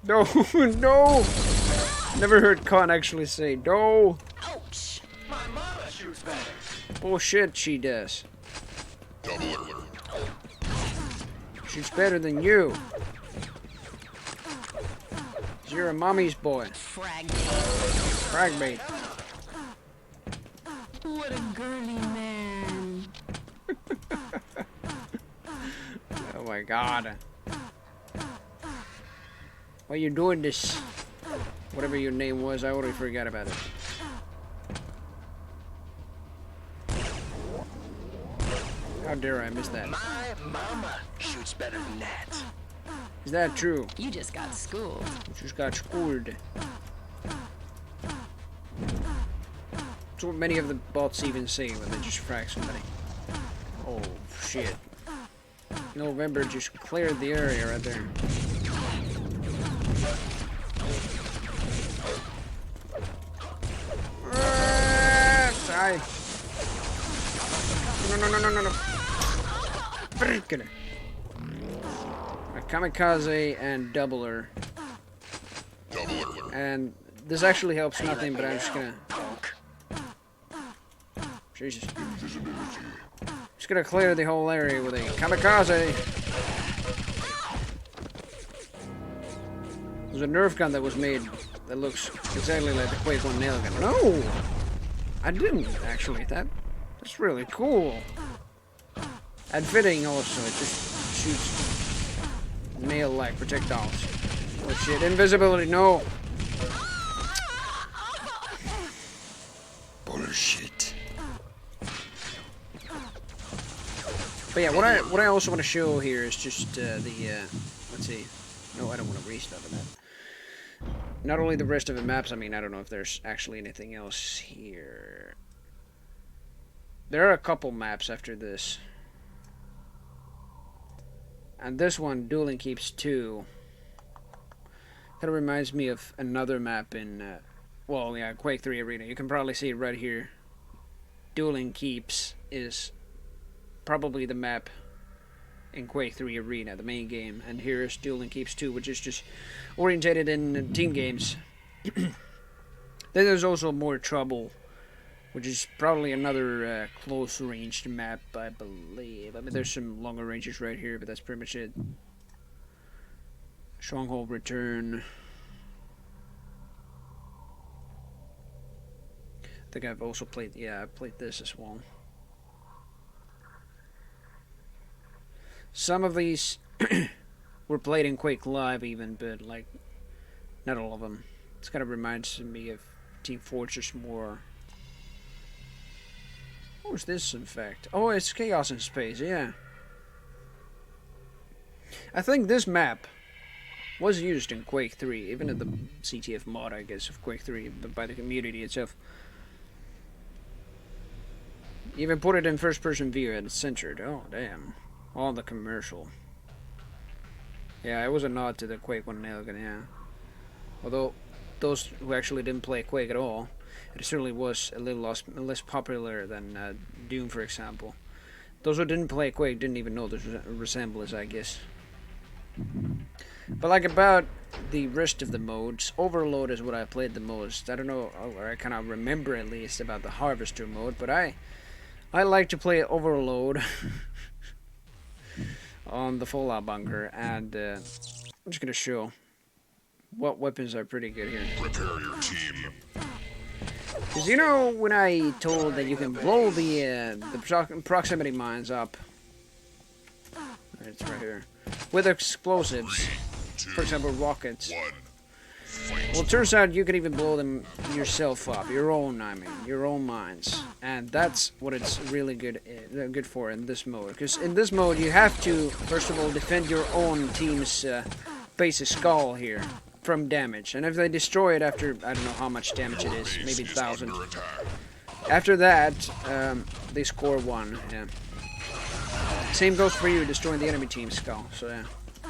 No, no! Never heard Con actually say no. Ouch! My mama shoots better. Bullshit, she does. Double alert. She's better than you. You're a mommy's boy. Frag. Frag bait. What a girly man. Oh my god. Why you doing this? Whatever your name was, I already forgot about it. How dare I miss that? My mama shoots better than that. Is that true? You just got schooled. You just got schooled. That's what many of the bots even say when they just frag somebody. Oh shit. November just cleared the area right there. Die. No. Freaking. A kamikaze and doubler. Double alert. And this actually helps nothing, but I'm just gonna... Jesus. Just gonna clear the whole area with a kamikaze. There's a Nerf gun that was made that looks exactly like the Quake 1 nail gun. No! I didn't, actually. That's really cool. And fitting also. It just shoots nail-like projectiles. Oh shit, invisibility, no! Bullshit. But yeah, what I also want to show here is just let's see. No, I don't want to restart that. Not only the rest of the maps, I mean, I don't know if there's actually anything else here. There are a couple maps after this. And this one, Dueling Keeps 2. Kind of reminds me of another map in, well, yeah, Quake 3 Arena. You can probably see it right here. Dueling Keeps is probably the map in Quake 3 Arena, the main game. And here is Dueling Keeps 2, which is just orientated in team games. Then there's also More Trouble, which is probably another close-ranged map, I believe. I mean, there's some longer ranges right here, but that's pretty much it. Stronghold Return. I think I've also played, yeah, I played this as well. Some of these were played in Quake Live even, but like, not all of them. This kind of reminds me of Team Fortress more. What was this, in fact? Oh, it's Chaos in Space, yeah. I think this map was used in Quake 3, even in the CTF mod, I guess, of Quake 3, but by the community itself. Even put it in first-person view and it's censored. Oh, damn. On the commercial. Yeah, it was a nod to the Quake 1 nailgun, yeah. Although, those who actually didn't play Quake at all, it certainly was a little less popular than Doom, for example. Those who didn't play Quake didn't even know this resemblance, I guess. But like about the rest of the modes, Overload is what I played the most. I don't know, or I kind of remember at least about the Harvester mode, but I like to play Overload on the Fallout bunker, and I'm just gonna show what weapons are pretty good here. Prepare your team. Because you know when I told that you can blow the proximity mines up, it's right here, with explosives, for example, rockets. 1. Well, it turns out you can even blow them yourself up, your own mines, and that's what it's really good for in this mode. Because in this mode, you have to first of all defend your own team's base skull here from damage, and if they destroy it after I don't know how much damage it is, maybe 1,000. After that, they score 1. Yeah. Same goes for you, destroying the enemy team's skull. So yeah,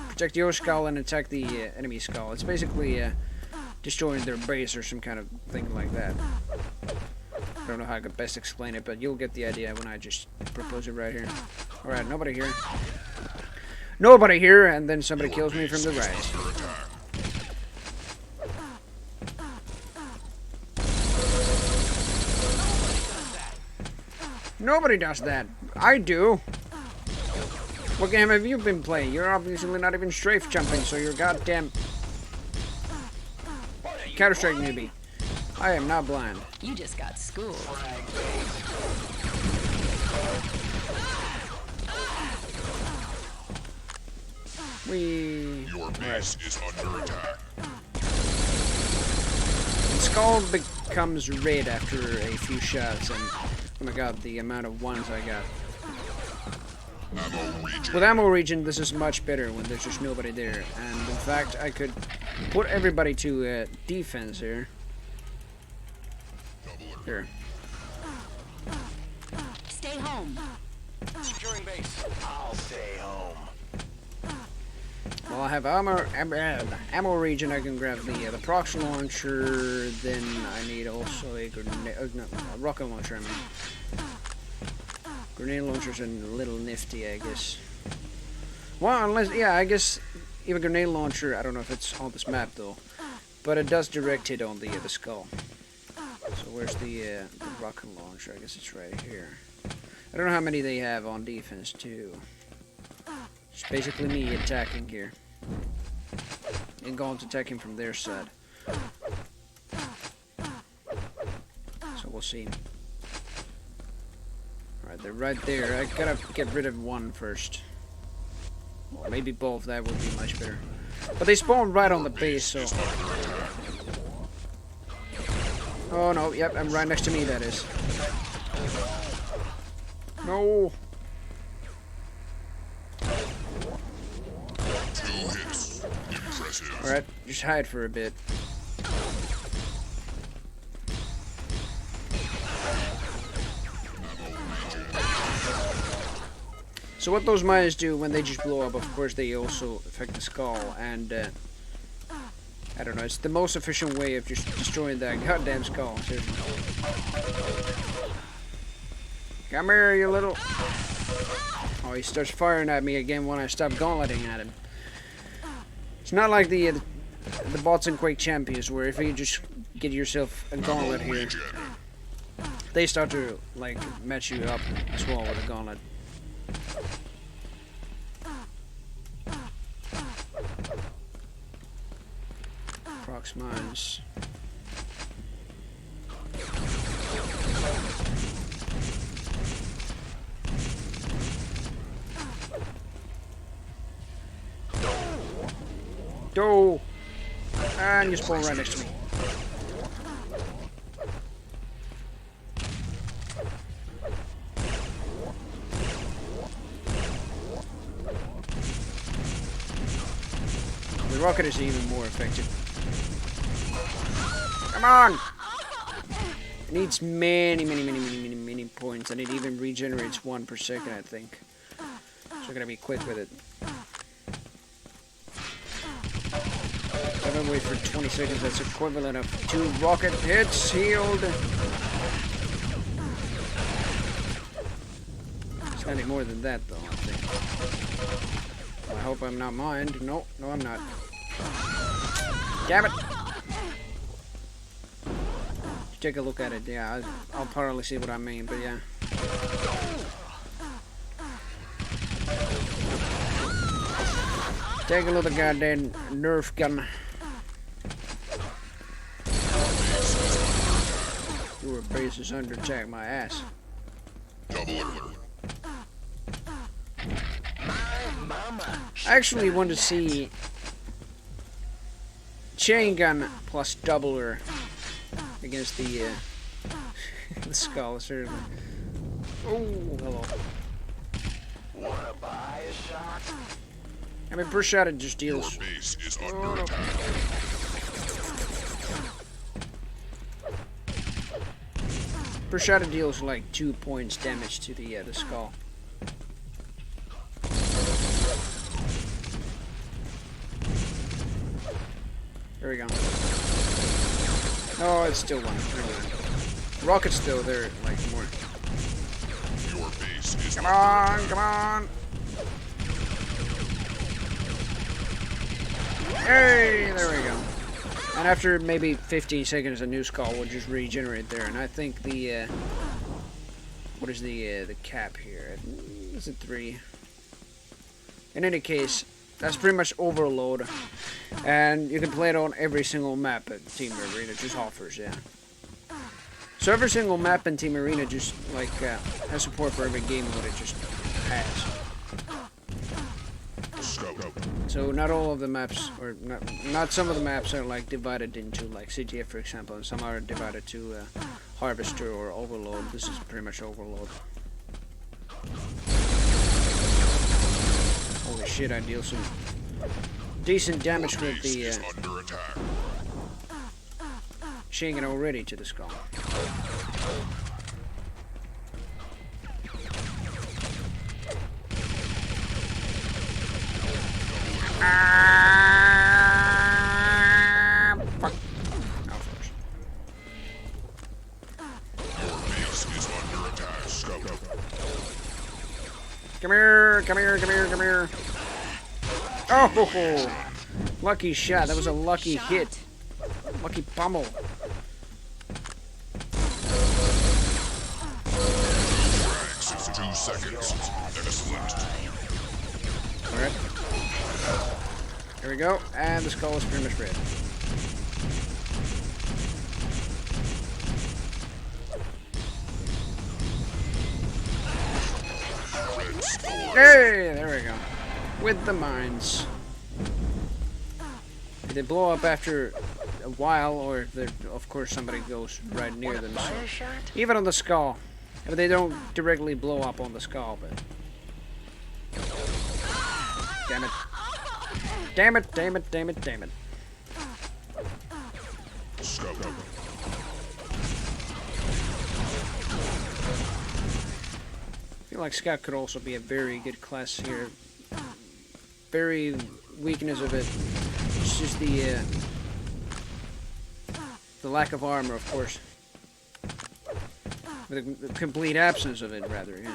protect your skull and attack the enemy skull. It's basically destroying their base or some kind of thing like that. I don't know how I could best explain it, but you'll get the idea when I just propose it right here. Alright, nobody here. Nobody here, and then somebody kills me from the right. Nobody does that. I do. What game have you been playing? You're obviously not even strafe jumping, so you're goddamn Counter-Strike newbie. I am not blind. You just got schooled. Your base is under attack. The skull becomes red after a few shots, and oh my god, the amount of ones I got. Ammo regen. With ammo regen, this is much better when there's just nobody there. And in fact, I could put everybody to defense here. Here. Stay home. Securing base. I'll stay home. Well, I have ammo regen. I can grab the prox launcher. Then I need also a grenade, no, a rocket launcher. I mean, grenade launchers are a little nifty, I guess. Well, unless I guess even grenade launcher. I don't know if it's on this map though, but it does direct hit on the skull. So where's the rocket launcher? I guess it's right here. I don't know how many they have on defense too. It's basically me attacking here. And going to attack him from their side. So we'll see. Alright, they're right there. I gotta get rid of one first. Or maybe both, that would be much better. But they spawn right on the base, so... Oh no, yep, I'm right next to me, that is. No! 2 hits. Impressive. Alright, just hide for a bit. So what those mines do when they just blow up, of course they also affect the skull, and I don't know, it's the most efficient way of just destroying that goddamn skull. Seriously. Come here, you little... Oh, he starts firing at me again when I stop gauntleting at him. It's not like the bots in Quake Champions, where if you just get yourself a gauntlet here, they start to, like, match you up as well with a gauntlet. Prox mines. Go! And you spawn right next to me. The rocket is even more effective. Come on! It needs many points, and it even regenerates 1 per second, I think. So I gotta be quick with it. If I wait for 20 seconds, that's equivalent of 2 rocket hits. Healed. It's any more than that, though, I think. I hope I'm not mined. No, I'm not. Damn it! Take a look at it. Yeah, I'll probably see what I mean, but yeah. Take a look at the goddamn Nerf gun. Your base is under attack, my ass. Double alert. I actually want to see chain gun plus doubler against the the skull, certainly. Oh, hello. Wanna buy a shot? I mean, per shot it just Your deals. base is under attack. Per shot it deals like 2 points damage to the skull. There we go. Oh, it's still one. Rocket's still there, like more. Your base is Come under on, attack. come on. Hey, there we go. And after maybe 15 seconds, a new skull will just regenerate there. And I think the what is the cap here? Is it 3? In any case, that's pretty much overload, and you can play it on every single map that Team Arena just offers. Yeah. So every single map in Team Arena just like has support for every game mode it just has. Scout. So not all of the maps, or not some of the maps are like divided into like CTF, for example, and some are divided to Harvester or Overload. This is pretty much Overload. Holy shit, I deal some decent damage Your with base the is under attack. chain gun already to the skull. Fuck. Of course. Your base is under attack. Scout. Come here, come here, come here, come here. Oh, lucky shot. That was a lucky hit. Lucky pummel. Frags. 2 seconds. Excellent. Alright. Here we go. And the skull is pretty much red. Hey, there we go. With the mines. If they blow up after a while, or if of course somebody goes right near them. So. Even on the skull. But they don't directly blow up on the skull, but... Damn it. Damn it, damn it, damn it, damn it. Scout. I feel like Scout could also be a very good class here. Very weakness of it. It's just the lack of armor, of course. The complete absence of it, rather, yeah.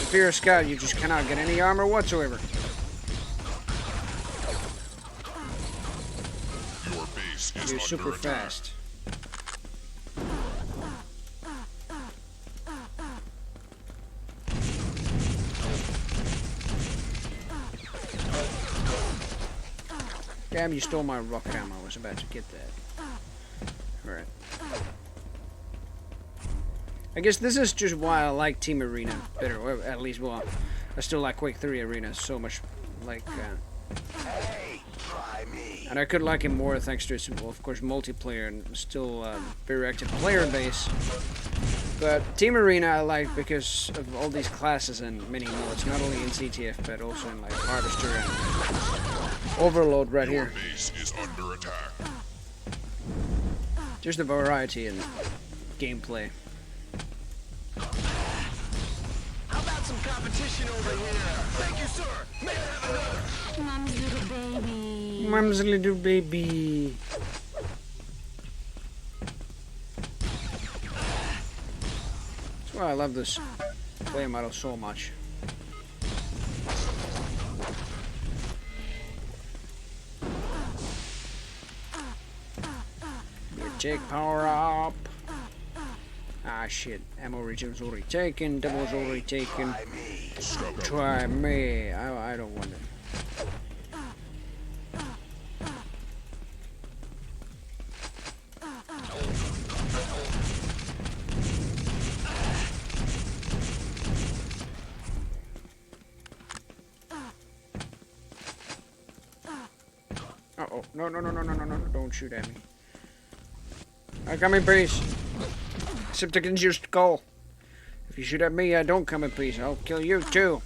If you're a Scout, you just cannot get any armor whatsoever. Your base is You're under super attack. fast. Damn, you stole my rocket ammo. I was about to get that. Alright. I guess this is just why I like Team Arena better. Or at least, well, I still like Quake III Arena so much. Like, Hey, try me. and I could like it more thanks to its, well, of course, multiplayer and still very active player base. But Team Arena I like because of all these classes and many modes, not only in CTF but also in like Harvester and Overload right Your here. base is under attack. Just a variety in gameplay. How about some competition over here? Thank you, sir. May I have another? Mom's little baby. Mom's little baby. That's why I love this play model so much. Take power up. Ah shit, ammo region's already taken, double's already taken. Scout. Try me. I don't want it. oh. No, no, no, no, no, no, no. Don't shoot at me. I come in peace. Except against your skull. If you shoot at me, I don't come in peace. I'll kill you too.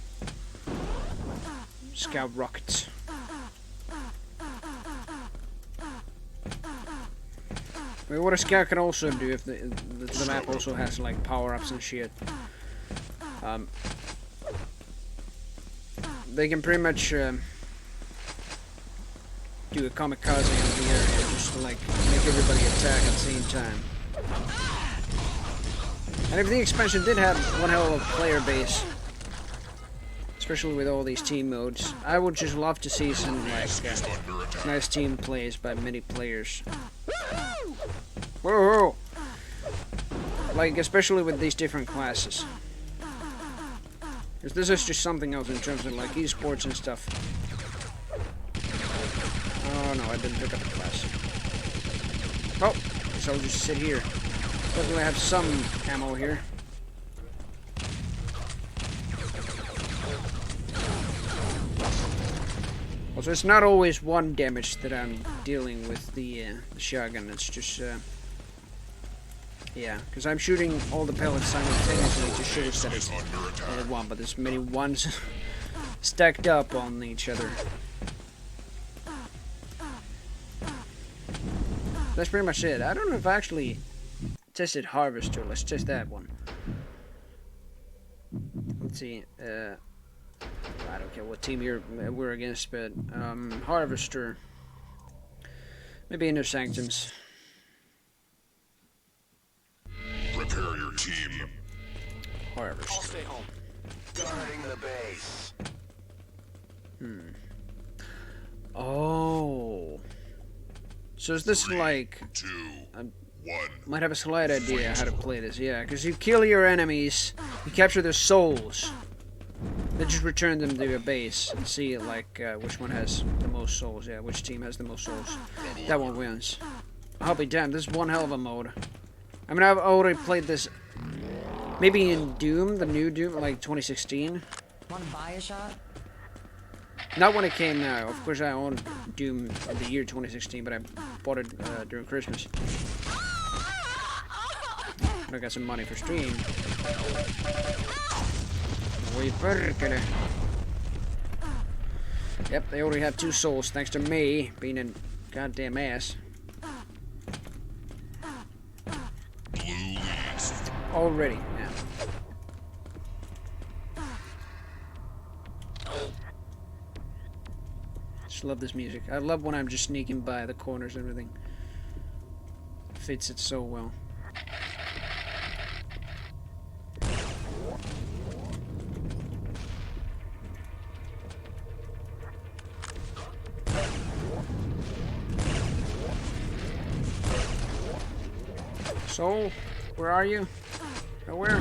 Scout rockets. I mean, what a scout can also do if the map also has like power-ups and shit. They can pretty much do a kamikaze in the area just to like make everybody attack at the same time. And if the expansion did have one hell of a player base, especially with all these team modes, I would just love to see some like nice team plays by many players. Whoa! Like especially with these different classes. Because this is just something else in terms of like esports and stuff. Oh no, I didn't pick up a class. Oh, guess I'll just sit here. Definitely have some ammo here. Also, it's not always one damage that I'm dealing with the shotgun. It's just yeah, because I'm shooting all the pellets simultaneously. Just should have said it at one, but there's many ones stacked up on each other. That's pretty much it. I don't know if I actually tested Harvester. Let's test that one. Let's see. I don't care what team we're against, but Harvester. Maybe Inner Sanctums. Prepare your team. Harvester. I'll stay home. Guarding the base. Oh. So is this 3, like 2, 1. might have a slight idea how to play this, yeah, because you kill your enemies, you capture their souls, then just return them to your base and see like which one has the most souls, yeah, which team has the most souls. That one wins. I'll be damned, this is one hell of a mode. I mean, I've already played this maybe in Doom, the new Doom, like 2016. Wanna buy a shot? Not when it came out. Of course, I owned Doom in the year 2016, but I bought it during Christmas. I got some money for stream. Yep, they already have 2 souls, thanks to me being a goddamn ass. Blue leads. Already, yeah. Just love this music. I love when I'm just sneaking by the corners and everything. Fits it so well. So, where are you? Nowhere?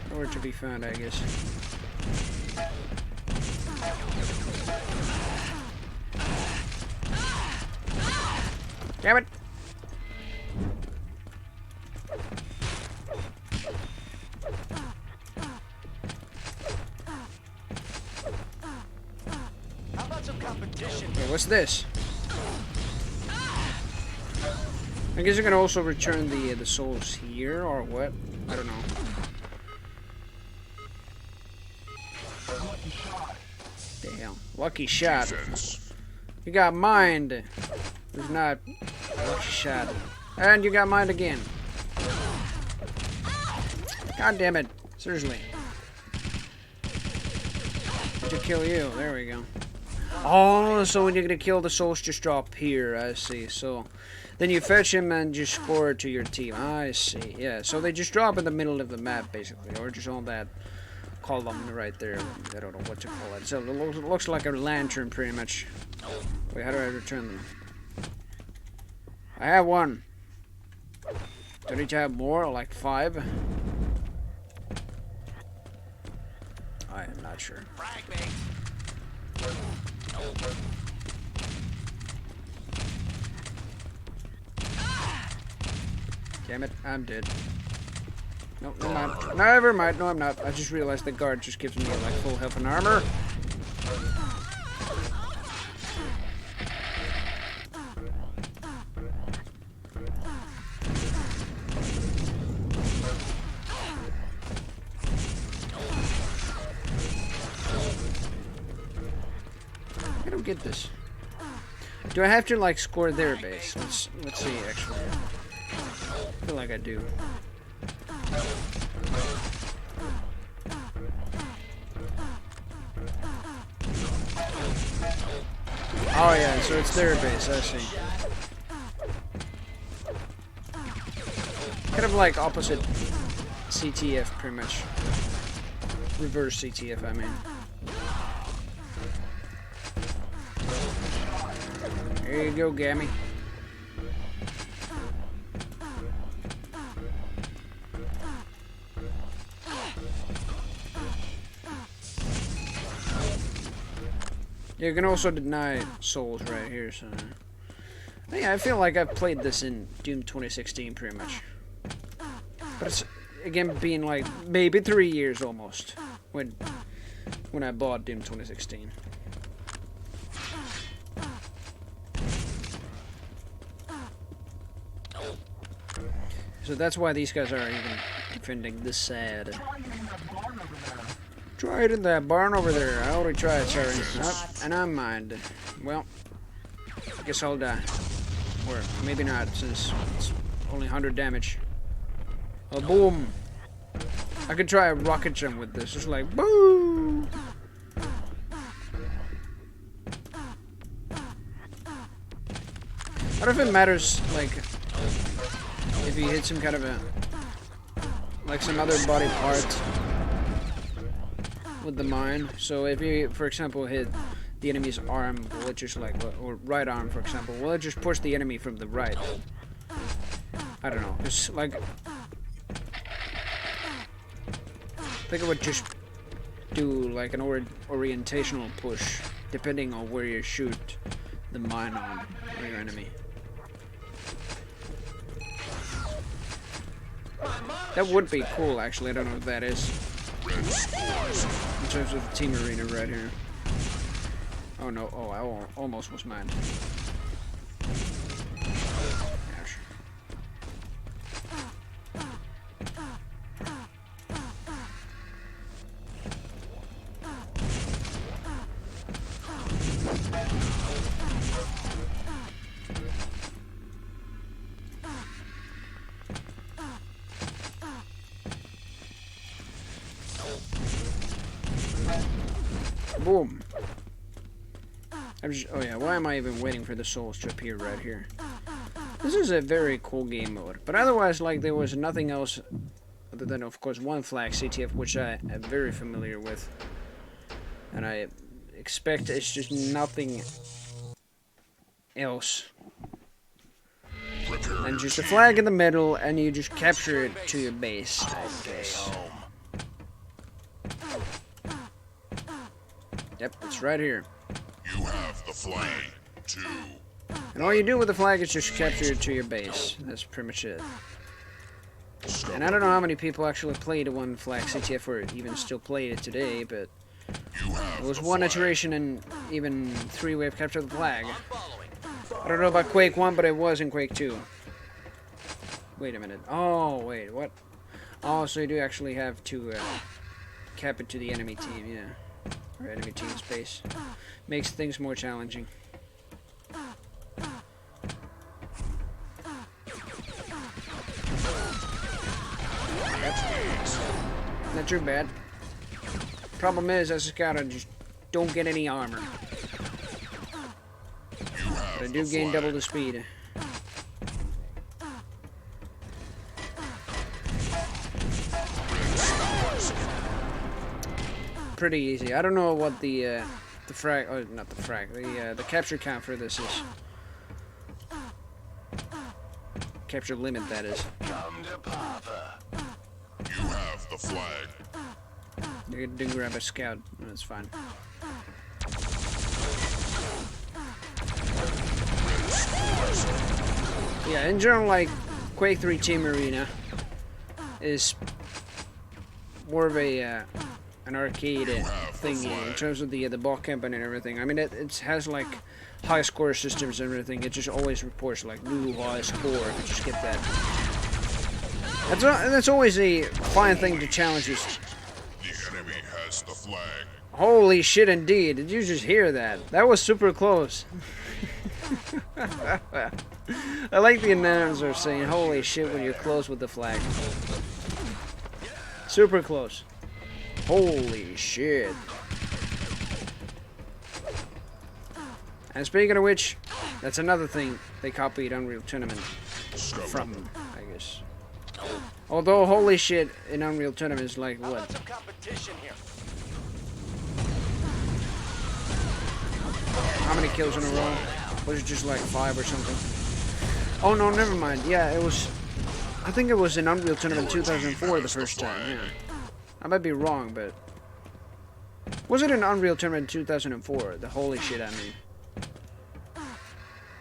Nowhere to be found, I guess. Damn it! How about some competition? Okay, what's this? I guess you can also return the souls here, or what? I don't know. Damn, lucky shot. Defense. You got mined. There's not a lucky shot. And you got mined again. God damn it. Seriously. To kill you. There we go. Oh, so when you're gonna kill the souls just drop here. I see. So then you fetch him and just score it to your team. I see. Yeah, so they just drop in the middle of the map basically, or just on that column right there. I don't know what to call it. So it looks like a lantern pretty much. Wait, how do I return them? I have 1. Do I need to have more, like 5? I am not sure. Frag me. Damn it, I'm dead. No, never mind. Never mind. No, I'm not. I just realized the guard just gives me like full health and armor. get this. Do I have to like score their base? Let's see actually. I feel like I do. Oh yeah, so it's their base, I see. Kind of like opposite CTF, pretty much. Reverse CTF, I mean. There you go, Gammy. You can also deny souls right here, so... Yeah, I feel like I've played this in Doom 2016, pretty much. But it's, again, being like, maybe 3 years almost, when I bought Doom 2016. So that's why these guys are even defending this side. Try it in that barn over there. I already tried, sorry. Oh, and I'm mined. Well, I guess I'll die. Or maybe not, since it's only 100 damage. Oh, boom! I could try a rocket jump with this. Just like, boom! I don't know if it matters, like, if you hit some kind of a, like some other body part with the mine. So if you, for example, hit the enemy's arm, will it just like, or right arm, for example, will it just push the enemy from the right? I don't know. Just like, I think it would just do like an orientational push, depending on where you shoot the mine on your enemy. That would be cool, actually. I don't know what that is. In terms of the team arena right here. Oh no, oh, I almost was mine. Gosh. Boom. Oh yeah, why am I even waiting for the souls to appear right here? This is a very cool game mode, but otherwise, like, there was nothing else other than, of course, one Flag CTF, which I am very familiar with, and I expect it's just nothing else. And just a flag in the middle, and you just capture it to your base, I guess. Yep, it's right here. You have the flag, too. And all you do with the flag is just capture it to your base. That's pretty much it. And I don't know how many people actually played one Flag CTF or even still play it today, but it was one iteration and even 3-wave capture the flag. I don't know about Quake 1, but it was in Quake 2. Wait a minute. Oh, wait, what? Oh, so you do actually have to cap it to the enemy team, yeah. Or enemy team space. Makes things more challenging. Not too bad. Problem is, as a scout, I just don't get any armor. But I do gain double the speed. Pretty easy. I don't know what the frag, oh, not the frag, the capture count for this is. Capture limit, that is. Come to Papa. You have the flag. You didn't grab a scout. That's fine. Yeah, in general, like, Quake 3 Team Arena is more of a an arcade thingy in terms of the ball camping and everything. I mean, it has like high score systems and everything. It just always reports like new high score. You just get that. That's always a fine thing to challenge. The enemy has the flag. Holy shit indeed. Did you just hear that? That was super close. I like the announcer saying holy shit when you're close with the flag. Super close. Holy shit. And speaking of which, that's another thing they copied Unreal Tournament from, I guess. Although holy shit in Unreal Tournament is like I what? want some competition here. How many kills in a row? Was it just like 5 or something? Oh no, never mind. Yeah, it was. I think it was in Unreal Tournament 2004 the first time. Yeah, I might be wrong, but was it in Unreal Tournament 2004? The holy shit, I mean.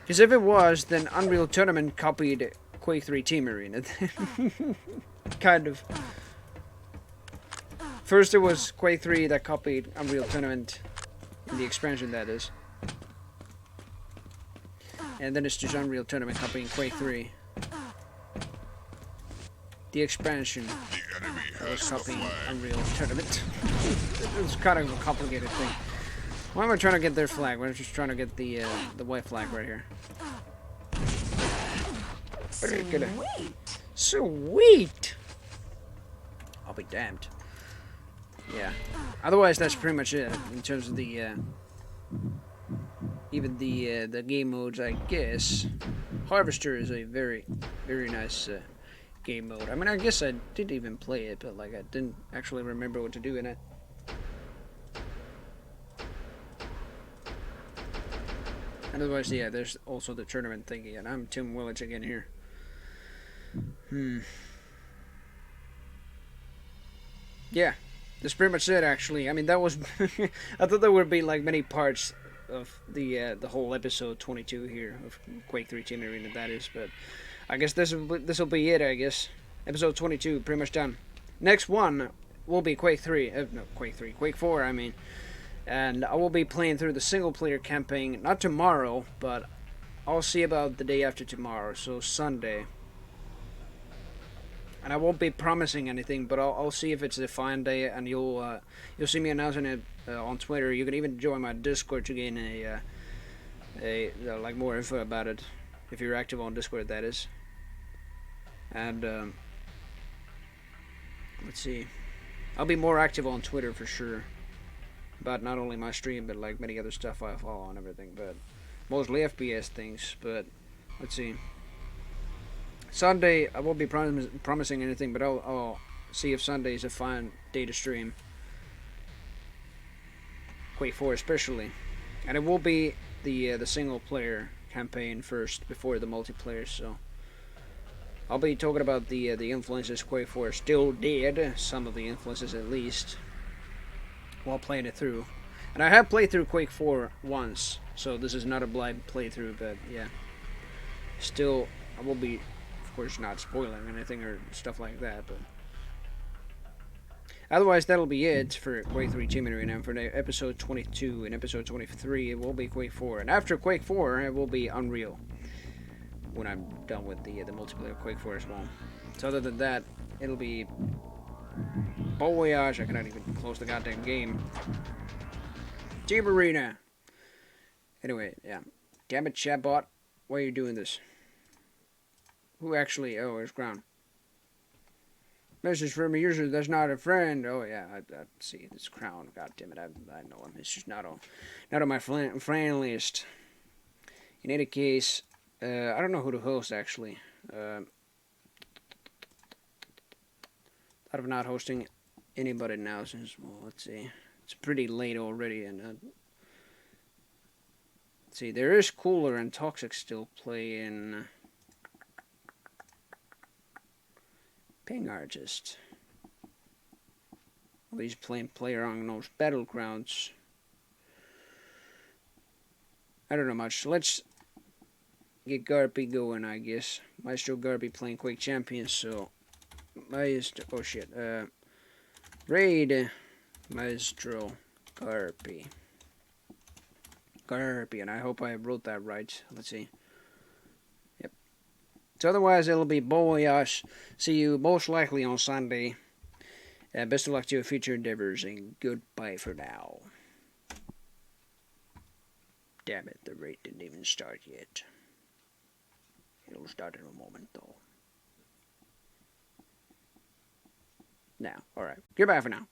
Because if it was, then Unreal Tournament copied Quake 3 Team Arena. Kind of. First it was Quake 3 that copied Unreal Tournament, in the expansion that is. And then it's just Unreal Tournament copying Quake 3. The expansion The enemy was has the copying flag. Unreal Tournament. It's kind of a complicated thing. Why am I trying to get their flag? We're just trying to get the white flag right here. Sweet. Sweet! I'll be damned. Yeah. Otherwise, that's pretty much it in terms of the even the game modes, I guess. Harvester is a very, very nice game mode. I mean, I guess I did even play it, but like I didn't actually remember what to do in it. And otherwise, yeah, there's also the tournament thingy, and I'm Tim Willage again here. Yeah, that's pretty much it, actually. I mean, that was... I thought there would be, like, many parts of the whole episode 22 here of Quake 3 Team Arena, that is, but I guess this will be it, I guess. Episode 22, pretty much done. Next one will be Quake 3. No, Quake 3. Quake 4, I mean. And I will be playing through the single-player campaign, not tomorrow, but I'll see about the day after tomorrow, so Sunday. And I won't be promising anything, but I'll see if it's a fine day, and you'll see me announcing it on Twitter. You can even join my Discord to gain like more info about it, if you're active on Discord, that is. And let's see, I'll be more active on Twitter for sure. About not only my stream, but like many other stuff I follow and everything, but mostly FPS things. But let's see. Sunday, I won't be promising anything, but I'll see if Sunday is a fine day to stream. Quake 4 especially. And it will be the single player campaign first before the multiplayer, so I'll be talking about the influences Quake 4 still did, some of the influences at least, while playing it through. And I have played through Quake 4 once, so this is not a blind playthrough, but yeah. Still, I will be, of course, not spoiling anything or stuff like that, but otherwise, that'll be it for Quake 3 Team Arena. And for episode 22 and episode 23, it will be Quake 4. And after Quake 4, it will be Unreal, when I'm done with the multiplayer Quake 4 as well. So other than that, it'll be bon voyage. I cannot even close the goddamn game. Team Arena. Anyway, yeah. Damn it, chatbot. Why are you doing this? Who actually... Oh, it's Ground. Message from a user that's not a friend. Oh yeah, I see this Crown. God damn it, I know him. It's just not on my friend list. In any case, I don't know who to host actually. Out of not hosting anybody now since, well, let's see, it's pretty late already, and let's see, there is Cooler and Toxic still playing. Ping Artist. Well, he's playing PlayerUnknown's Battlegrounds. I don't know much. Let's get Garpy going, I guess. Maestro Garpy playing Quake Champions, so Maestro, oh shit, Raid Maestro Garpy. Garpy, and I hope I wrote that right. Let's see. Yep. So otherwise, it'll be bon voyage. See you most likely on Sunday. And best of luck to your future endeavors, and goodbye for now. Damn it, the raid didn't even start yet. It'll start in a moment, though. Now, alright. Goodbye for now.